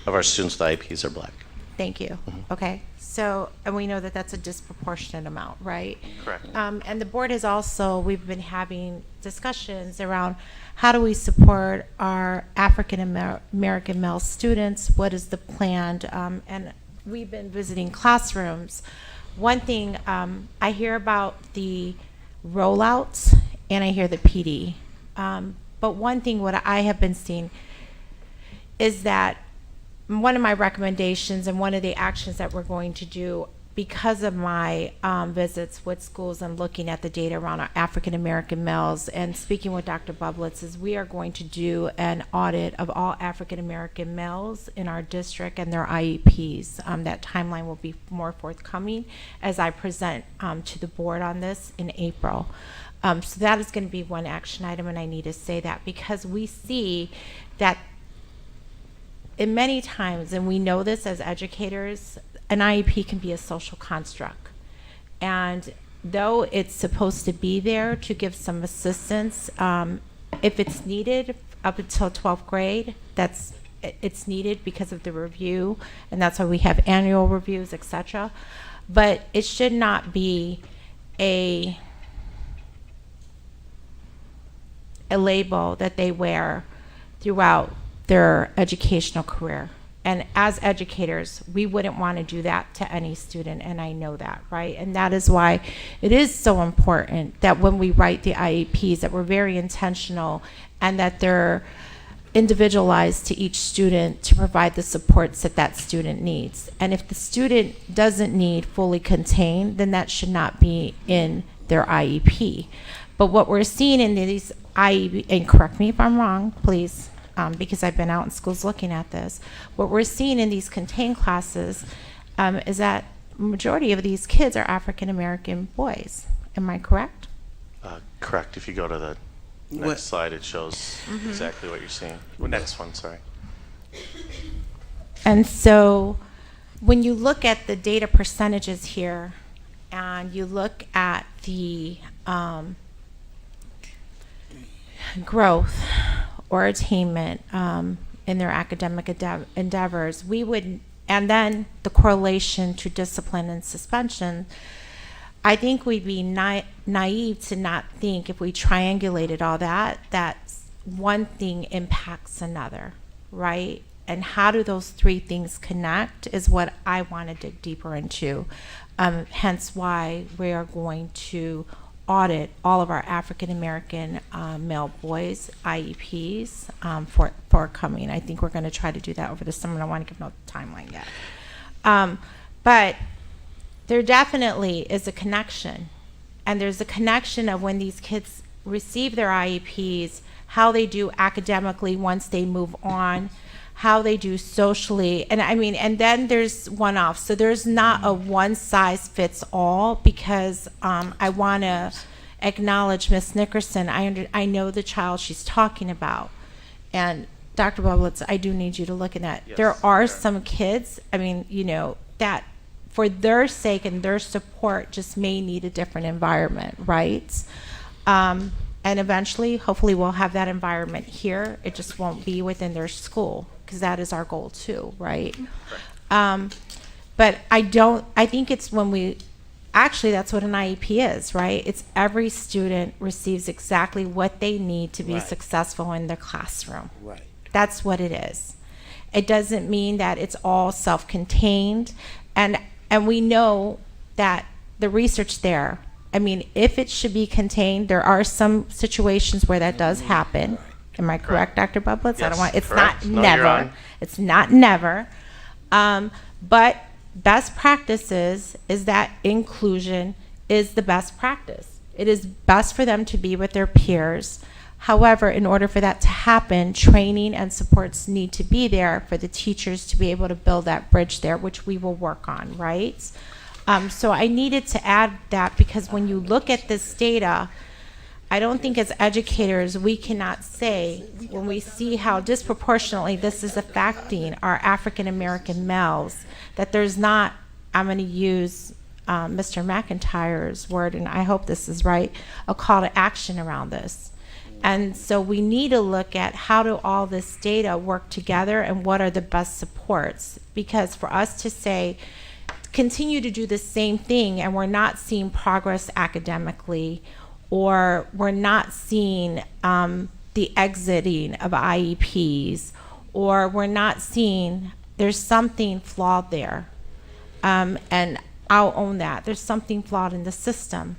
of our students with IEPs are black. Thank you. Mm-hmm. Okay. So, and we know that that's a disproportionate amount, right? Correct. And the board has also, we've been having discussions around how do we support our African American male students? What is the plan? And we've been visiting classrooms. One thing, I hear about the rollouts and I hear the PD. But one thing what I have been seeing is that one of my recommendations and one of the actions that we're going to do because of my visits with schools and looking at the data around our African American males and speaking with Dr. Bublitz is we are going to do an audit of all African American males in our district and their IEPs. That timeline will be more forthcoming as I present to the board on this in April. So that is going to be one action item, and I need to say that because we see that in many times, and we know this as educators, an IEP can be a social construct. And though it's supposed to be there to give some assistance, if it's needed up until 12th grade, that's it's needed because of the review, and that's why we have annual reviews, etc. But it should not be a label that they wear throughout their educational career. And as educators, we wouldn't want to do that to any student, and I know that, right? And that is why it is so important that when we write the IEPs, that we're very intentional and that they're individualized to each student to provide the supports that that student needs. And if the student doesn't need fully contained, then that should not be in their IEP. But what we're seeing in these IEP, and correct me if I'm wrong, please, because I've been out in schools looking at this, what we're seeing in these contained classes is that majority of these kids are African American boys. Am I correct? Correct. If you go to the next What- slide, it shows exactly what you're seeing. Well, next one, sorry. And so when you look at the data percentages here and you look at the growth or attainment in their academic endeavors, we would, and then the correlation to discipline and suspension, I think we'd be naive to not think, if we triangulated all that, that one thing impacts another, right? And how do those three things connect is what I want to dig deeper into. Hence why we are going to audit all of our African American male boys IEPs for coming. I think we're going to try to do that over the summer. I don't want to give no timeline yet. But there definitely is a connection, and there's a connection of when these kids receive their IEPs, how they do academically once they move on, how they do socially, and I mean, and then there's one-off. So there's not a one-size-fits-all, because I want to acknowledge Miss Nickerson. I know the child she's talking about, and Dr. Bublitz, I do need you to look at that. Yes, there are sure. some kids, I mean, you know, that for their sake and their support just may need a different environment, right? And eventually, hopefully we'll have that environment here. It just won't be within their school, because that is our goal too, right? But I think it's when we, actually that's what an IEP is, right? It's every student receives exactly what they need to be Right. successful in their classroom. Right. That's what it is. It doesn't mean that it's all self-contained, and we know that the research there, I mean, if it should be contained, there are some situations where that does happen. Am I correct, Dr. Bublitz? I don't Yes, want, it's correct. not No, you're never. on. It's not never. But best practices is that inclusion is the best practice. It is best for them to be with their peers. However, in order for that to happen, training and supports need to be there for the teachers to be able to build that bridge there, which we will work on, right? So I needed to add that, because when you look at this data, I don't think as educators we cannot say, when we see how disproportionately this is affecting our African American males, that there's not, I'm going to use Mr. McIntyre's word, and I hope this is right, a call to action around this. And so we need to look at how do all this data work together and what are the best supports. Because for us to say, continue to do the same thing and we're not seeing progress academically, or we're not seeing the exiting of IEPs, or we're not seeing, there's something flawed there. And I'll own that. There's something flawed in the system.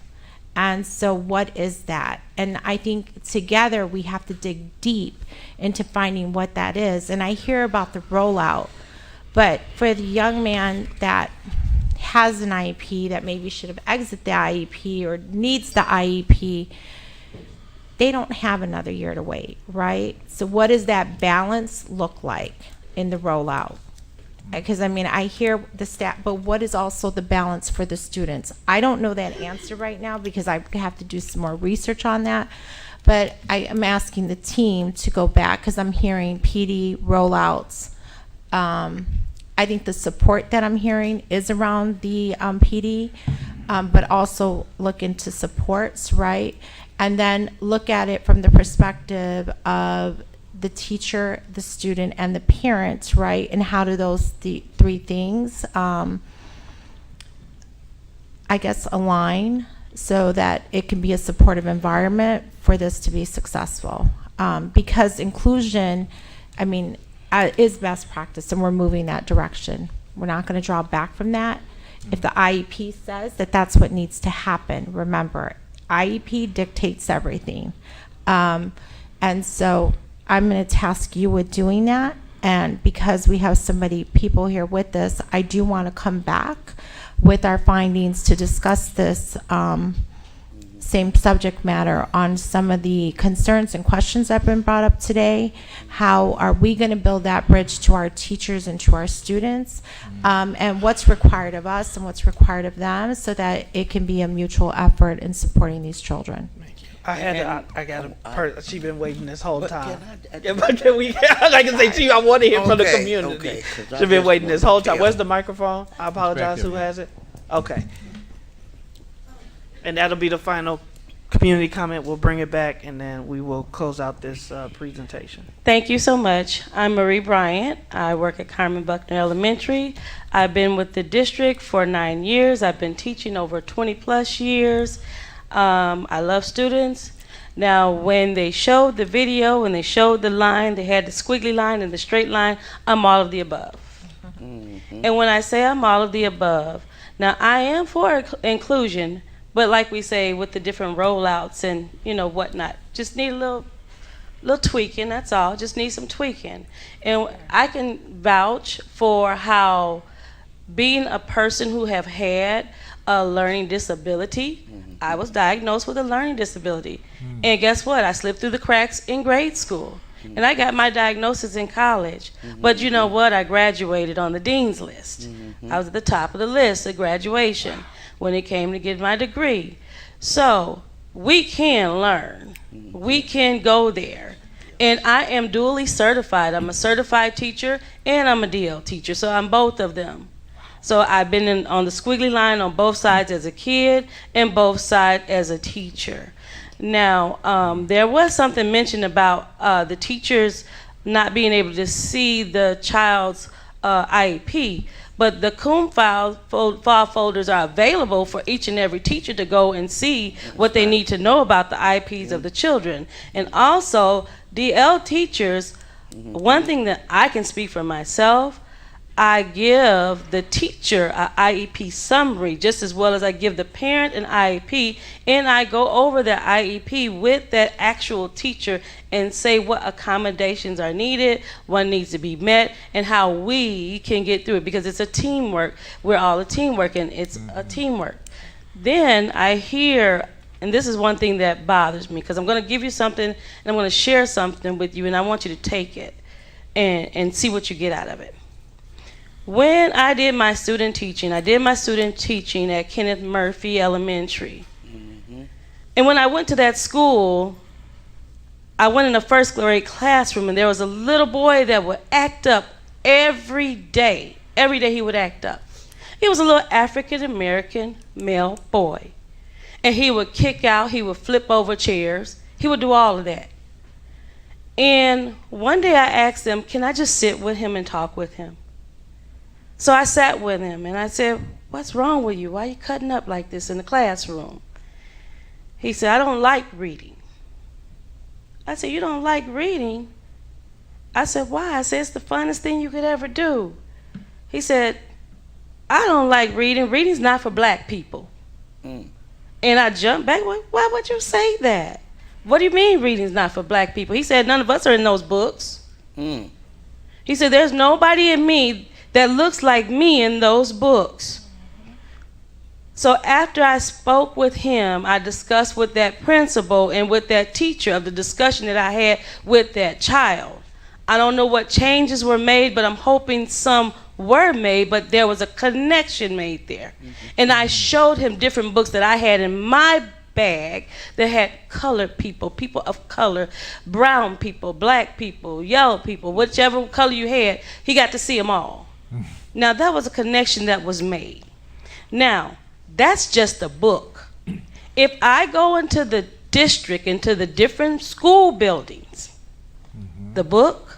And so what is that? And I think together we have to dig deep into finding what that is. And I hear about the rollout, but for the young man that has an IEP that maybe should have exited the IEP or needs the IEP, they don't have another year to wait, right? So what does that balance look like in the rollout? Because I mean, I hear the stat, but what is also the balance for the students? I don't know that answer right now, because I have to do some more research on that. But I am asking the team to go back, because I'm hearing PD rollouts. I think the support that I'm hearing is around the PD, but also look into supports, right? And then look at it from the perspective of the teacher, the student, and the parents, right? And how do those three things, I guess, align so that it can be a supportive environment for this to be successful? Because inclusion, I mean, is best practice, and we're moving that direction. We're not going to draw back from that. If the IEP says that that's what needs to happen, remember, IEP dictates everything. And so I'm going to task you with doing that. And because we have people here with us, I do want to come back with our findings to discuss this same subject matter on some of the concerns and questions that have been brought up today. How are we going to build that bridge to our teachers and to our students, and what's required of us and what's required of them, so that it can be a mutual effort in supporting these children. I got a she's been waiting this whole time. But can we, like I say, I want to hear from the community. She's been waiting this whole time. Where's the microphone? I apologize. Who has it? Okay. And that'll be the final community comment. We'll bring it back, and then we will close out this presentation. Thank you so much. I'm Marie Bryant. I work at Carmen Buckner Elementary. I've been with the district for 9 years. I've been teaching over 20 plus years. I love students. Now, when they showed the video, when they showed the line, they had the squiggly line and the straight line, I'm all of the above. And when I say I'm all of the above, now I am for inclusion, but like we say, with the different rollouts and whatnot, just need a little tweaking. That's all. Just need some tweaking. And I can vouch for how being a person who have had a learning disability, I was diagnosed with a learning disability, and guess what? I slipped through the cracks in grade school, and I got my diagnosis in college. But you know what? I graduated on the dean's list. I was at the top of the list at graduation when it came to get my degree. So we can learn. We can go there. And I am dually certified. I'm a certified teacher and I'm a DL teacher, so I'm both of them. So I've been on the squiggly line on both sides as a kid and both sides as a teacher. Now, there was something mentioned about the teachers not being able to see the child's IEP, but the COOM file folders are available for each and every teacher to go and see what they need to know about the IEPs of the children. And also, DL teachers, one thing that I can speak for myself, I give the teacher an IEP summary just as well as I give the parent an IEP, and I go over the IEP with that actual teacher and say what accommodations are needed, what needs to be met, and how we can get through it, because it's a teamwork. We're all a teamwork, and it's a teamwork. Then I hear, and this is one thing that bothers me, because I'm going to give you something and I'm going to share something with you, and I want you to take it and see what you get out of it. When I did my student teaching, at Kenneth Murphy Elementary. And when I went to that school, I went in a first grade classroom, and there was a little boy that would act up every day. Every day he would act up. He was a little African-American male boy. And he would kick out, he would flip over chairs, he would do all of that. And one day I asked him, can I just sit with him and talk with him? So I sat with him and I said, what's wrong with you? Why are you cutting up like this in the classroom? He said, I don't like reading. I said, you don't like reading? I said, why? I said, it's the funnest thing you could ever do. He said, I don't like reading. Reading's not for black people. And I jumped back, why would you say that? What do you mean reading's not for black people? He said, none of us are in those books. He said, there's nobody in me that looks like me in those books. So after I spoke with him, I discussed with that principal and with that teacher of the discussion that I had with that child. I don't know what changes were made, but I'm hoping some were made, but there was a connection made there. And I showed him different books that I had in my bag that had colored people, people of color, brown people, black people, yellow people, whichever color you had, he got to see them all. Now, that was a connection that was made. Now, that's just a book. If I go into the district, into the different school buildings, the book.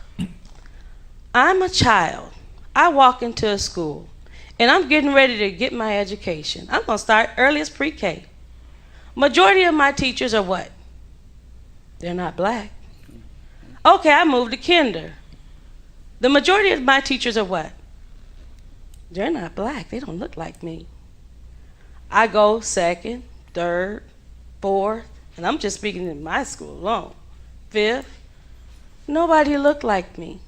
I'm a child. I walk into a school and I'm getting ready to get my education. I'm going to start early as pre-K. Majority of my teachers are what? They're not black. Okay, I moved to kinder. The majority of my teachers are what? They're not black. They don't look like me. I go second, third, fourth, and I'm just speaking in my school alone. Fifth, nobody looked like me.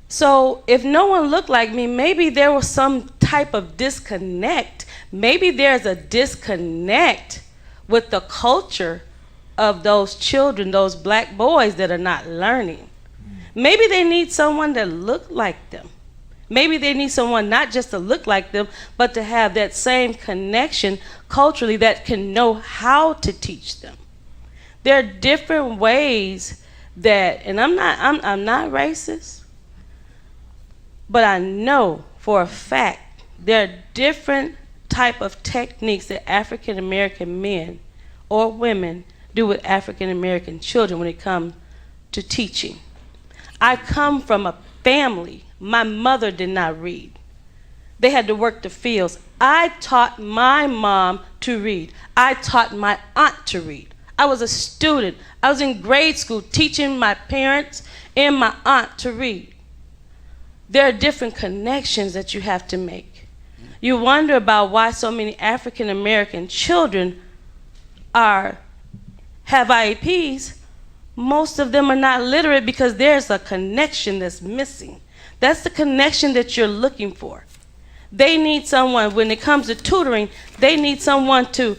So if no one looked like me, maybe there was some type of disconnect. Maybe there's a disconnect with the culture of those children, those black boys that are not learning. Maybe they need someone that look like them. Maybe they need someone not just to look like them, but to have that same connection culturally that can know how to teach them. There are different ways that, and I'm not racist, but I know for a fact there are different type of techniques that African American men or women do with African American children when it comes to teaching. I come from a family. My mother did not read. They had to work the fields. I taught my mom to read. I taught my aunt to read. I was a student. I was in grade school teaching my parents and my aunt to read. There are different connections that you have to make. You wonder about why so many African American children have IEPs. Most of them are not literate because there's a connection that's missing. That's the connection that you're looking for. They need someone, when it comes to tutoring, they need someone to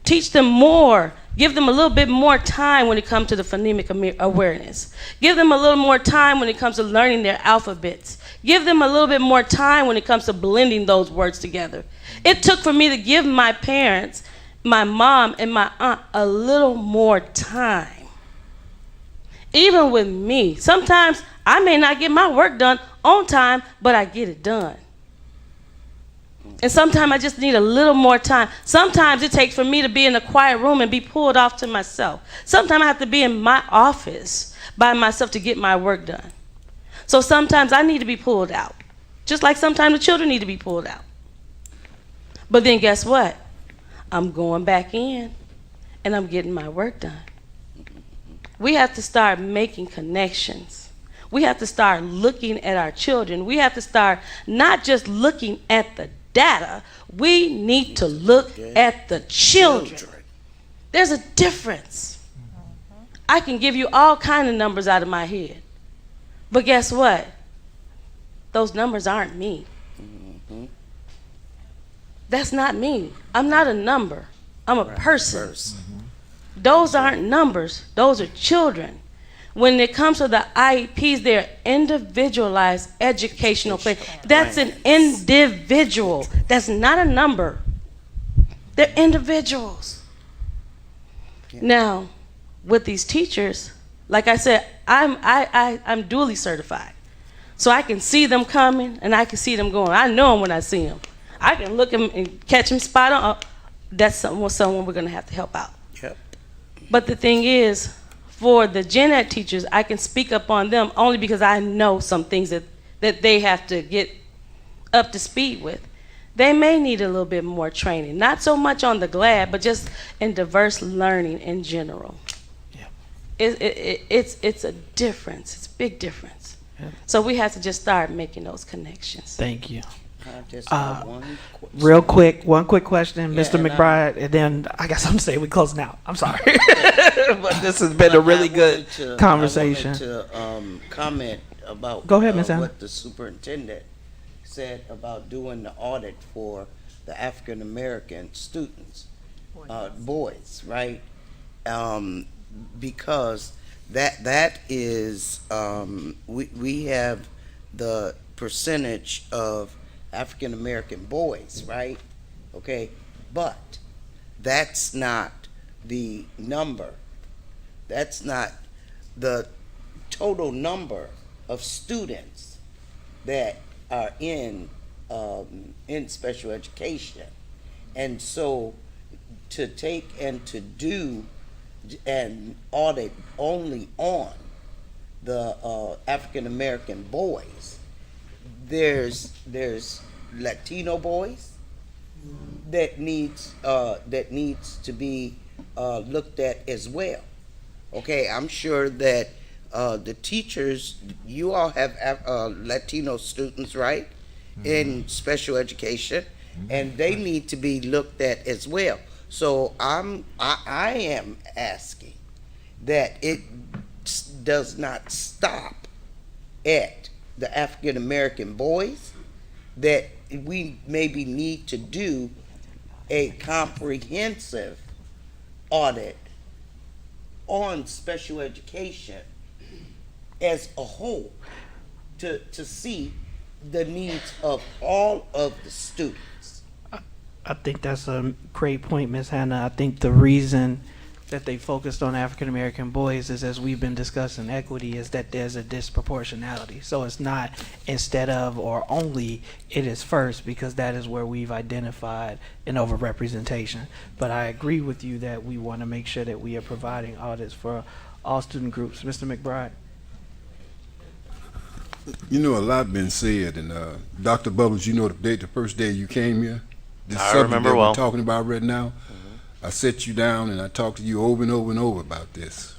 teach them more, give them a little bit more time when it comes to the phonemic awareness. Give them a little more time when it comes to learning their alphabets. Give them a little bit more time when it comes to blending those words together. It took for me to give my parents, my mom and my aunt, a little more time. Even with me, sometimes I may not get my work done on time, but I get it done. And sometimes I just need a little more time. Sometimes it takes for me to be in a quiet room and be pulled off to myself. Sometimes I have to be in my office by myself to get my work done. So sometimes I need to be pulled out, just like sometimes the children need to be pulled out. But then guess what? I'm going back in and I'm getting my work done. We have to start making connections. We have to start looking at our children. We have to start not just looking at the data. We need to look at the children. There's a difference. I can give you all kinds of numbers out of my head. But guess what? Those numbers aren't me. That's not me. I'm not a number. I'm a person. Those aren't numbers. Those are children. When it comes to the IEPs, they're individualized educational plans. That's an individual. That's not a number. They're individuals. Now, with these teachers, like I said, I'm duly certified. So I can see them coming and I can see them going. I know them when I see them. I can look them and catch them spot on. That's someone we're going to have to help out. Yep. But the thing is, for the gen ed teachers, I can speak up on them only because I know some things that they have to get up to speed with. They may need a little bit more training, not so much on the GLAD, but just in diverse learning in general. Yeah. It's a difference. It's a big difference. Yeah. So we have to just start making those connections. Thank you. I just have one real quick, one quick question, Yeah, Mr. and McBride, and then I guess I'm saying we closing out. I'm sorry, but this has been a really good conversation. I wanted to comment about Go ahead, Ms. Allen. what the superintendent said about doing the audit for the African American students, boys, right? Because that is we have the percentage of African American boys, right? Okay, but that's not the number. That's not the total number of students that are in special education. And so to take and to do and audit only on the African American boys, there's Latino boys that needs to be looked at as well. Okay, I'm sure that the teachers, you all have Latino students, right, in special education, and they need to be looked at as well. So I am asking that it does not stop at the African American boys, that we maybe need to do a comprehensive audit on special education as a whole to see the needs of all of the students. I think that's a great point, Ms. Hannah. I think the reason that they focused on African American boys is, as we've been discussing equity, is that there's a disproportionality. So it's not instead of or only, it is first, because that is where we've identified an overrepresentation. But I agree with you that we want to make sure that we are providing audits for all student groups. Mr. McBride? You know, a lot been said, and Dr. Bubbles, you know, the first day you came here, this I subject remember that well. we're talking about right now, I set you down and I talked to you over and over and over about this.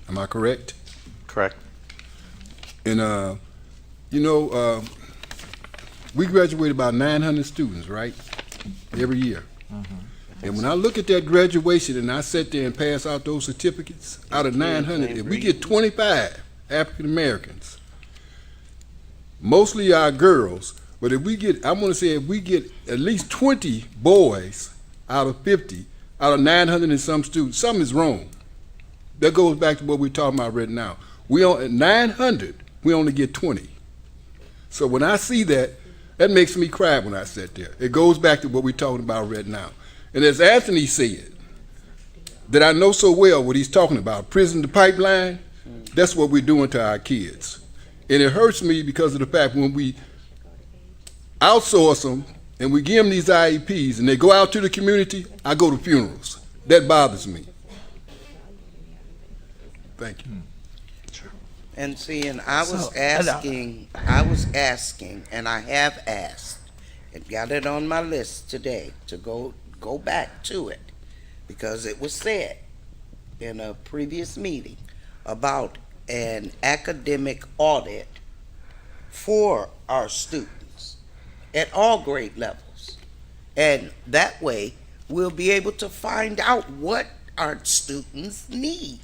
Am I correct? Correct. And you know, we graduate about 900 students, right, every year. And when I look at that graduation and I sit there and pass out those certificates, out of 900, if we get 25 African Americans, mostly our girls, but if we get, I want to say if we get at least 20 boys out of 50, out of 900 and some students, something is wrong. That goes back to what we're talking about right now. At 900, we only get 20. So when I see that, that makes me cry when I sit there. It goes back to what we're talking about right now. And as Anthony said, that I know so well what he's talking about, prison to pipeline, that's what we're doing to our kids. And it hurts me because of the fact when we outsource them and we give them these IEPs and they go out to the community, I go to funerals. That bothers me. Thank you. And see, and I was asking, and I have asked, and got it on my list today to go back to it, because it was said in a previous meeting about an academic audit for our students at all grade levels. And that way, we'll be able to find out what our students need.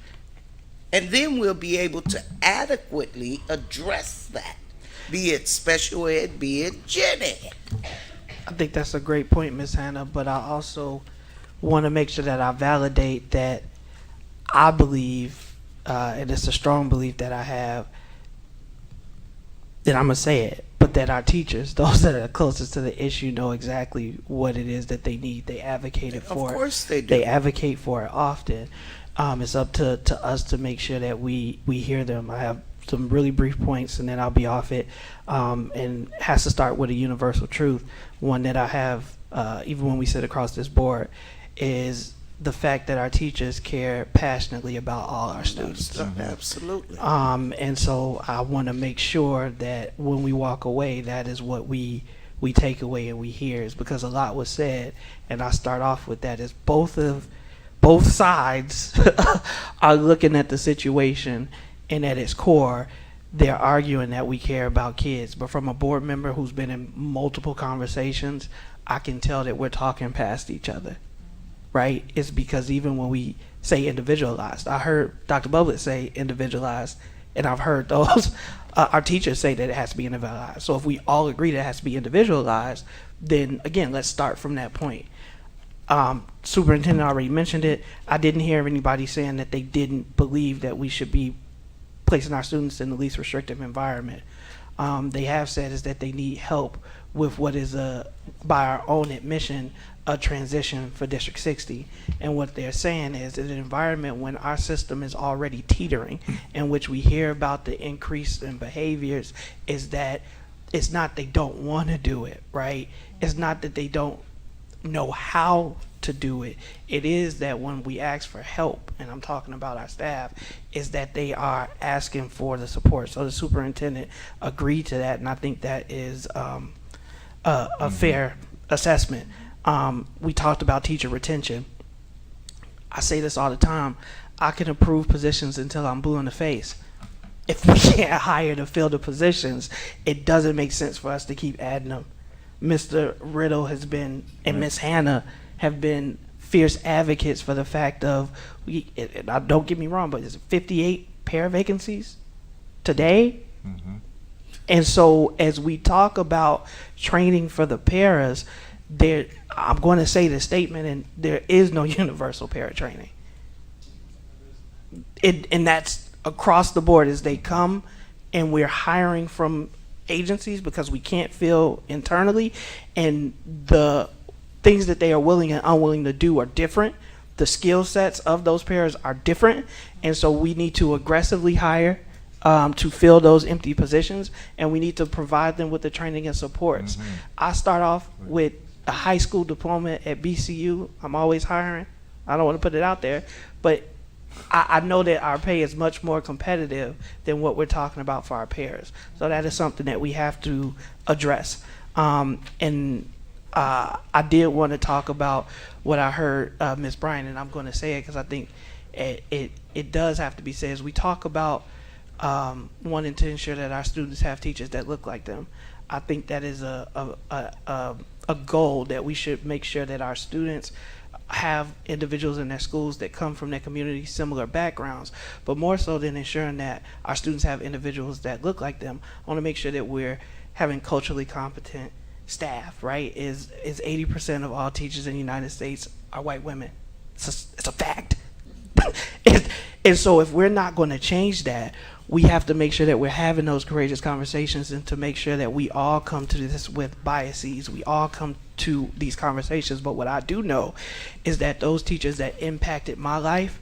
And then we'll be able to adequately address that, be it special ed, be it gen ed. I think that's a great point, Ms. Hannah, but I also want to make sure that I validate that I believe, and it's a strong belief that I have, that I'm going to say it, but that our teachers, those that are closest to the issue, know exactly what it is that they need. They advocate for it. Of course they do. They advocate for it often. It's up to us to make sure that we hear them. I have some really brief points, and then I'll be off it. And has to start with a universal truth. One that I have, even when we sit across this board, is the fact that our teachers care passionately about all our students. Absolutely. And so I want to make sure that when we walk away, that is what we take away and we hear, is because a lot was said, and I start off with that, is both sides are looking at the situation, and at its core, they're arguing that we care about kids. But from a board member who's been in multiple conversations, I can tell that we're talking past each other, right? It's because even when we say individualized, I heard Dr. Bublett say individualized, and I've heard those, our teachers say that it has to be individualized. So if we all agree that it has to be individualized, then again, let's start from that point. Superintendent already mentioned it. I didn't hear anybody saying that they didn't believe that we should be placing our students in the least restrictive environment. They have said is that they need help with what is by our own admission, a transition for District 60. And what they're saying is an environment when our system is already teetering, in which we hear about the increase in behaviors, is that it's not they don't want to do it, right? It's not that they don't know how to do it. It is that when we ask for help, and I'm talking about our staff, is that they are asking for the support. So the superintendent agreed to that, and I think that is a fair assessment. We talked about teacher retention. I say this all the time. I can approve positions until I'm blue in the face. If we can't hire to fill the positions, it doesn't make sense for us to keep adding them. Mr. Riddle has been, and Miss Hannah have been fierce advocates for the fact of, don't get me wrong, but is it 58 pair vacancies today? And so as we talk about training for the paras, I'm going to say the statement, and there is no universal para training. And that's across the board as they come, and we're hiring from agencies because we can't fill internally, and the things that they are willing and unwilling to do are different. The skill sets of those pairs are different, and so we need to aggressively hire to fill those empty positions, and we need to provide them with the training and supports. I start off with a high school diploma at BCU. I'm always hiring. I don't want to put it out there, but I know that our pay is much more competitive than what we're talking about for our pairs. So that is something that we have to address. I did want to talk about what I heard Ms. Bryan, and I'm going to say it because I think it does have to be said. As we talk about wanting to ensure that our students have teachers that look like them, I think that is a goal that we should make sure that our students have individuals in their schools that come from their community, similar backgrounds, but more so than ensuring that our students have individuals that look like them. I want to make sure that we're having culturally competent staff, right? Is 80% of all teachers in the United States are white women. It's a fact. And so if we're not going to change that, we have to make sure that we're having those courageous conversations, and to make sure that we all come to this with biases. We all come to these conversations. But what I do know is that those teachers that impacted my life,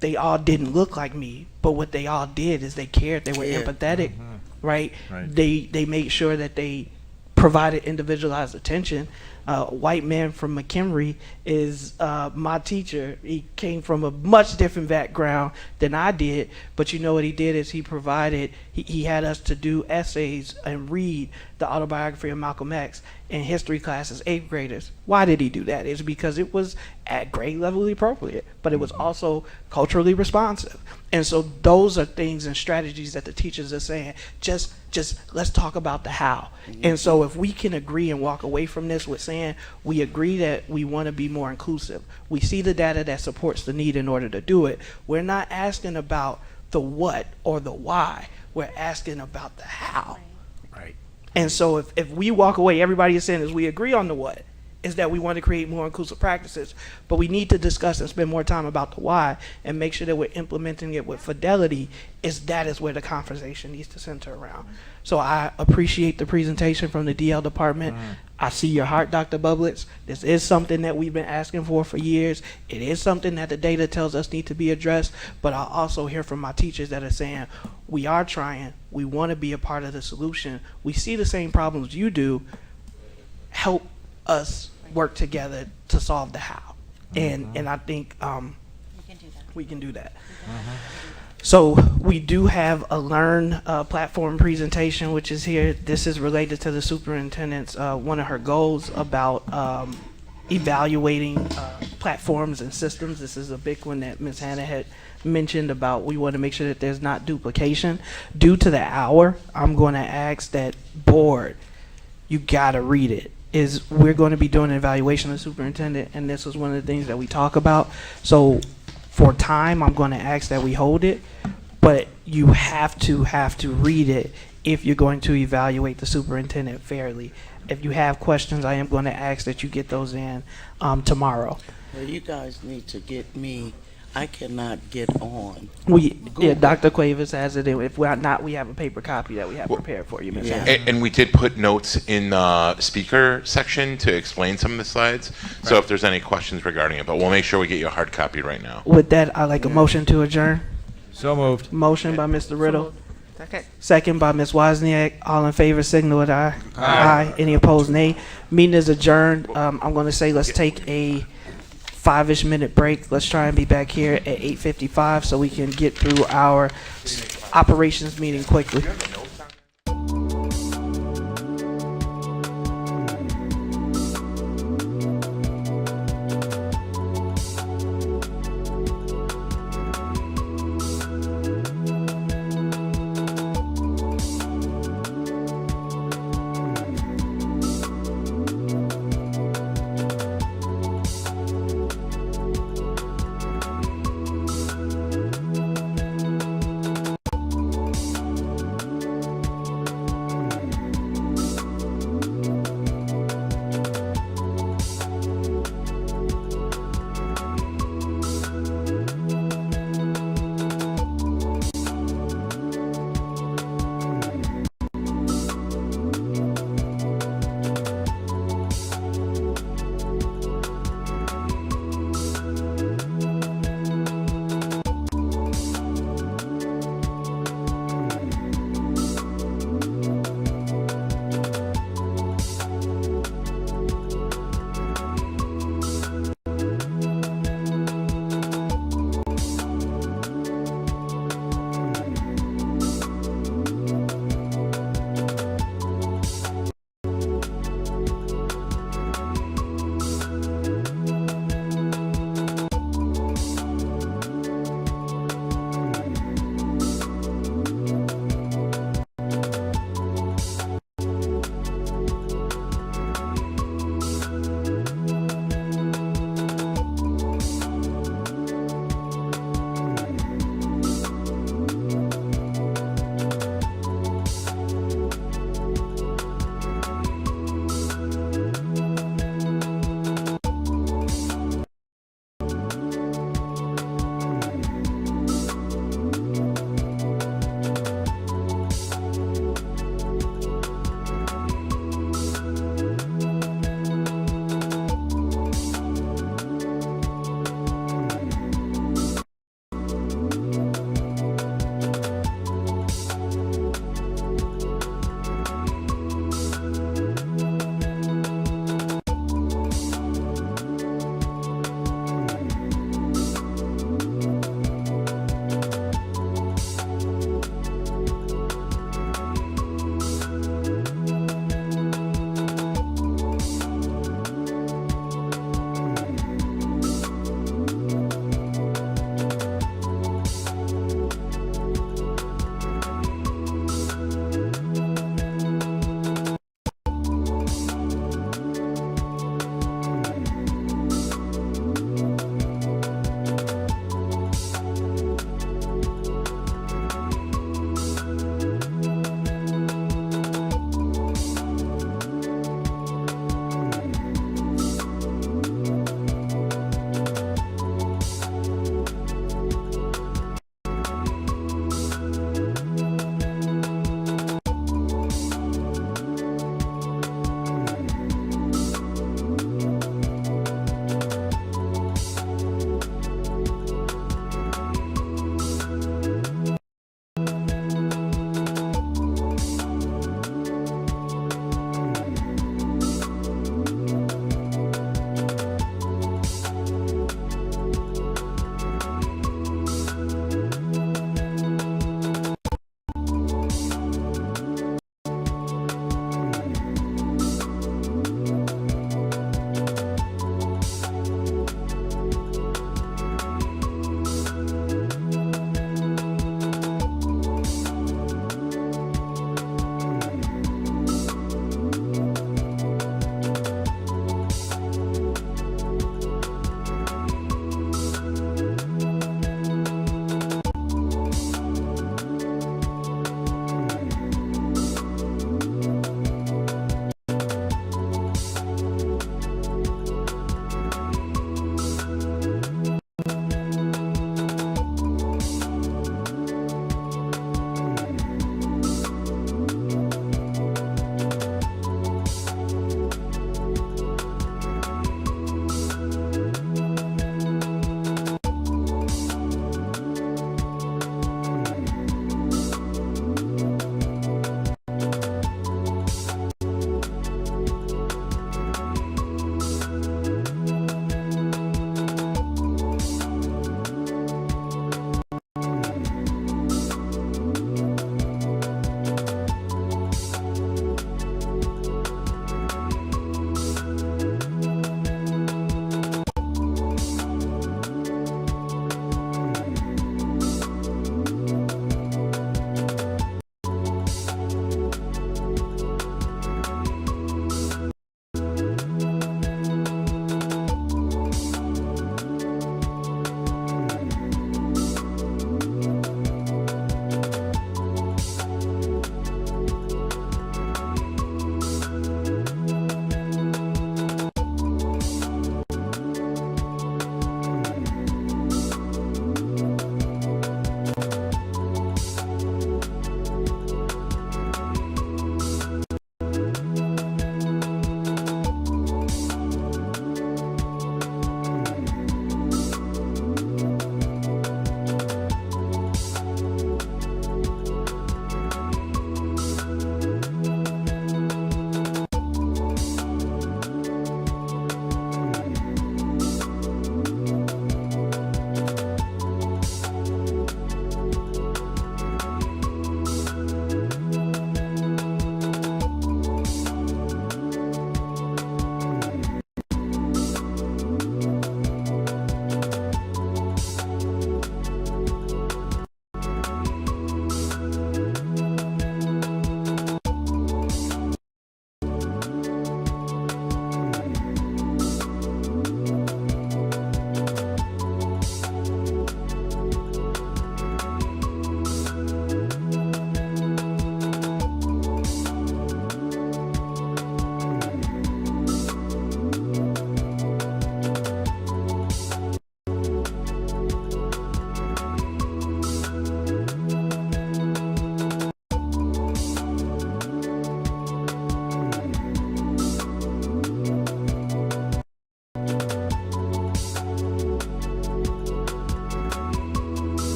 they all didn't look like me, but what they all did is they cared. They were empathetic, right? They made sure that they provided individualized attention. White man from McHenry is my teacher. He came from a much different background than I did, but you know what he did is he had us to do essays and read the autobiography of Malcolm X in history classes, 8th graders. Why did he do that? It's because it was at grade level appropriate, but it was also culturally responsive. And so those are things and strategies that the teachers are saying, just let's talk about the how. And so if we can agree and walk away from this with saying we agree that we want to be more inclusive, we see the data that supports the need in order to do it, we're not asking about the what or the why, we're asking about the how. Right. And so if we walk away, everybody is saying is we agree on the what, is that we want to create more inclusive practices, but we need to discuss and spend more time about the why and make sure that we're implementing it with fidelity. That is where the conversation needs to center around. So I appreciate the presentation from the DL department. I see your heart, Dr. Bublitz. This is something that we've been asking for years. It is something that the data tells us need to be addressed, but I also hear from my teachers that are saying, we are trying, we want to be a part of the solution. We see the same problems you do. Help us work together to solve the how. And I think we can do that. So we do have a Learn platform presentation, which is here. This is related to the superintendent's, one of her goals about evaluating platforms and systems. This is a big one that Ms. Hannah had mentioned about. We want to make sure that there's not duplication. Due to the hour, I'm going to ask that board, you got to read it. We're going to be doing an evaluation of the superintendent, and this was one of the things that we talk about. So for time, I'm going to ask that we hold it, but you have to read it if you're going to evaluate the superintendent fairly. If you have questions, I am going to ask that you get those in tomorrow. Well, you guys need to get me. I cannot get on. Dr. Cuevas has it. If we're not, we have a paper copy that we have prepared for you, Ms. Hannah. And we did put notes in the speaker section to explain some of the slides. So if there's any questions regarding it, but we'll make sure we get you a hard copy right now. With that, I'd like a motion to adjourn. So moved. Motion by Mr. Riddle, Second. Second by Ms. Wozniak. All in favor, signal with aye. Aye. Any opposed, nay. Meeting is adjourned. I'm going to say let's take a 5-ish minute break. Let's try and be back here at 8:55 so we can get through our operations meeting quickly.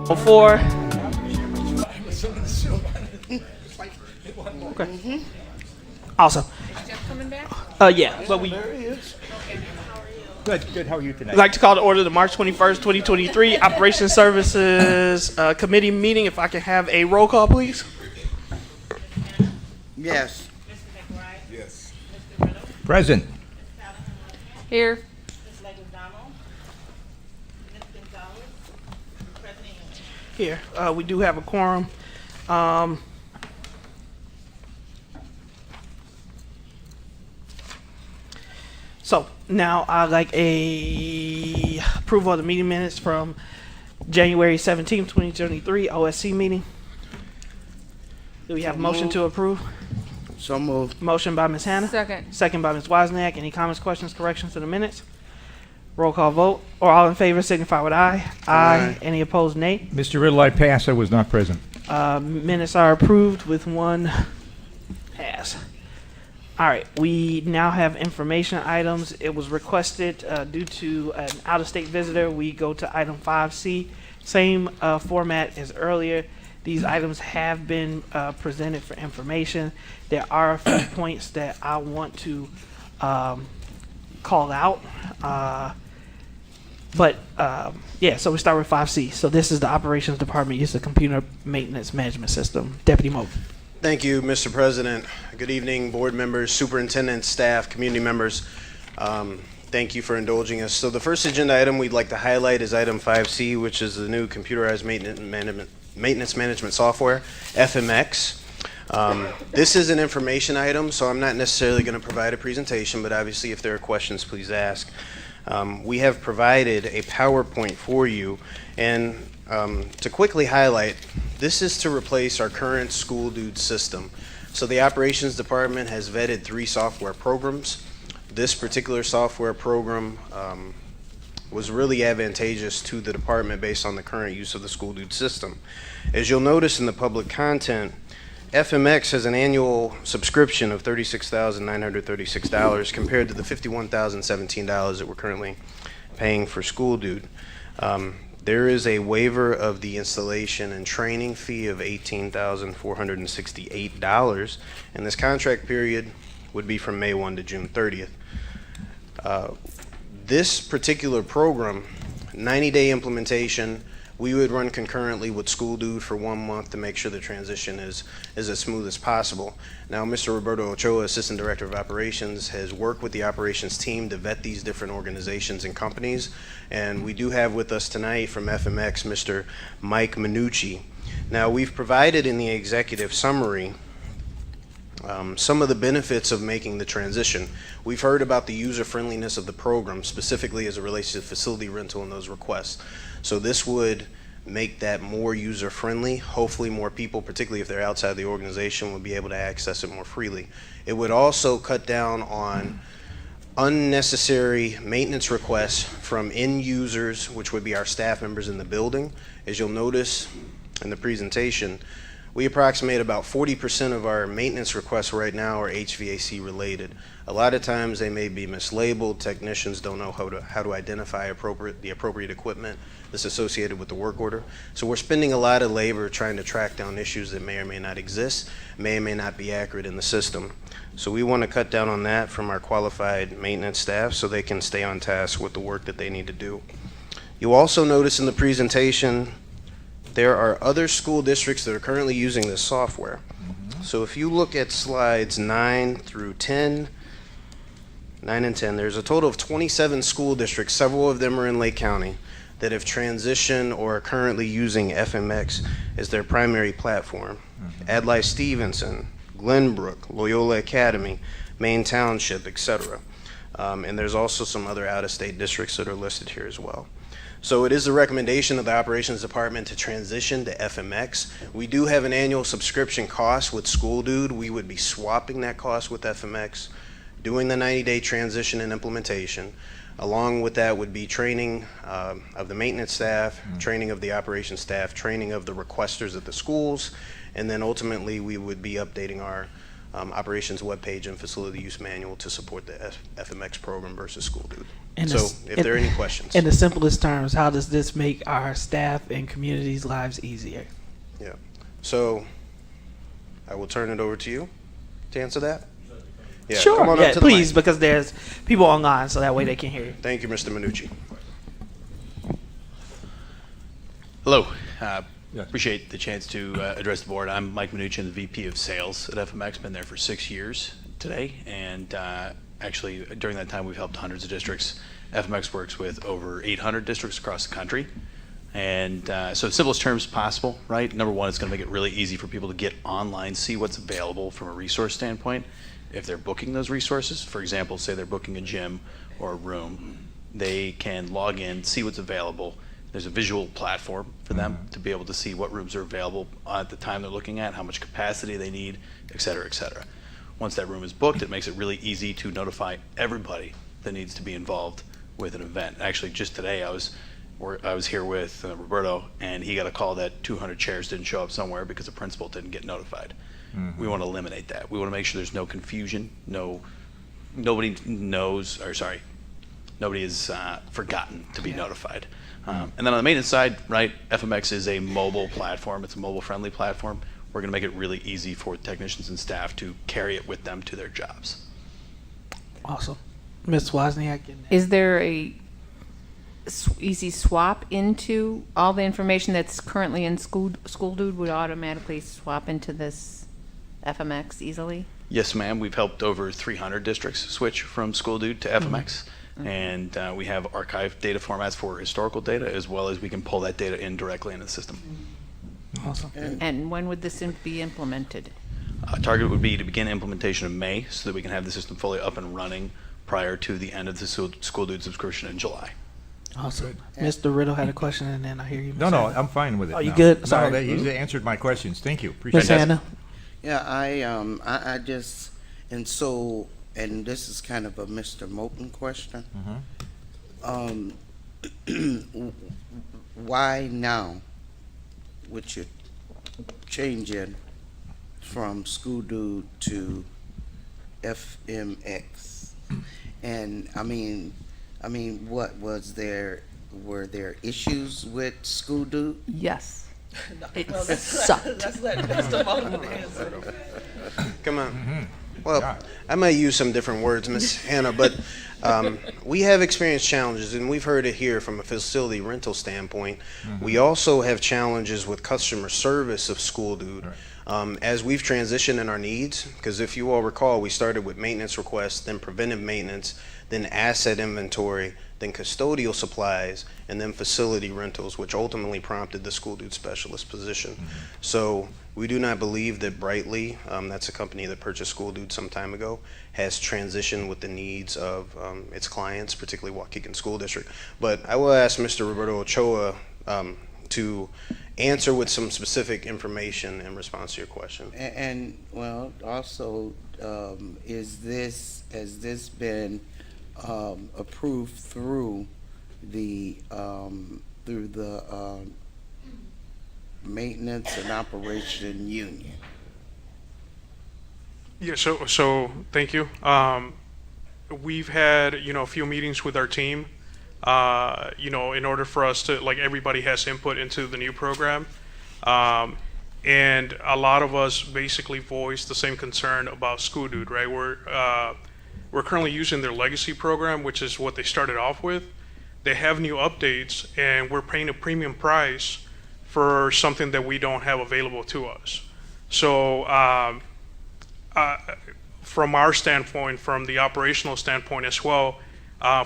4. Okay. Awesome. Coming back? Yeah, but we Good. How are you tonight? I'd like to call to order the March 21st, 2023 Operations Services Committee meeting. If I can have a roll call, please. Yes. Yes. Present. Here. Here, we do have a quorum. So now I'd like a approval of the meeting minutes from January 17th, 2023 OSC meeting. Do we have a motion to approve? So moved. Motion by Ms. Hannah. Second. Second by Ms. Wozniak. Any comments, questions, corrections to the minutes? Roll call vote. Or all in favor signify with aye. Aye. Any opposed, nay. Mr. Riddle, I pass. I was not present. Minutes are approved with one pass. All right, we now have information items. It was requested due to an out-of-state visitor. We go to item 5C, same format as earlier. These items have been presented for information. There are a few points that I want to call out. Yeah, so we start with 5C. So this is the Operations Department use of computer maintenance management system. Deputy Moe. Thank you, Mr. President. Good evening, board members, superintendent, staff, community members. Thank you for indulging us. So the first agenda item we'd like to highlight is item 5C, which is the new computerized maintenance management software, FMX. This is an information item, so I'm not necessarily going to provide a presentation, but obviously if there are questions, please ask. We have provided a PowerPoint for you, and to quickly highlight, this is to replace our current School Dude system. So the operations department has vetted 3 software programs. This particular software program was really advantageous to the department based on the current use of the School Dude system. As you'll notice in the public content, FMX has an annual subscription of $36,936 compared to the $51,017 that we're currently paying for School Dude. There is a waiver of the installation and training fee of $18,468, and this contract period would be from May 1 to June 30th. This particular program, 90-day implementation, we would run concurrently with School Dude for 1 month to make sure the transition is as smooth as possible. Now, Mr. Roberto Ochoa, Assistant Director of Operations, has worked with the operations team to vet these different organizations and companies. And we do have with us tonight from FMX, Mr. Mike Minucci. Now, we've provided in the executive summary some of the benefits of making the transition. We've heard about the user-friendliness of the program, specifically as it relates to facility rental and those requests. So this would make that more user-friendly. Hopefully more people, particularly if they're outside the organization, will be able to access it more freely. It would also cut down on unnecessary maintenance requests from end users, which would be our staff members in the building. As you'll notice in the presentation, we approximate about 40% of our maintenance requests right now are HVAC related. A lot of times they may be mislabeled. Technicians don't know how to identify the appropriate equipment that's associated with the work order. So we're spending a lot of labor trying to track down issues that may or may not exist, may or may not be accurate in the system. So we want to cut down on that from our qualified maintenance staff so they can stay on task with the work that they need to do. You'll also notice in the presentation there are other school districts that are currently using this software. So if you look at slides 9 through 10, 9 and 10, there's a total of 27 school districts, several of them are in Lake County, that have transitioned or are currently using FMX as their primary platform. Adlai Stevenson, Glenbrook, Loyola Academy, Maine Township, etc. And there's also some other out-of-state districts that are listed here as well. So it is the recommendation of the operations department to transition to FMX. We do have an annual subscription cost with School Dude. We would be swapping that cost with FMX, doing the 90-day transition and implementation. Along with that would be training of the maintenance staff, training of the operations staff, training of the requesters at the schools, and then ultimately we would be updating our operations webpage and facility use manual to support the FMX program versus School Dude. And So the- if there are any questions. In the simplest terms, how does this make our staff and communities' lives easier? Yeah. So I will turn it over to you to answer that. Yeah, Sure. come on Yeah, up to the please, mic. because there's people online, so that way they can hear you. Thank you, Mr. Minucci. Hello. Appreciate the chance to address the board. I'm Mike Minucci, I'm the VP of Sales at FMX. Been there for 6 years today, and actually during that time we've helped hundreds of districts. FMX works with over 800 districts across the country, and so simplest terms possible, right? Number one, it's going to make it really easy for people to get online, see what's available from a resource standpoint. If they're booking those resources, for example, say they're booking a gym or a room, they can log in, see what's available. There's a visual platform for them to be able to see what rooms are available at the time they're looking at, how much capacity they need, et cetera, et cetera. Once that room is booked, it makes it really easy to notify everybody that needs to be involved with an event. Actually, just today I was here with Roberto, and he got a call that 200 chairs didn't show up somewhere because the principal didn't get notified. We want to eliminate that. We want to make sure there's no confusion, nobody knows, or sorry, nobody is forgotten to be notified. And then on the maintenance side, right, FMX is a mobile platform. It's a mobile-friendly platform. We're going to make it really easy for technicians and staff to carry it with them to their jobs. Awesome. Ms. Wozniak. Is there a easy swap into all the information that's currently in School Dude would automatically swap into this FMX easily? Yes, ma'am. We've helped over 300 districts switch from School Dude to FMX. And we have archived data formats for historical data, as well as we can pull that data in directly into the system. Awesome. And when would this be implemented? Target would be to begin implementation in May so that we can have the system fully up and running prior to the end of the School Dude subscription in July. Awesome. Mr. Riddle had a question, and then I hear you. No, I'm fine with it. Oh, you now. good? Sorry. No, you answered my questions. Thank you. Appreciate Ms. it. Hannah? Yeah, I just, and so, and this is kind of a Mr. Moulton question. Why now would you change it from School Dude to FMX? And I mean, what was there? Were there issues with School Dude? Yes. It sucked. Let's let Mr. Moulton answer. Come on. Well, I might use some different words, Ms. Hannah, but we have experienced challenges, and we've heard it here from a facility rental standpoint. We also have challenges with customer service of School Dude. As we've transitioned in our needs, because if you all recall, we started with maintenance requests, then preventive maintenance, then asset inventory, then custodial supplies, and then facility rentals, which ultimately prompted the School Dude specialist position. So we do not believe that Brightly, that's a company that purchased School Dude some time ago, has transitioned with the needs of its clients, particularly Waukegan School District. But I will ask Mr. Roberto Ochoa to answer with some specific information in response to your question. And well, also, has this been approved through the maintenance and operation union? Yeah, so thank you. We've had, a few meetings with our team, in order for us to, like, everybody has input into the new program. And a lot of us basically voiced the same concern about School Dude, right? We're currently using their legacy program, which is what they started off with. They have new updates, and we're paying a premium price for something that we don't have available to us. So from our standpoint, from the operational standpoint as well,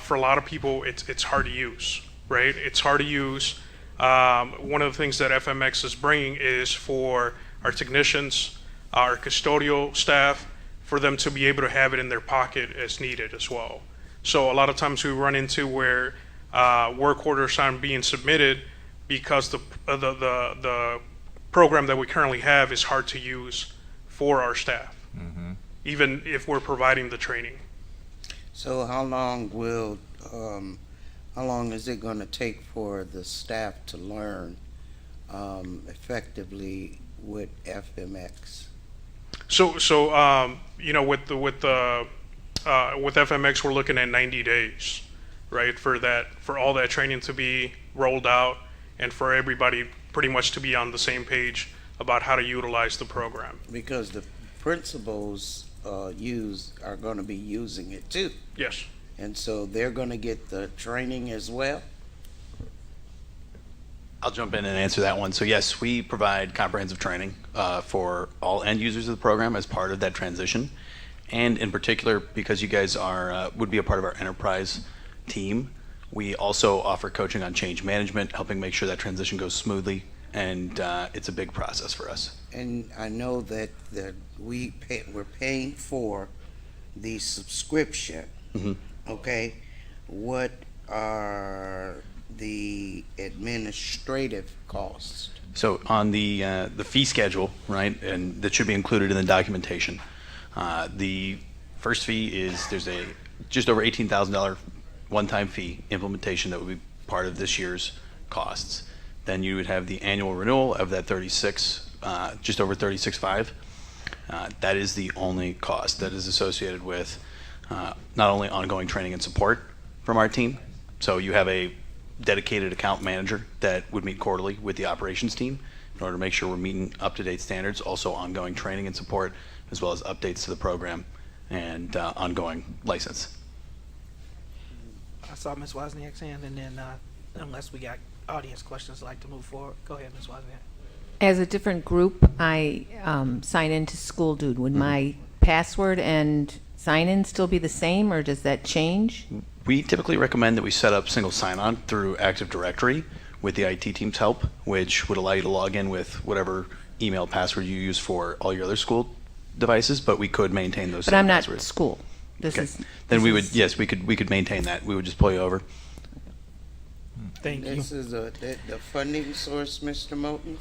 for a lot of people, it's hard to use, right? It's hard to use. One of the things that FMX is bringing is for our technicians, our custodial staff, for them to be able to have it in their pocket as needed as well. So a lot of times we run into where work orders aren't being submitted because the program that we currently have is hard to use for our staff, even if we're providing the training. So how long is it going to take for the staff to learn effectively with FMX? So you know, with FMX, we're looking at 90 days, right, for all that training to be rolled out, and for everybody pretty much to be on the same page about how to utilize the program. Because the principals are going to be using it too. Yes. And so they're going to get the training as well? I'll jump in and answer that one. So yes, we provide comprehensive training for all end users of the program as part of that transition. And in particular, because you guys would be a part of our enterprise team, we also offer coaching on change management, helping make sure that transition goes smoothly. And it's a big process for us. And I know that we're paying for the subscription. Mm-hmm. Okay, what are the administrative costs? So on the fee schedule, right, and that should be included in the documentation. The first fee is there's a just over $18,000 one-time fee implementation that would be part of this year's costs. Then you would have the annual renewal of that just over $36,500. That is the only cost that is associated with not only ongoing training and support from our team. So you have a dedicated account manager that would meet quarterly with the operations team in order to make sure we're meeting up-to-date standards, also ongoing training and support, as well as updates to the program and ongoing license. I saw Ms. Wozniak's hand, and then unless we got audience questions, I'd like to move forward. Go ahead, Ms. Wozniak. As a different group, I sign into School Dude. Would my password and sign-in still be the same, or does that change? We typically recommend that we set up single sign-on through Active Directory with the IT team's help, which would allow you to log in with whatever email password you use for all your other school devices, but we could maintain those. But I'm not passwords. school. Then we could maintain that. We would just pull you over. Thank you. This is the funding source, Mr. Moten?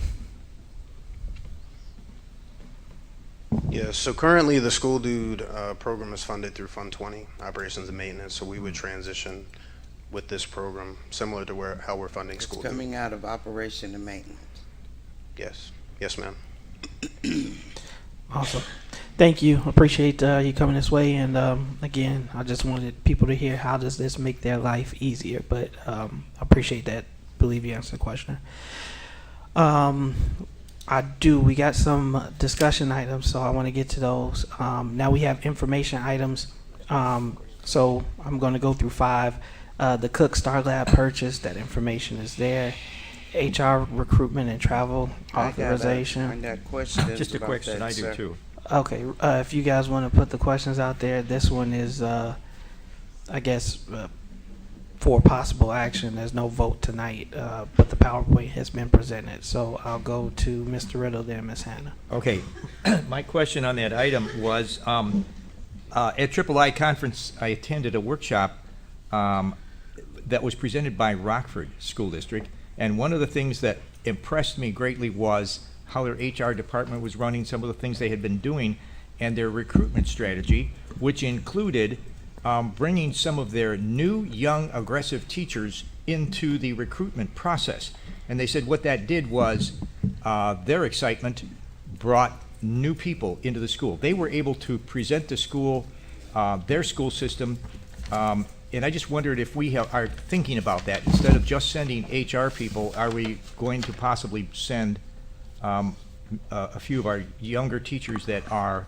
Yeah, so currently the School Dude program is funded through Fund 20, Operations and Maintenance, so we would transition with this program, similar to how we're funding School Dude. Coming out of Operation and Maintenance. Yes. Yes, ma'am. Awesome. Thank you. Appreciate you coming this way. And again, I just wanted people to hear how does this make their life easier. But I appreciate that. Believe you answered the question. We got some discussion items, so I want to get to those. Now we have information items. So I'm going to go through 5. The Cook Star Lab purchase, that information is there. HR recruitment and travel authorization. I got questions. Just a about question, that, I do sir. too. Okay, if you guys want to put the questions out there, this one is, I guess, for possible action. There's no vote tonight, but the PowerPoint has been presented. So I'll go to Mr. Riddle, then Ms. Hannah. Okay, my question on that item was, at Triple I Conference, I attended a workshop that was presented by Rockford School District, and one of the things that impressed me greatly was how their HR department was running, some of the things they had been doing, and their recruitment strategy, which included bringing some of their new, young, aggressive teachers into the recruitment process. And they said what that did was their excitement brought new people into the school. They were able to present the school, their school system, and I just wondered if we are thinking about that. Instead of just sending HR people, are we going to possibly send a few of our younger teachers that are,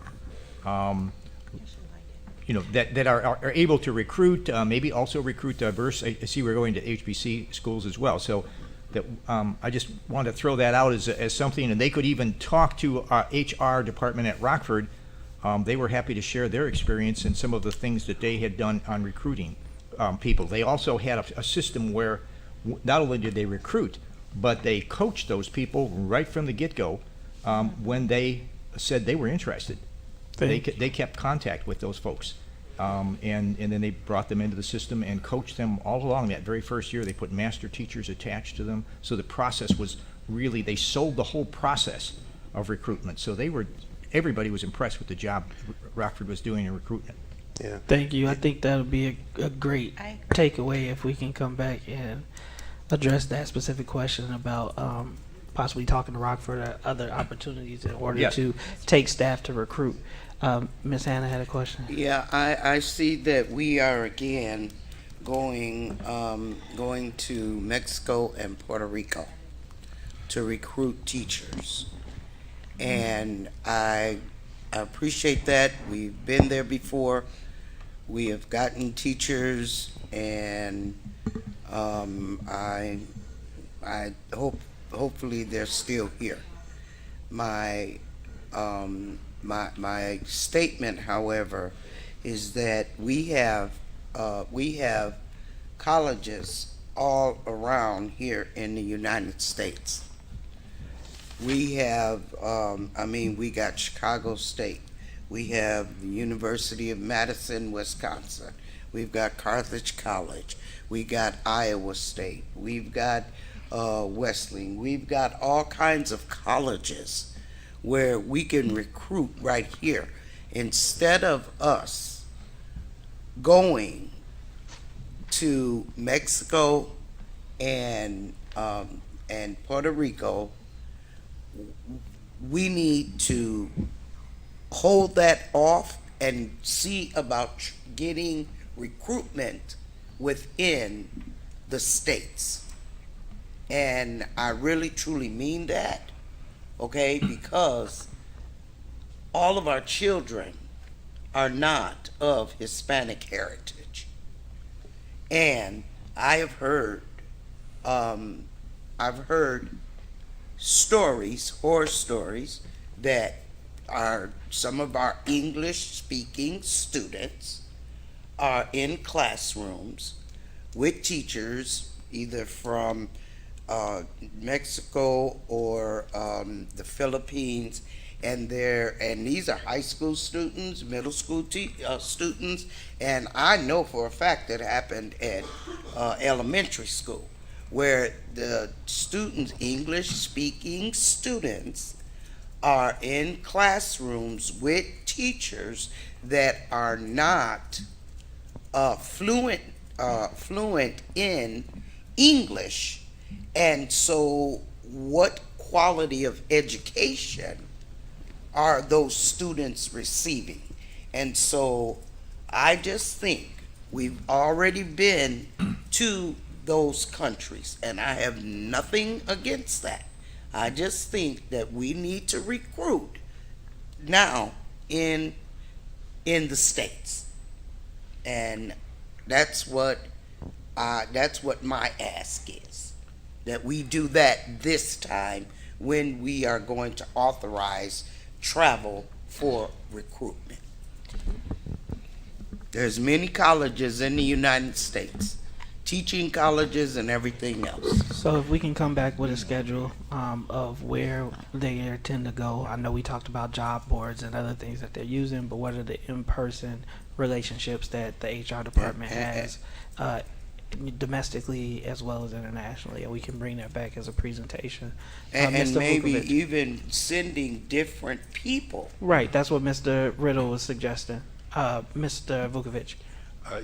that are able to recruit, maybe also recruit diverse. I see we're going to HBC schools as well. So that I just want to throw that out as something, and they could even talk to our HR department at Rockford. They were happy to share their experience and some of the things that they had done on recruiting people. They also had a system where not only did they recruit, but they coached those people right from the get-go when they said they were interested. They kept contact with those folks, and then they brought them into the system and coached them all along that very first year. They put master teachers attached to them, so the process was really, they sold the whole process of recruitment. So everybody was impressed with the job Rockford was doing in recruitment. Yeah. Thank you. I think that'll be a great takeaway if we can come back and address that specific question about possibly talking to Rockford or other opportunities in order Yes. to take staff to recruit. Ms. Hannah had a question. Yeah, I see that we are again going to Mexico and Puerto Rico to recruit teachers. And I appreciate that. We've been there before. We have gotten teachers, and I hopefully they're still here. My statement, however, is that we have colleges all around here in the United States. We have, we got Chicago State. We have the University of Madison, Wisconsin. We've got Carthage College. We got Iowa State. We've got Wesleyan. We've got all kinds of colleges where we can recruit right here. Instead of us going to Mexico and Puerto Rico, we need to hold that off and see about getting recruitment within the states. And I really truly mean that, okay, because all of our children are not of Hispanic heritage. And I've heard stories, horror stories, that some of our English-speaking students are in classrooms with teachers either from Mexico or the Philippines, and these are high school students, middle school students, and I know for a fact it happened at elementary school, where the students, English-speaking students, are in classrooms with teachers that are not fluent in English. And so what quality of education are those students receiving? And so I just think we've already been to those countries, and I have nothing against that. I just think that we need to recruit now in the States. And that's what my ask is, that we do that this time when we are going to authorize travel for recruitment. There's many colleges in the United States, teaching colleges and everything else. So if we can come back with a schedule of where they intend to go. I know we talked about job boards and other things that they're using, but what are the in-person relationships that the HR department has domestically as well as internationally, and we can bring that back as a presentation. And Mr. maybe Vukovic. even sending different people. Right, that's what Mr. Riddle was suggesting. Mr. Vukovic.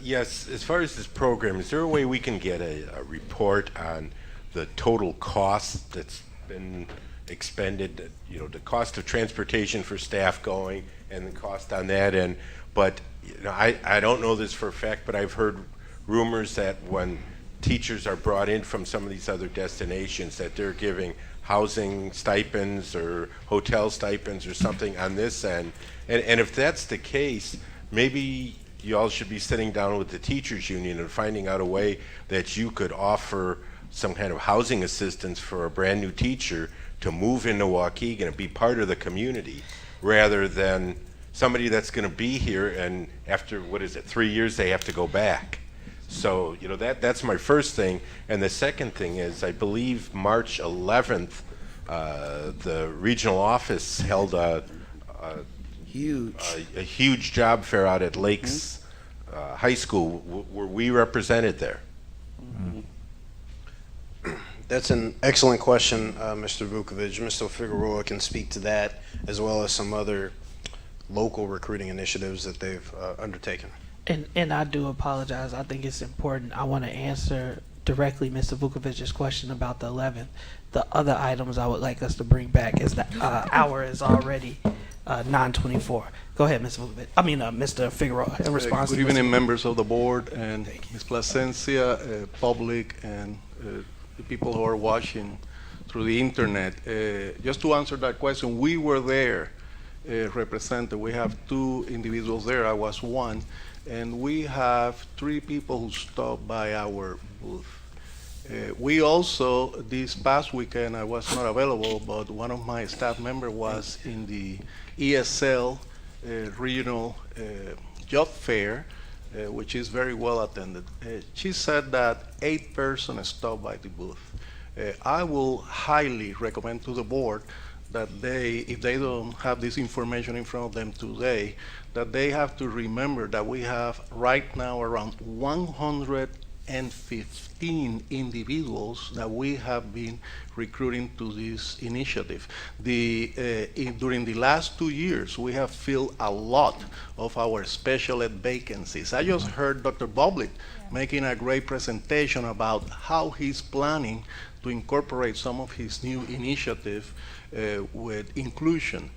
Yes, as far as this program, is there a way we can get a report on the total cost that's been expended, you know, the cost of transportation for staff going and the cost on that end? But you know, I don't know this for a fact, but I've heard rumors that when teachers are brought in from some of these other destinations, that they're giving housing stipends or hotel stipends or something on this end. And if that's the case, maybe you all should be sitting down with the teachers union and finding out a way that you could offer some kind of housing assistance for a brand new teacher to move into Waukegan and be part of the community, rather than somebody that's going to be here and after, 3 years they have to go back. So, you know, that's my first thing. And the second thing is, I believe March 11th, the regional office held a huge job fair out at Lakes High School. Were we represented there? That's an excellent question, Mr. Vukovic. Mr. Figueroa can speak to that, as well as some other local recruiting initiatives that they've undertaken. And I do apologize. I think it's important. I want to answer directly Mr. Vukovic's question about the 11th. The other items I would like us to bring back is the hour is already 9:24. Go ahead, Mr. Vukovic. Mr. Figueroa, in response Good to evening, Mr. members of the board and Ms. Plasencia, public, and the people who are watching through the internet. Just to answer that question, we were there represented. We have 2 individuals there. I was one. And we have 3 people who stopped by our booth. We also, this past weekend, I was not available, but one of my staff members was in the ESL regional job fair, which is very well attended. She said that 8 persons stopped by the booth. I will highly recommend to the board that they, if they don't have this information in front of them today, that they have to remember that we have right now around 115 individuals that we have been recruiting to this initiative. During the last 2 years, we have filled a lot of our special ed vacancies. I just heard Dr. Boblik making a great presentation about how he's planning to incorporate some of his new initiative with inclusion.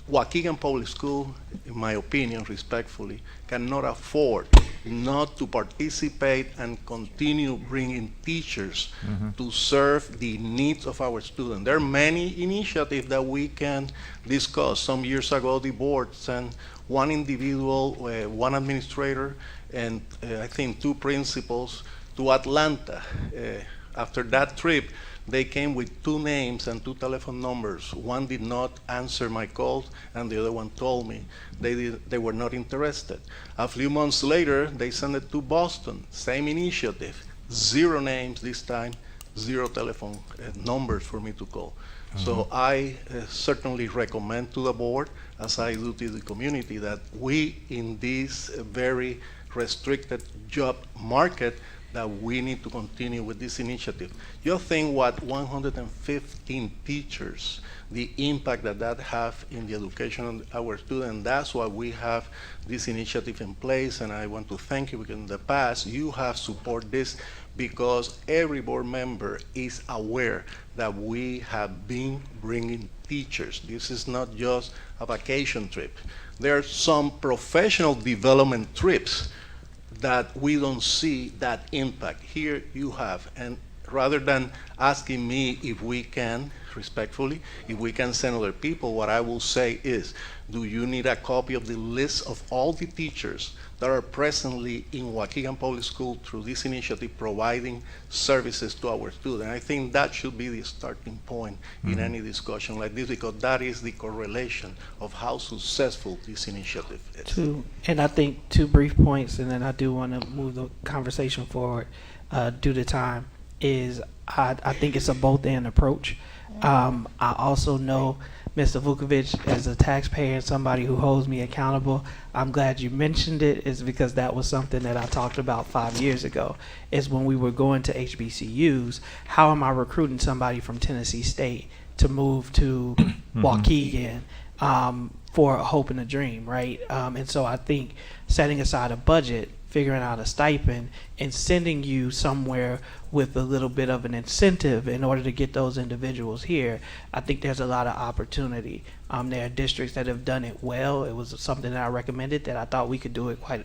Waukegan Public School, in my opinion, respectfully, cannot afford not to participate and continue bringing teachers to serve the needs of our students. There are many initiatives that we can discuss. Some years ago, the board sent 1 individual, 1 administrator, and I think 2 principals to Atlanta. After that trip, they came with 2 names and 2 telephone numbers. One did not answer my calls, and the other one told me they were not interested. A few months later, they sent it to Boston, same initiative, 0 names this time, 0 telephone numbers for me to call. So I certainly recommend to the board, as I do to the community, that we, in this very restricted job market, that we need to continue with this initiative. You think what 115 teachers, the impact that have in the education of our students. That's why we have this initiative in place, and I want to thank you because in the past you have supported this because every board member is aware that we have been bringing teachers. This is not just a vacation trip. There are some professional development trips that we don't see that impact. Here you have, and rather than asking me if we can, respectfully, if we can send other people, what I will say is, do you need a copy of the list of all the teachers that are presently in Waukegan Public School through this initiative providing services to our students? I think that should be the starting point in any discussion like this, because that is the correlation of how successful this initiative is. And I think 2 brief points, and then I do want to move the conversation forward due to time, is I think it's a both-and approach. I also know Mr. Vukovic, as a taxpayer and somebody who holds me accountable, I'm glad you mentioned it, is because that was something that I talked about 5 years ago, is when we were going to HBCUs, how am I recruiting somebody from Tennessee State to move to Waukegan for a hope and a dream, right? And so I think setting aside a budget, figuring out a stipend, and sending you somewhere with a little bit of an incentive in order to get those individuals here, I think there's a lot of opportunity. There are districts that have done it well. It was something that I recommended that I thought we could do it quite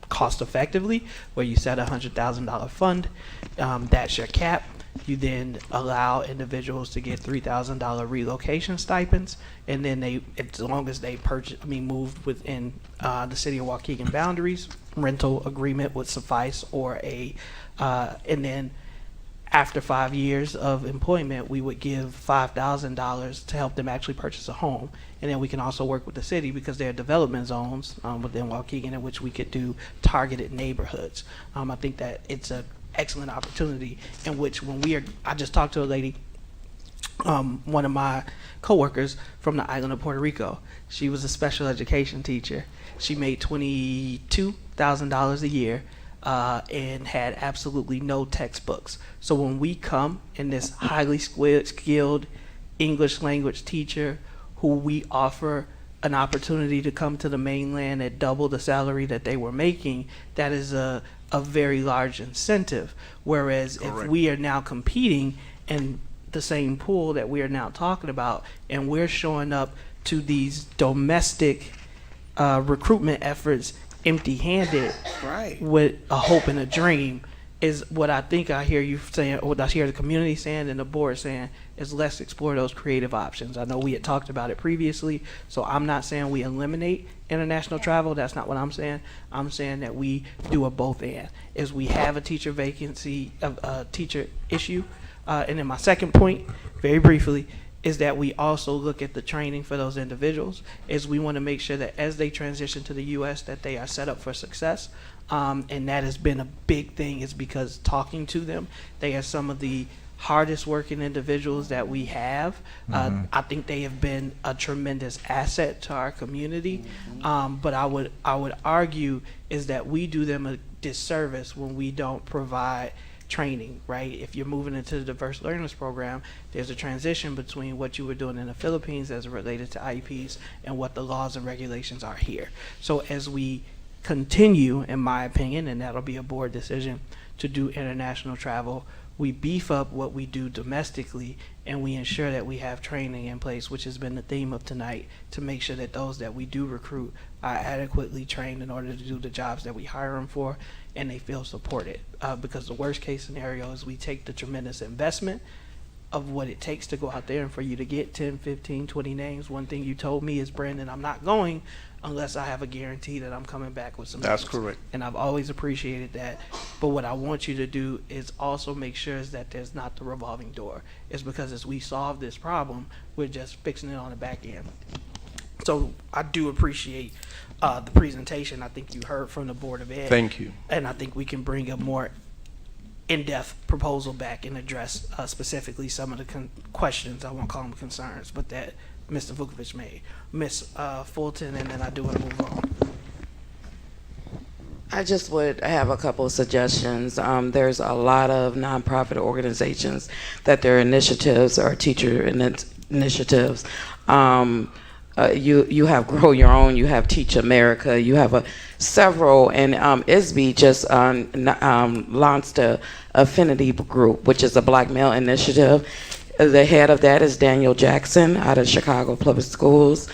cost effectively, where you set $100,000 fund, that's your cap. You then allow individuals to get $3,000 relocation stipends, and then they, as long as they moved within the city of Waukegan boundaries, rental agreement would suffice, or and then after 5 years of employment, we would give $5,000 to help them actually purchase a home. And then we can also work with the city, because there are development zones within Waukegan in which we could do targeted neighborhoods. I think that it's an excellent opportunity in which I just talked to a lady, one of my coworkers from the island of Puerto Rico. She was a special education teacher. She made $22,000 a year and had absolutely no textbooks. So when we come in this highly skilled English language teacher who we offer an opportunity to come to the mainland at double the salary that they were making, that is a very large incentive. Whereas if we are now competing in the same pool that we are now talking about, and we're showing up to these domestic recruitment efforts empty-handed, Right. with a hope and a dream, is what I think I hear you saying, what I hear the community saying and the board saying, is let's explore those creative options. I know we had talked about it previously, so I'm not saying we eliminate international travel. That's not what I'm saying. I'm saying that we do a both and. Is we have a teacher vacancy, a teacher issue, and then my second point, very briefly, is that we also look at the training for those individuals. Is we want to make sure that as they transition to the U.S. that they are set up for success. And that has been a big thing, is because talking to them, they are some of the hardest working individuals that we have. I think they have been a tremendous asset to our community. But I would argue is that we do them a disservice when we don't provide training, right? If you're moving into the diverse learners program, there's a transition between what you were doing in the Philippines as related to IEPs and what the laws and regulations are here. So as we continue, in my opinion, and that'll be a board decision, to do international travel, we beef up what we do domestically, and we ensure that we have training in place, which has been the theme of tonight, to make sure that those that we do recruit are adequately trained in order to do the jobs that we hire them for, and they feel supported. Because the worst case scenario is we take the tremendous investment of what it takes to go out there and for you to get 10, 15, 20 names. One thing you told me is, Brandon, I'm not going unless I have a guarantee that I'm coming back with some That's names. correct. And I've always appreciated that. But what I want you to do is also make sure is that there's not the revolving door. It's because as we solve this problem, we're just fixing it on the back end. So I do appreciate the presentation. I think you heard from the Board of Ed. Thank you. And I think we can bring a more in-depth proposal back and address specifically some of the questions, I won't call them concerns, but that Mr. Vukovic made. Ms. Fulton, and then I do want to move on. I just would have a couple of suggestions. There's a lot of nonprofit organizations that their initiatives are teacher initiatives. You have Grow Your Own, you have Teach America, you have several, and ISB just launched a affinity group, which is a black male initiative. The head of that is Daniel Jackson out of Chicago Public Schools.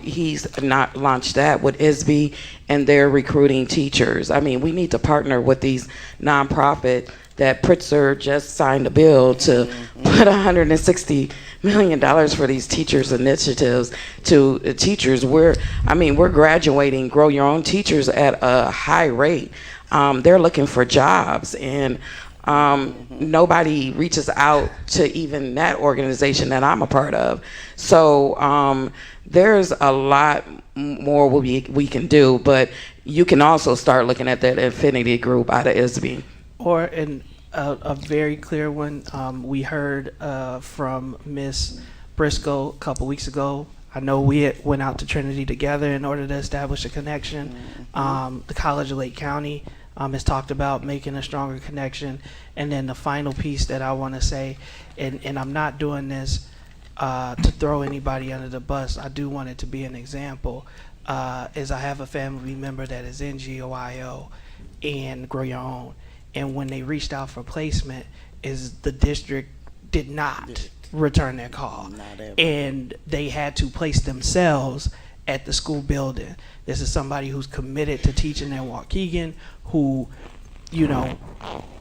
He's not launched that with ISB, and they're recruiting teachers. I mean, we need to partner with these nonprofit. That Pritzker just signed a bill to put $160 million for these teachers initiatives to teachers. We're graduating Grow Your Own teachers at a high rate. They're looking for jobs, and nobody reaches out to even that organization that I'm a part of. So there's a lot more we can do, but you can also start looking at that affinity group out of ISB. Or a very clear one, we heard from Ms. Briscoe a couple weeks ago. I know we went out to Trinity together in order to establish a connection. The College of Lake County has talked about making a stronger connection. And then the final piece that I want to say, and I'm not doing this to throw anybody under the bus, I do want it to be an example, is I have a family member that is in GOIO and Grow Your Own. And when they reached out for placement, is the district did not return their call. And they had to place themselves at the school building. This is somebody who's committed to teaching in Waukegan, who,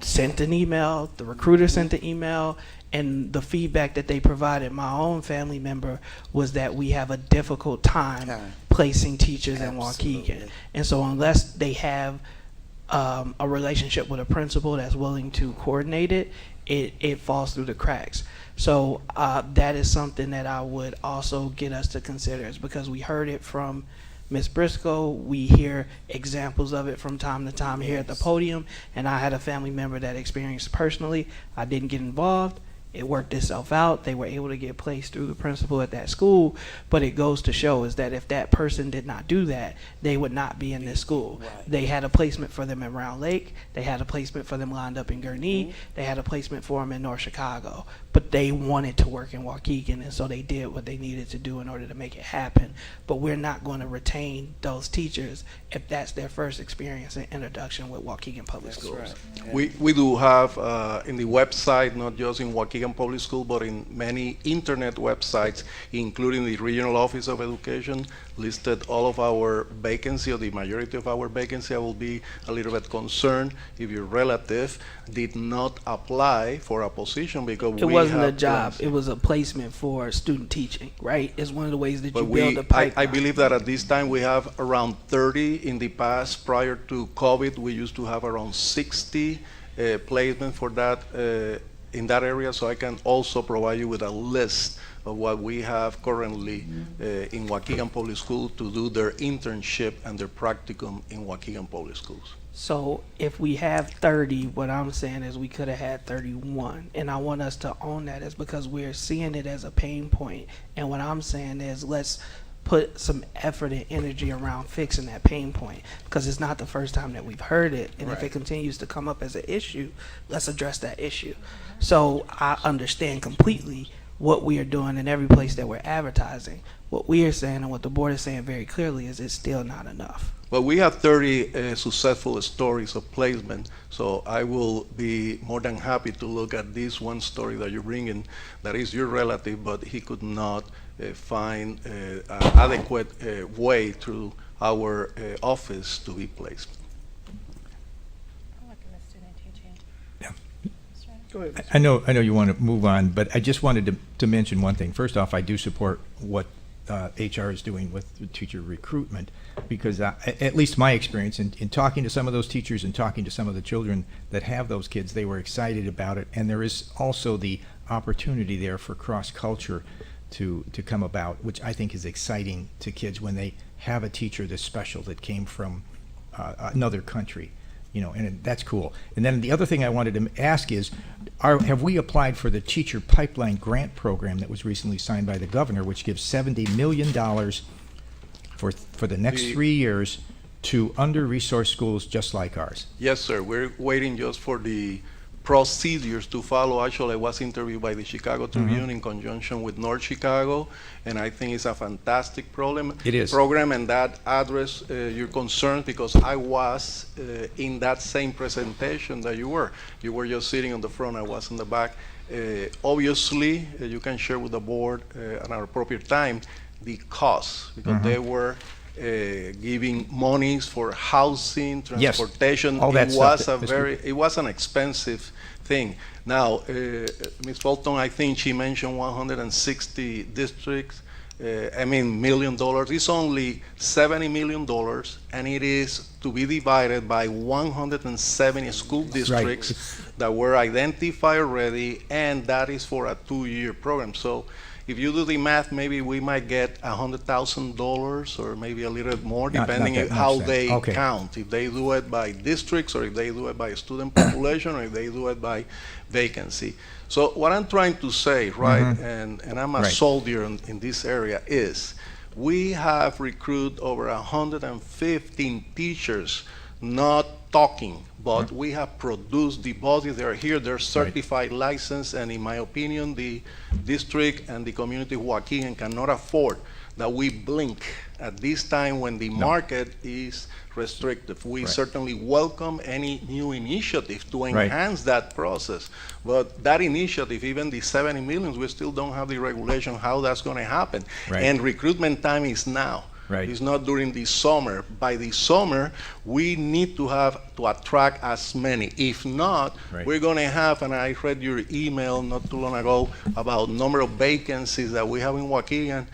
sent an email, the recruiter sent the email, and the feedback that they provided my own family member was that we have a difficult time placing teachers in Waukegan. And so unless they have a relationship with a principal that's willing to coordinate it, it falls through the cracks. So that is something that I would also get us to consider, is because we heard it from Ms. Briscoe, we hear examples of it from time to time here at the podium, and I had a family member that experienced personally. I didn't get involved. It worked itself out. They were able to get placed through the principal at that school, but it goes to show is that if that person did not do that, they would not be in this school. They had a placement for them in Round Lake. They had a placement for them lined up in Gurnee. They had a placement for them in North Chicago, but they wanted to work in Waukegan, and so they did what they needed to do in order to make it happen. But we're not going to retain those teachers if that's their first experience and introduction with Waukegan Public Schools. We do have in the website, not just in Waukegan Public School, but in many internet websites, including the Regional Office of Education, listed all of our vacancy, or the majority of our vacancy. I will be a little bit concerned if your relative did not apply for a position because It wasn't a job. It was a placement for student teaching, right? It's one of the ways that you But build a pipeline. I believe that at this time we have around 30. In the past, prior to COVID, we used to have around 60 placements for that in that area. So I can also provide you with a list of what we have currently in Waukegan Public School to do their internship and their practicum in Waukegan Public Schools. So if we have 30, what I'm saying is we could have had 31. And I want us to own that is because we're seeing it as a pain point. And what I'm saying is let's put some effort and energy around fixing that pain point, because it's not the first time that we've heard it. And if it continues to come up as an issue, let's address that issue. So I understand completely what we are doing in every place that we're advertising. What we are saying and what the board is saying very clearly is it's still not enough. Well, we have 30 successful stories of placement, so I will be more than happy to look at this one story that you bring in that is your relative, but he could not find an adequate way through our office to be placed. Go ahead. I know you want to move on, but I just wanted to mention one thing. First off, I do support what HR is doing with teacher recruitment, because at least my experience in talking to some of those teachers and talking to some of the children that have those kids, they were excited about it. And there is also the opportunity there for cross-culture to come about, which I think is exciting to kids when they have a teacher that's special that came from another country. You know, and that's cool. And then the other thing I wanted to ask is, have we applied for the Teacher Pipeline Grant Program that was recently signed by the governor, which gives $70 million for the next 3 years to under-resourced schools just like ours? Yes, sir. We're waiting just for the procedures to follow. Actually, I was interviewed by the Chicago Tribune in conjunction with North Chicago, and I think it's a fantastic program. It is. And that address your concerns, because I was in that same presentation that you were. You were just sitting on the front, I was in the back. Obviously, you can share with the board at an appropriate time the costs, because they were giving monies for housing, transportation. Yes, all that stuff. It was an expensive thing. Now, Ms. Fulton, I think she mentioned 160 districts. $1 million. It's only $70 million, and it is to be divided by 170 school districts that were identified already, and that is for a 2-year program. So if you do the math, maybe we might get $100,000 or maybe a little bit more, depending on how they count. If they do it by districts, or if they do it by student population, or if they do it by vacancy. So what I'm trying to say, and I'm a soldier in this area, is we have recruited over 115 teachers, not talking, but we have produced the bodies. They're here, they're certified, licensed, and in my opinion, the district and the community of Waukegan cannot afford that we blink at this time when the market is restrictive. We certainly welcome any new initiative to enhance that process, but that initiative, even the 70 million, we still don't have the regulation how that's going to happen. And recruitment time is now. It's not during the summer. By the summer, we need to attract as many. If not, we're going to have, and I read your email not too long ago about number of vacancies that we have in Waukegan,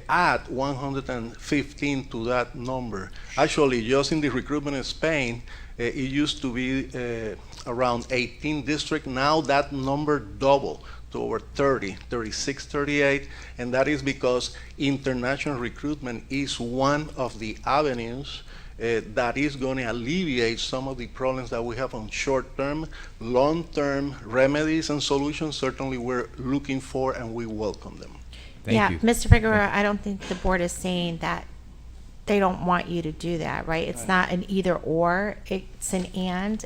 add 115 to that number. Actually, just in the recruitment in Spain, it used to be around 18 districts. Now that number doubled to over 30, 36, 38, and that is because international recruitment is one of the avenues that is going to alleviate some of the problems that we have on short-term, long-term remedies and solutions. Certainly we're looking for and we welcome them. Yeah, Mr. Figueroa, I don't think the board is saying that they don't want you to do that, right? It's not an either or, it's an and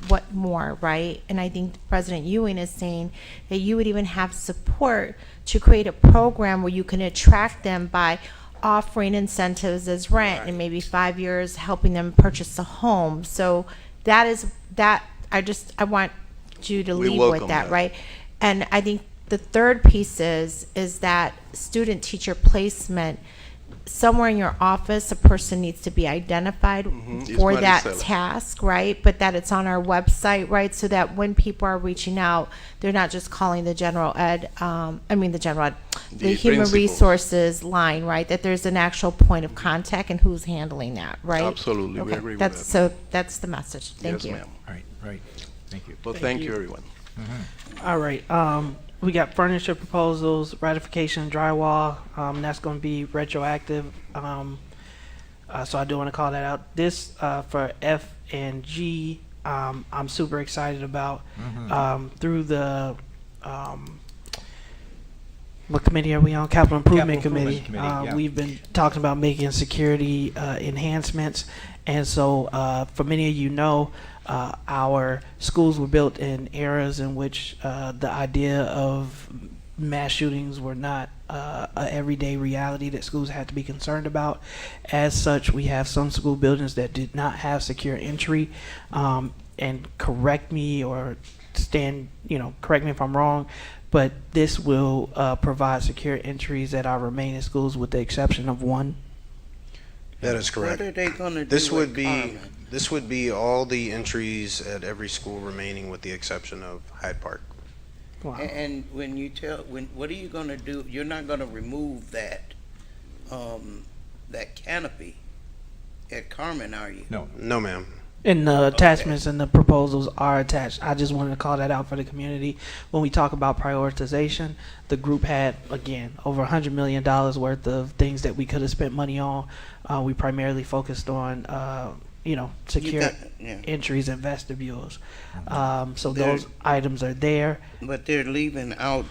what more, right? And I think President Ewing is saying that you would even have support to create a program where you can attract them by offering incentives as rent and maybe 5 years helping them purchase a home. So that is that I want you to leave with that, right? And I think the third piece is that student teacher placement. Somewhere in your office, a person needs to be identified for that task, right? But that it's on our website, right? So that when people are reaching out, they're not just calling the the human resources line, right? That there's an actual point of contact and who's handling that, right? Absolutely, we agree with that. So that's the message. Thank you. Yes, ma'am. Right. Thank you. Well, thank you, everyone. All right. We got furniture proposals, ratification, drywall. That's going to be retroactive. So I do want to call that out. This for F and G, I'm super excited about. Through the what committee are we on? Capital Improvement Committee. We've been talking about making security enhancements, and so for many of you know. Our schools were built in eras in which the idea of mass shootings were not a everyday reality that schools had to be concerned about. As such, we have some school buildings that did not have secure entry. And correct me or correct me if I'm wrong, but this will provide secure entries at our remaining schools with the exception of one. That is correct. What are they going to do? This would be all the entries at every school remaining with the exception of Hyde Park. Wow. And what are you going to do? You're not going to remove that canopy at Carmen, are you? No, ma'am. And the attachments and the proposals are attached. I just wanted to call that out for the community. When we talk about prioritization, the group had, again, over $100 million worth of things that we could have spent money on. We primarily focused on, secure entries and vestibules. So those items are there. But they're leaving out,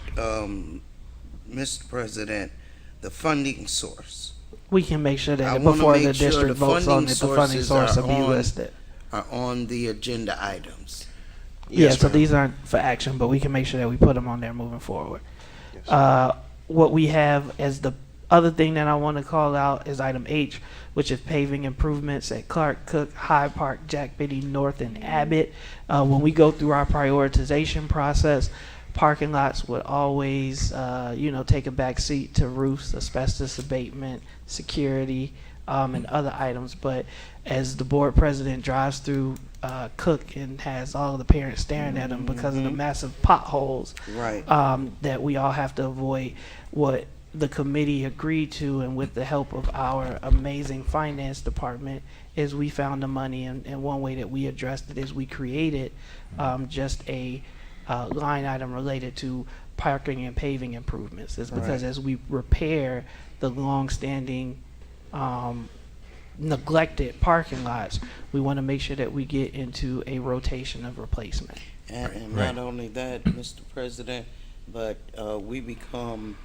Mr. President, the funding source. We can make sure that before the district votes on it, the funding source will be listed. Are on the agenda items. Yes, so these aren't for action, but we can make sure that we put them on there moving forward. What we have as the other thing that I want to call out is item H, which is paving improvements at Clark, Cook, Hyde Park, Jack Benny, North, and Abbott. When we go through our prioritization process, parking lots would always, take a back seat to roofs, asbestos abatement, security, and other items. But as the board president drives through Cook and has all of the parents staring at him because of the massive potholes that we all have to avoid, what the committee agreed to, and with the help of our amazing finance department, is we found the money, and one way that we addressed it is we created just a line item related to parking and paving improvements. It's because as we repair the long-standing neglected parking lots, we want to make sure that we get into a rotation of replacement. And not only that, Mr. President, but we become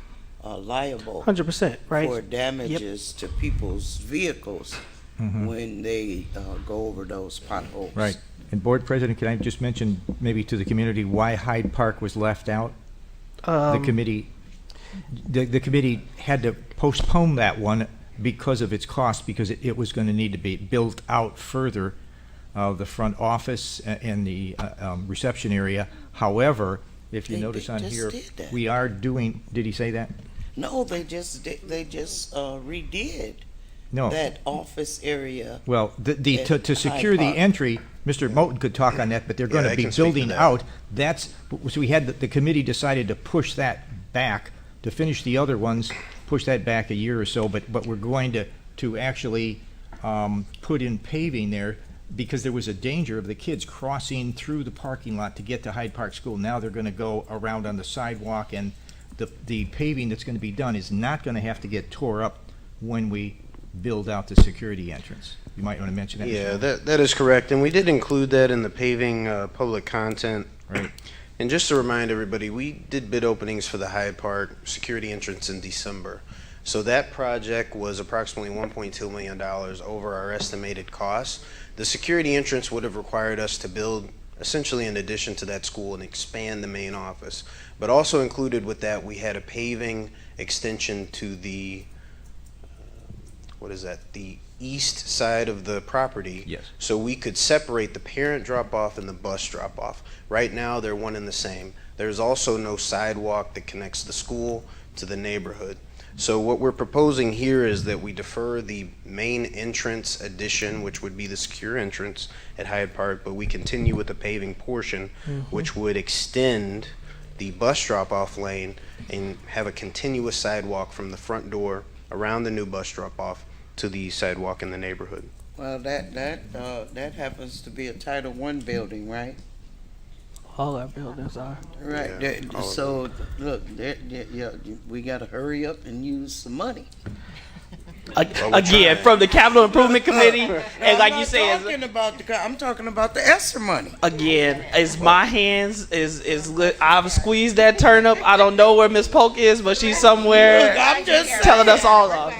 liable 100%, right? for damages to people's vehicles when they go over those potholes. Right. And Board President, can I just mention maybe to the community why Hyde Park was left out? The committee had to postpone that one because of its cost, because it was going to need to be built out further, the front office and the reception area. However, if you notice on here, we are doing. Did he say that? No, they just redid No. that office area. Well, to secure the entry, Mr. Moten could talk on that, but they're going to be building out. So we had the committee decided to push that back to finish the other ones, push that back a year or so. But we're going to actually put in paving there because there was a danger of the kids crossing through the parking lot to get to Hyde Park School. Now they're going to go around on the sidewalk, and the paving that's going to be done is not going to have to get tore up when we build out the security entrance. You might want to mention that. Yeah, that is correct, and we did include that in the paving public content. Right. And just to remind everybody, we did bid openings for the Hyde Park security entrance in December. So that project was approximately $1.2 million over our estimated cost. The security entrance would have required us to build essentially in addition to that school and expand the main office. But also included with that, we had a paving extension to the, the east side of the property. Yes. So we could separate the parent drop-off and the bus drop-off. Right now, they're one and the same. There's also no sidewalk that connects the school to the neighborhood. So what we're proposing here is that we defer the main entrance addition, which would be the secure entrance at Hyde Park, but we continue with the paving portion, which would extend the bus drop-off lane and have a continuous sidewalk from the front door around the new bus drop-off to the sidewalk in the neighborhood. Well, that happens to be a Title I building, right? All our buildings are. Right. Yeah, So look, we got to hurry up and use some money. Again, from the Capital Improvement Committee, and like you say, I'm talking about the ESSER money. again, it's my hands I've squeezed that turnip. I don't know where Miss Polk is, but she's somewhere. Look, I'm just telling us all off.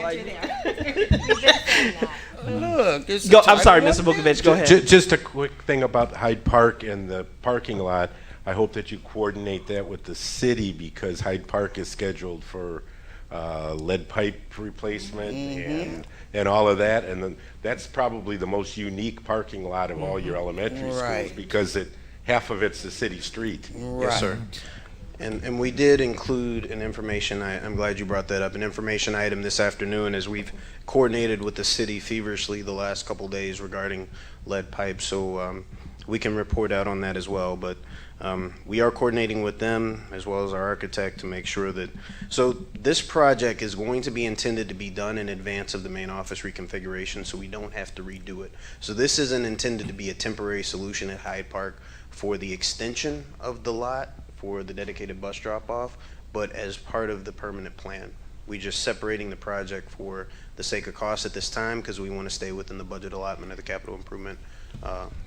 Look, Go, I'm sorry, Mr. Vukovich, go ahead. Just a quick thing about Hyde Park and the parking lot. I hope that you coordinate that with the city because Hyde Park is scheduled for lead pipe replacement and all of that. And then that's probably the most unique parking lot of all your elementary schools because half of it's the city street. Yes, sir. And we did include an information, I'm glad you brought that up, an information item this afternoon as we've coordinated with the city feverishly the last couple days regarding lead pipes. So we can report out on that as well. But we are coordinating with them as well as our architect to make sure that, so this project is going to be intended to be done in advance of the main office reconfiguration so we don't have to redo it. So this isn't intended to be a temporary solution at Hyde Park for the extension of the lot for the dedicated bus drop-off, but as part of the permanent plan. We just separating the project for the sake of cost at this time because we want to stay within the budget allotment of the capital improvement,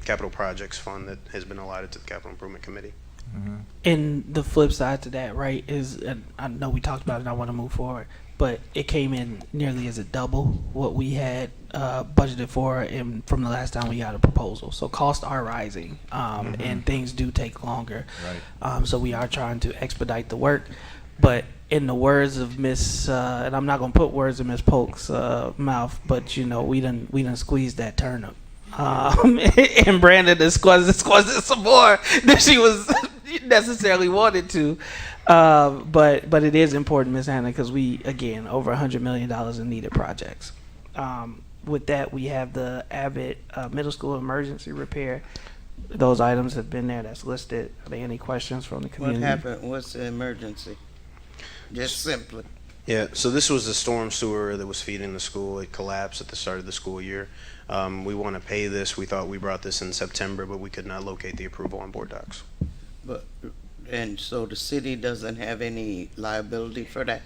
capital projects fund that has been allotted to the capital improvement committee. And the flip side to that, right, is, and I know we talked about it and I want to move forward, but it came in nearly as a double what we had budgeted for from the last time we got a proposal. So costs are rising, and things do take longer. Right. So we are trying to expedite the work. But in the words of Miss, and I'm not going to put words in Miss Polk's mouth, but, we done squeezed that turnip. And Brandon is squeezing some more than she was necessarily wanted to. But it is important, Ms. Hannah, because we, again, over $100 million in needed projects. With that, we have the Abbott Middle School emergency repair. Those items have been there. That's listed. Are there any questions from the community? What happened? What's the emergency? Just simply. Yeah, so this was the storm sewer that was feeding the school. It collapsed at the start of the school year. We want to pay this. We thought we brought this in September, but we could not locate the approval on board docs. And so the city doesn't have any liability for that?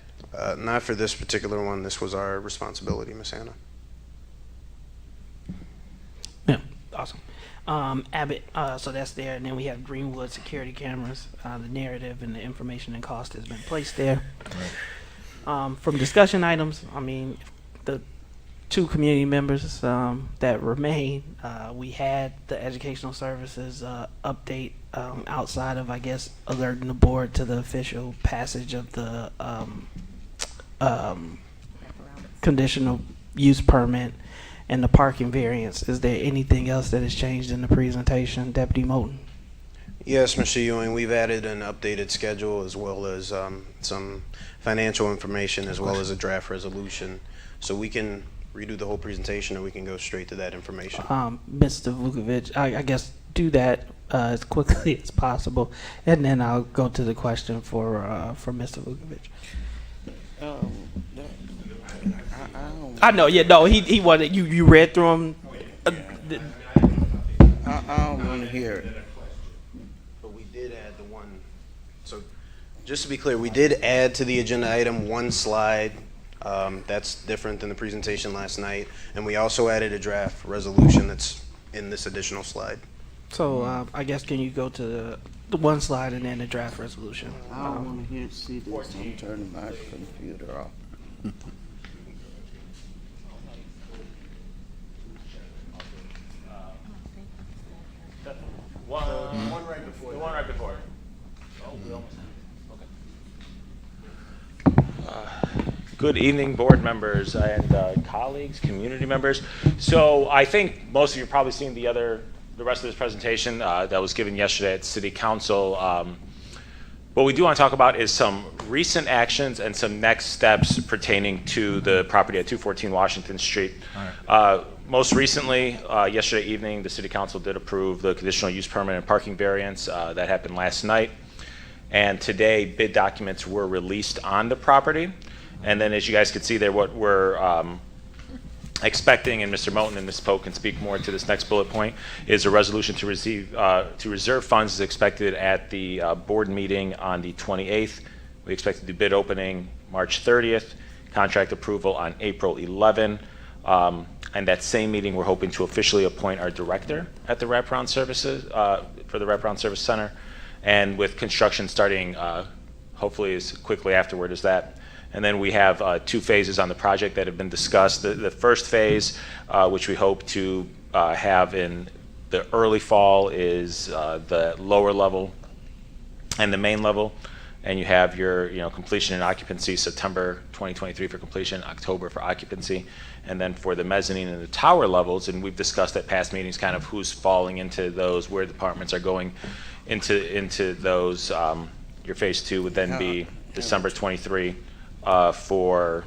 Not for this particular one. This was our responsibility, Ms. Hannah. Yeah, awesome. Abbott, so that's there, and then we have Greenwood security cameras. The narrative and the information and cost has been placed there. From discussion items, the two community members that remain, we had the educational services update outside of, I guess, alerting the board to the official passage of the conditional use permit and the parking variance. Is there anything else that has changed in the presentation, Deputy Moulton? Yes, Mr. Ewing, we've added an updated schedule as well as some financial information as well as a draft resolution. So we can redo the whole presentation or we can go straight to that information. Mr. Vukovich, I guess do that as quickly as possible, and then I'll go to the question for Mr. Vukovich. I know, yeah, no, he wanted, you read through them. I don't want to hear it. But we did add the one, so just to be clear, we did add to the agenda item one slide That's different than the presentation last night. And we also added a draft resolution that's in this additional slide. So I guess can you go to the one slide and then the draft resolution? I don't want to see this. I'm turning my computer off. One right before. The one right before. Oh, we almost have it. Okay. Good evening, board members and colleagues, community members. So I think most of you have probably seen the rest of this presentation that was given yesterday at City Council. What we do want to talk about is some recent actions and some next steps pertaining to the property at 214 Washington Street. Most recently, yesterday evening, the City Council did approve the conditional use permit and parking variance that happened last night. And today, bid documents were released on the property. And then as you guys can see there, what we're expecting, and Mr. Moten and Ms. Poe can speak more to this next bullet point, is a resolution to reserve funds is expected at the board meeting on the 28th. We expect to do bid opening March 30th, contract approval on April 11. And that same meeting, we're hoping to officially appoint our director at the Wraparound Services, for the Wraparound Service Center, and with construction starting hopefully as quickly afterward as that. And then we have 2 phases on the project that have been discussed. The first phase, which we hope to have in the early fall, is the lower level and the main level. And you have your completion and occupancy, September 2023 for completion, October for occupancy. And then for the mezzanine and the tower levels, and we've discussed at past meetings kind of who's falling into those, where departments are going into those. Your phase 2 would then be December 23 for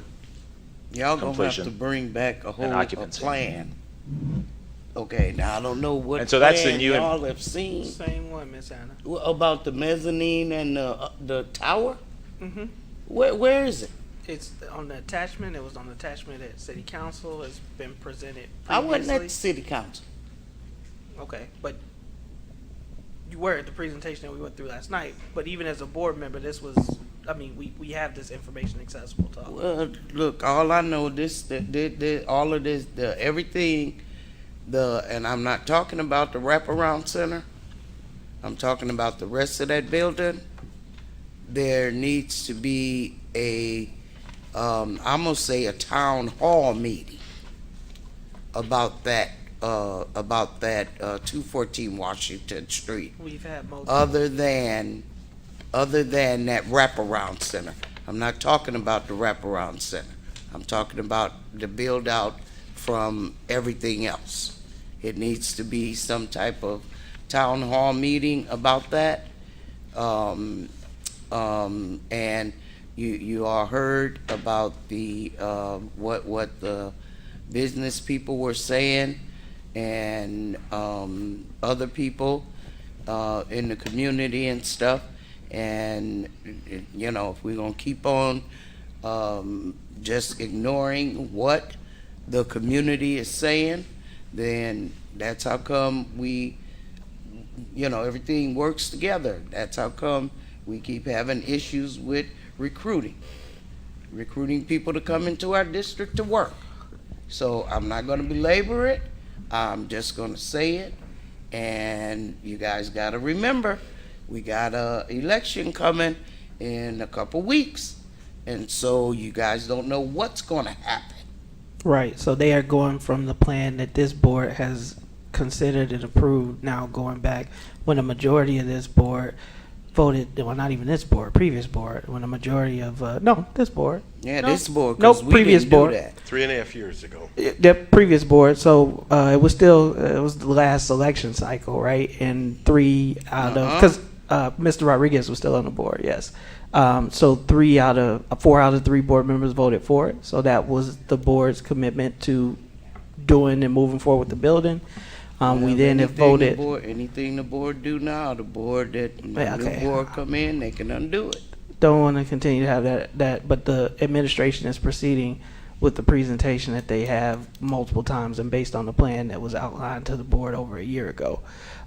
y'all gonna completion have to bring back a whole occupancy. plan. Okay, now I don't know what And so that's the plan new- y'all have seen. Same one, Miss Anna. About the mezzanine and the tower. Mm-hmm. Where is it? It's on the attachment. It was on the attachment at City Council. It's been presented I wasn't at previously. the city council. Okay, but you were at the presentation that we went through last night. But even as a board member, this was, I mean, we have this information accessible to all. Well, look, all I know all of this, everything, and I'm not talking about the wraparound center. I'm talking about the rest of that building. There needs to be I'm gonna say a town hall meeting about that 214 Washington Street. We've had most. Other than that wraparound center. I'm not talking about the wraparound center. I'm talking about the build out from everything else. It needs to be some type of town hall meeting about that. And you all heard about the what the business people were saying, and other people in the community and stuff. And if we're gonna keep on just ignoring what the community is saying, then that's how come everything works together. That's how come we keep having issues with recruiting people to come into our district to work. So I'm not gonna belabor it. I'm just gonna say it. And you guys gotta remember, we got a election coming in a couple weeks. And so you guys don't know what's gonna happen. Right. So they are going from the plan that this board has considered and approved, now going back when a majority of this board voted, well, not even this board, previous board, when a majority of, this board. Yeah, No, this board, no, 'cause we previous didn't do board. that. 3.5 years ago. The previous board, so it was the last election cycle, right? And 3 out of, because Mr. Rodriguez was still on the board, yes. So 4 out of 3 board members voted for it. So that was the board's commitment to doing and moving forward with the building. We then have voted. Anything the board do now, the board that Yeah, the okay. new board come in, they can undo it. Don't want to continue to have that, but the administration is proceeding with the presentation that they have multiple times and based on the plan that was outlined to the board over a year ago.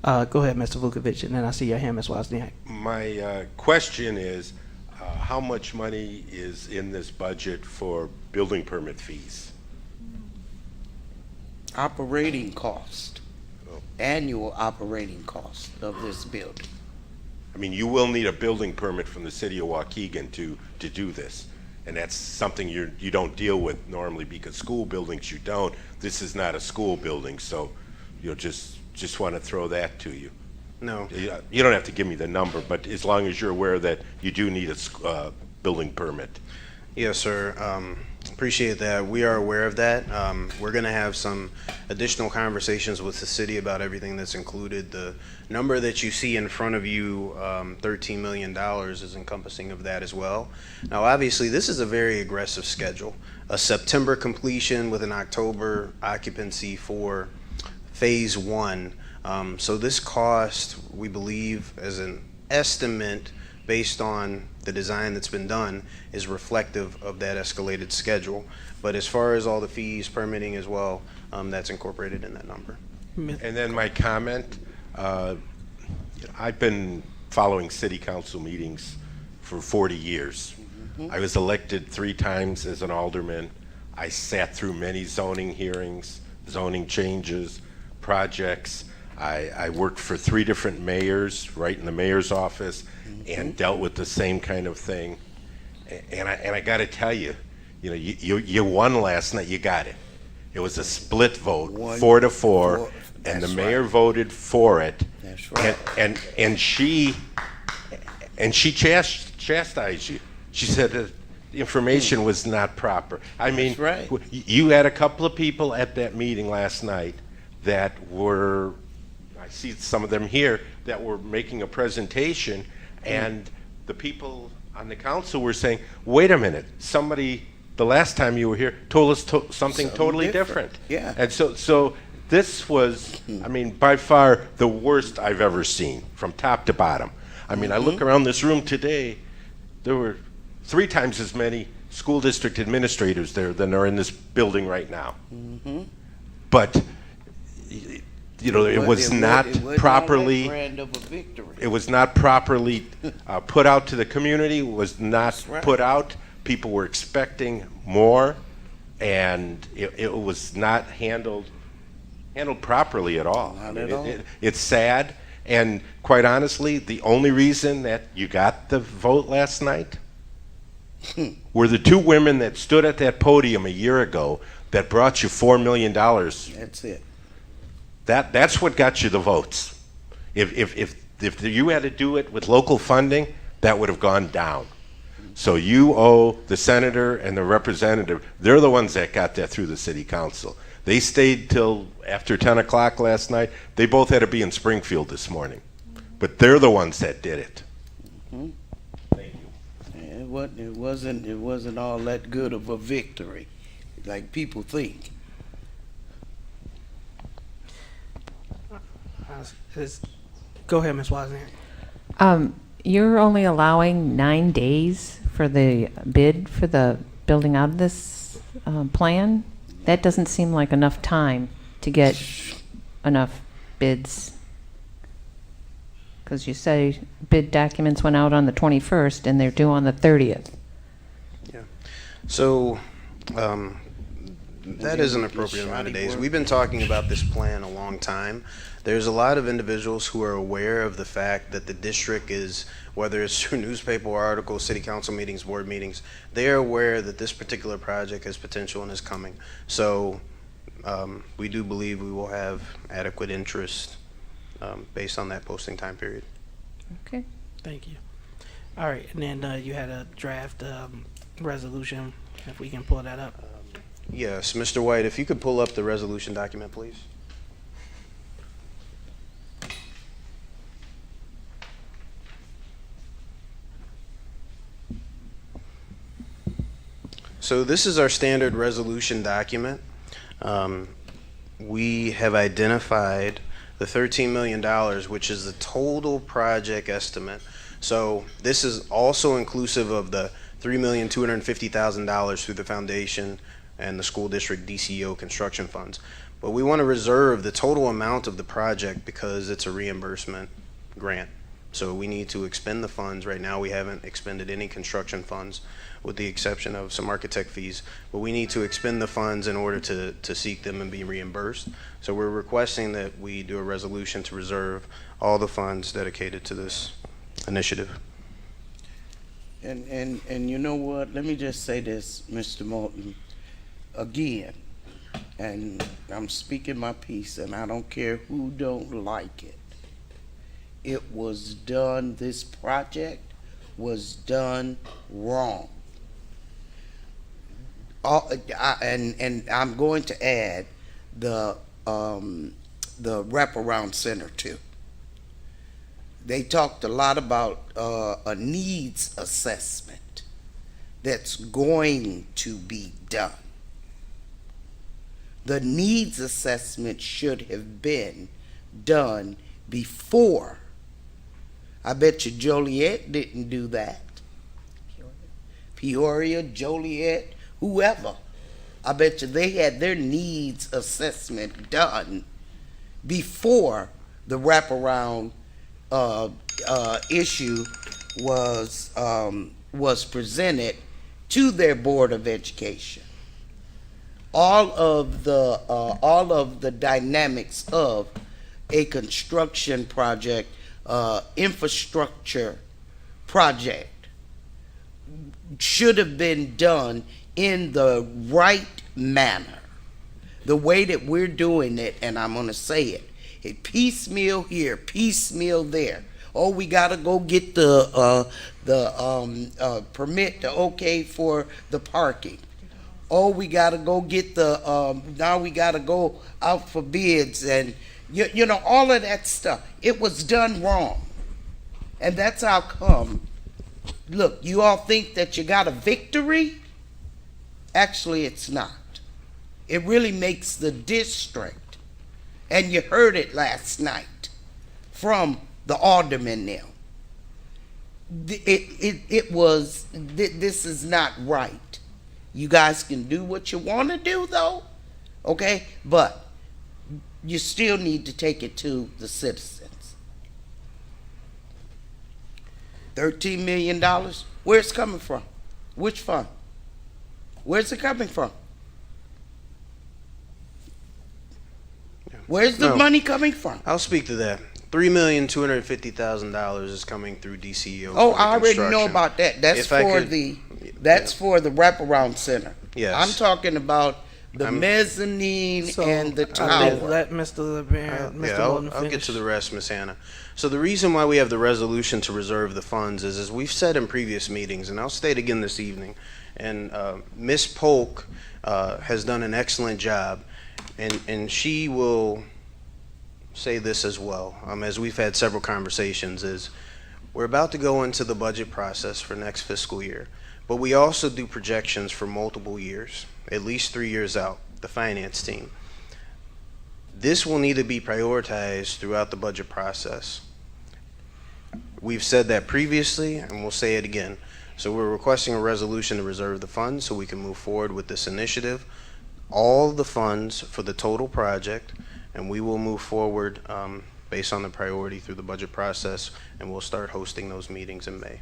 Go ahead, Mr. Vukovic, and then I see your hand, Ms. Wozniak. My question is, how much money is in this budget for building permit fees? Operating cost, annual operating cost of this building. I mean, you will need a building permit from the city of Waukegan to do this. And that's something you don't deal with normally, because school buildings you don't. This is not a school building, so you'll just want to throw that to you. No. You don't have to give me the number, but as long as you're aware that you do need a building permit. Yes, sir. Appreciate that. We are aware of that. We're going to have some additional conversations with the city about everything that's included. The number that you see in front of you, $13 million, is encompassing of that as well. Now, obviously, this is a very aggressive schedule. A September completion with an October occupancy for phase 1. So this cost, we believe, as an estimate based on the design that's been done, is reflective of that escalated schedule. But as far as all the fees, permitting as well, that's incorporated in that number. And then my comment, I've been following city council meetings for 40 years. I was elected 3 times as an alderman. I sat through many zoning hearings, zoning changes, projects. I worked for 3 different mayors, right in the mayor's office, and dealt with the same kind of thing. And I got to tell you, you won last night. You got it. It was a split vote, 4-4, and the mayor voted for it. That's right. And she chastised you. She said that the information was not proper. I mean, right. You had a couple of people at that meeting last night that were, I see some of them here, that were making a presentation, and the people on the council were saying, wait a minute, somebody, the last time you were here, told us something totally different. Yeah. And so this was, I mean, by far the worst I've ever seen, from top to bottom. I mean, I look around this room today, there were 3 times as many school district administrators there than are in this building right now. But it was not properly put out to the community. Was not put out. People were expecting more, and it was not handled properly at all. Not at all. It's sad, and quite honestly, the only reason that you got the vote last night were the 2 women that stood at that podium a year ago that brought you $4 million. That's it. That's what got you the votes. If you had to do it with local funding, that would have gone down. So you owe the senator and the representative. They're the ones that got that through the city council. They stayed till after 10 o'clock last night. They both had to be in Springfield this morning. But they're the ones that did it. Thank you. It wasn't all that good of a victory, like people think. Go ahead, Ms. Wozniak. You're only allowing 9 days for the bid for the building out of this plan? That doesn't seem like enough time to get enough bids. Because you say bid documents went out on the 21st and they're due on the 30th. Yeah. So that is an appropriate amount of days. We've been talking about this plan a long time. There's a lot of individuals who are aware of the fact that the district is, whether it's through newspaper articles, city council meetings, board meetings, they are aware that this particular project has potential and is coming. So we do believe we will have adequate interest based on that posting time period. Okay. Thank you. All right, and then you had a draft resolution, if we can pull that up. Yes, Mr. White, if you could pull up the resolution document, please. So this is our standard resolution document. We have identified the $13 million, which is the total project estimate. So this is also inclusive of the $3,250,000 through the foundation and the school district DCO construction funds. But we want to reserve the total amount of the project because it's a reimbursement grant. So we need to expend the funds. Right now, we haven't expended any construction funds, with the exception of some architect fees, but we need to expend the funds in order to seek them and be reimbursed. So we're requesting that we do a resolution to reserve all the funds dedicated to this initiative. And you know what? Let me just say this, Mr. Moulton, again, and I'm speaking my piece, and I don't care who don't like it. It was done, this project was done wrong. And I'm going to add the wraparound center too. They talked a lot about a needs assessment that's going to be done. The needs assessment should have been done before. I bet you Joliet didn't do that. Peoria, Joliet, whoever. I bet you they had their needs assessment done before the wraparound issue was presented to their Board of Education. All of the dynamics of a construction project, infrastructure project, should have been done in the right manner. The way that we're doing it, and I'm going to say it, piecemeal here, piecemeal there. Oh, we got to go get the permit, the okay for the parking. Oh, we got to go get now we got to go out for bids, and you know, all of that stuff. It was done wrong. And that's how come, look, you all think that you got a victory? Actually, it's not. It really makes the district, and you heard it last night from the alderman now. This is not right. You guys can do what you want to do, though, okay? But you still need to take it to the citizens. $13 million, where's it coming from? Which fund? Where's it coming from? Where's the money coming from? I'll speak to that. $3,250,000 is coming through DCEO. Oh, I already know about that. That's for the wraparound center. Yes. I'm talking about the mezzanine and the tower. Let Mr. LeBaron, I'll get to the rest, Ms. Hannah. So the reason why we have the resolution to reserve the funds is, as we've said in previous meetings, and I'll state again this evening, and Ms. Polk has done an excellent job, and she will say this as well, as we've had several conversations, is we're about to go into the budget process for next fiscal year, but we also do projections for multiple years, at least 3 years out, the finance team. This will need to be prioritized throughout the budget process. We've said that previously, and we'll say it again. So we're requesting a resolution to reserve the funds so we can move forward with this initiative, all the funds for the total project, and we will move forward based on the priority through the budget process, and we'll start hosting those meetings in May.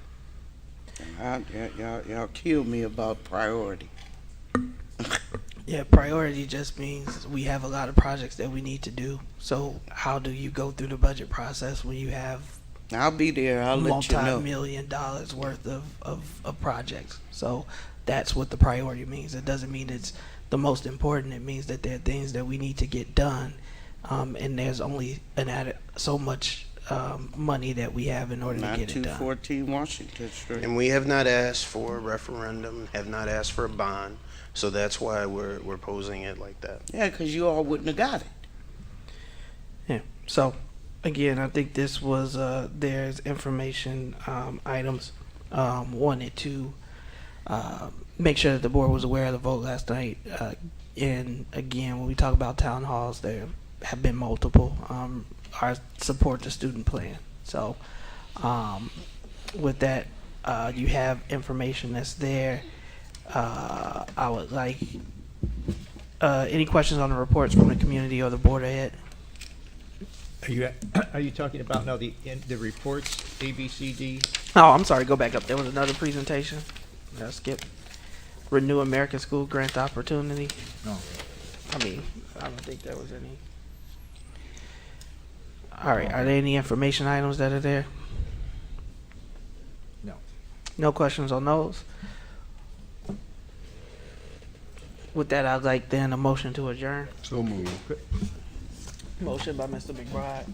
Y'all kill me about priority. Yeah, priority just means we have a lot of projects that we need to do. So how do you go through the budget process when you have I'll be there. I'll let you know. multi-million dollars worth of projects? So that's what the priority means. It doesn't mean it's the most important. It means that there are things that we need to get done, and there's only so much money that we have in order to get it done. 214 Washington Street. And we have not asked for a referendum, have not asked for a bond, so that's why we're posing it like that. Yeah, because you all wouldn't have got it. Yeah. So again, I think this was there's information items. Wanted to make sure that the board was aware of the vote last night. And again, when we talk about town halls, there have been multiple. Our support the student plan. So with that, you have information that's there. I would like any questions on the reports from the community or the board ahead. Are you talking about now the reports, A, B, C, D? Oh, I'm sorry. Go back up. There was another presentation. Skip. Renew American School Grant Opportunity. No. I mean, I don't think there was any. All right. Are there any information items that are there? No. No questions on those? With that, I'd like then a motion to adjourn. So moved. Motion by Mr. McBride.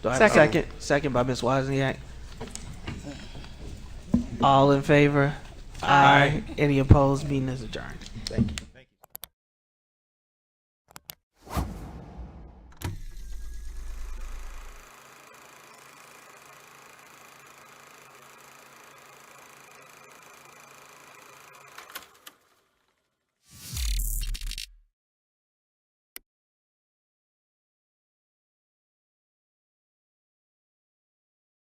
Do I have a Second. second? Second by Ms. Wozniak. All in favor? Aye. Any opposed? Meeting is adjourned. Thank you.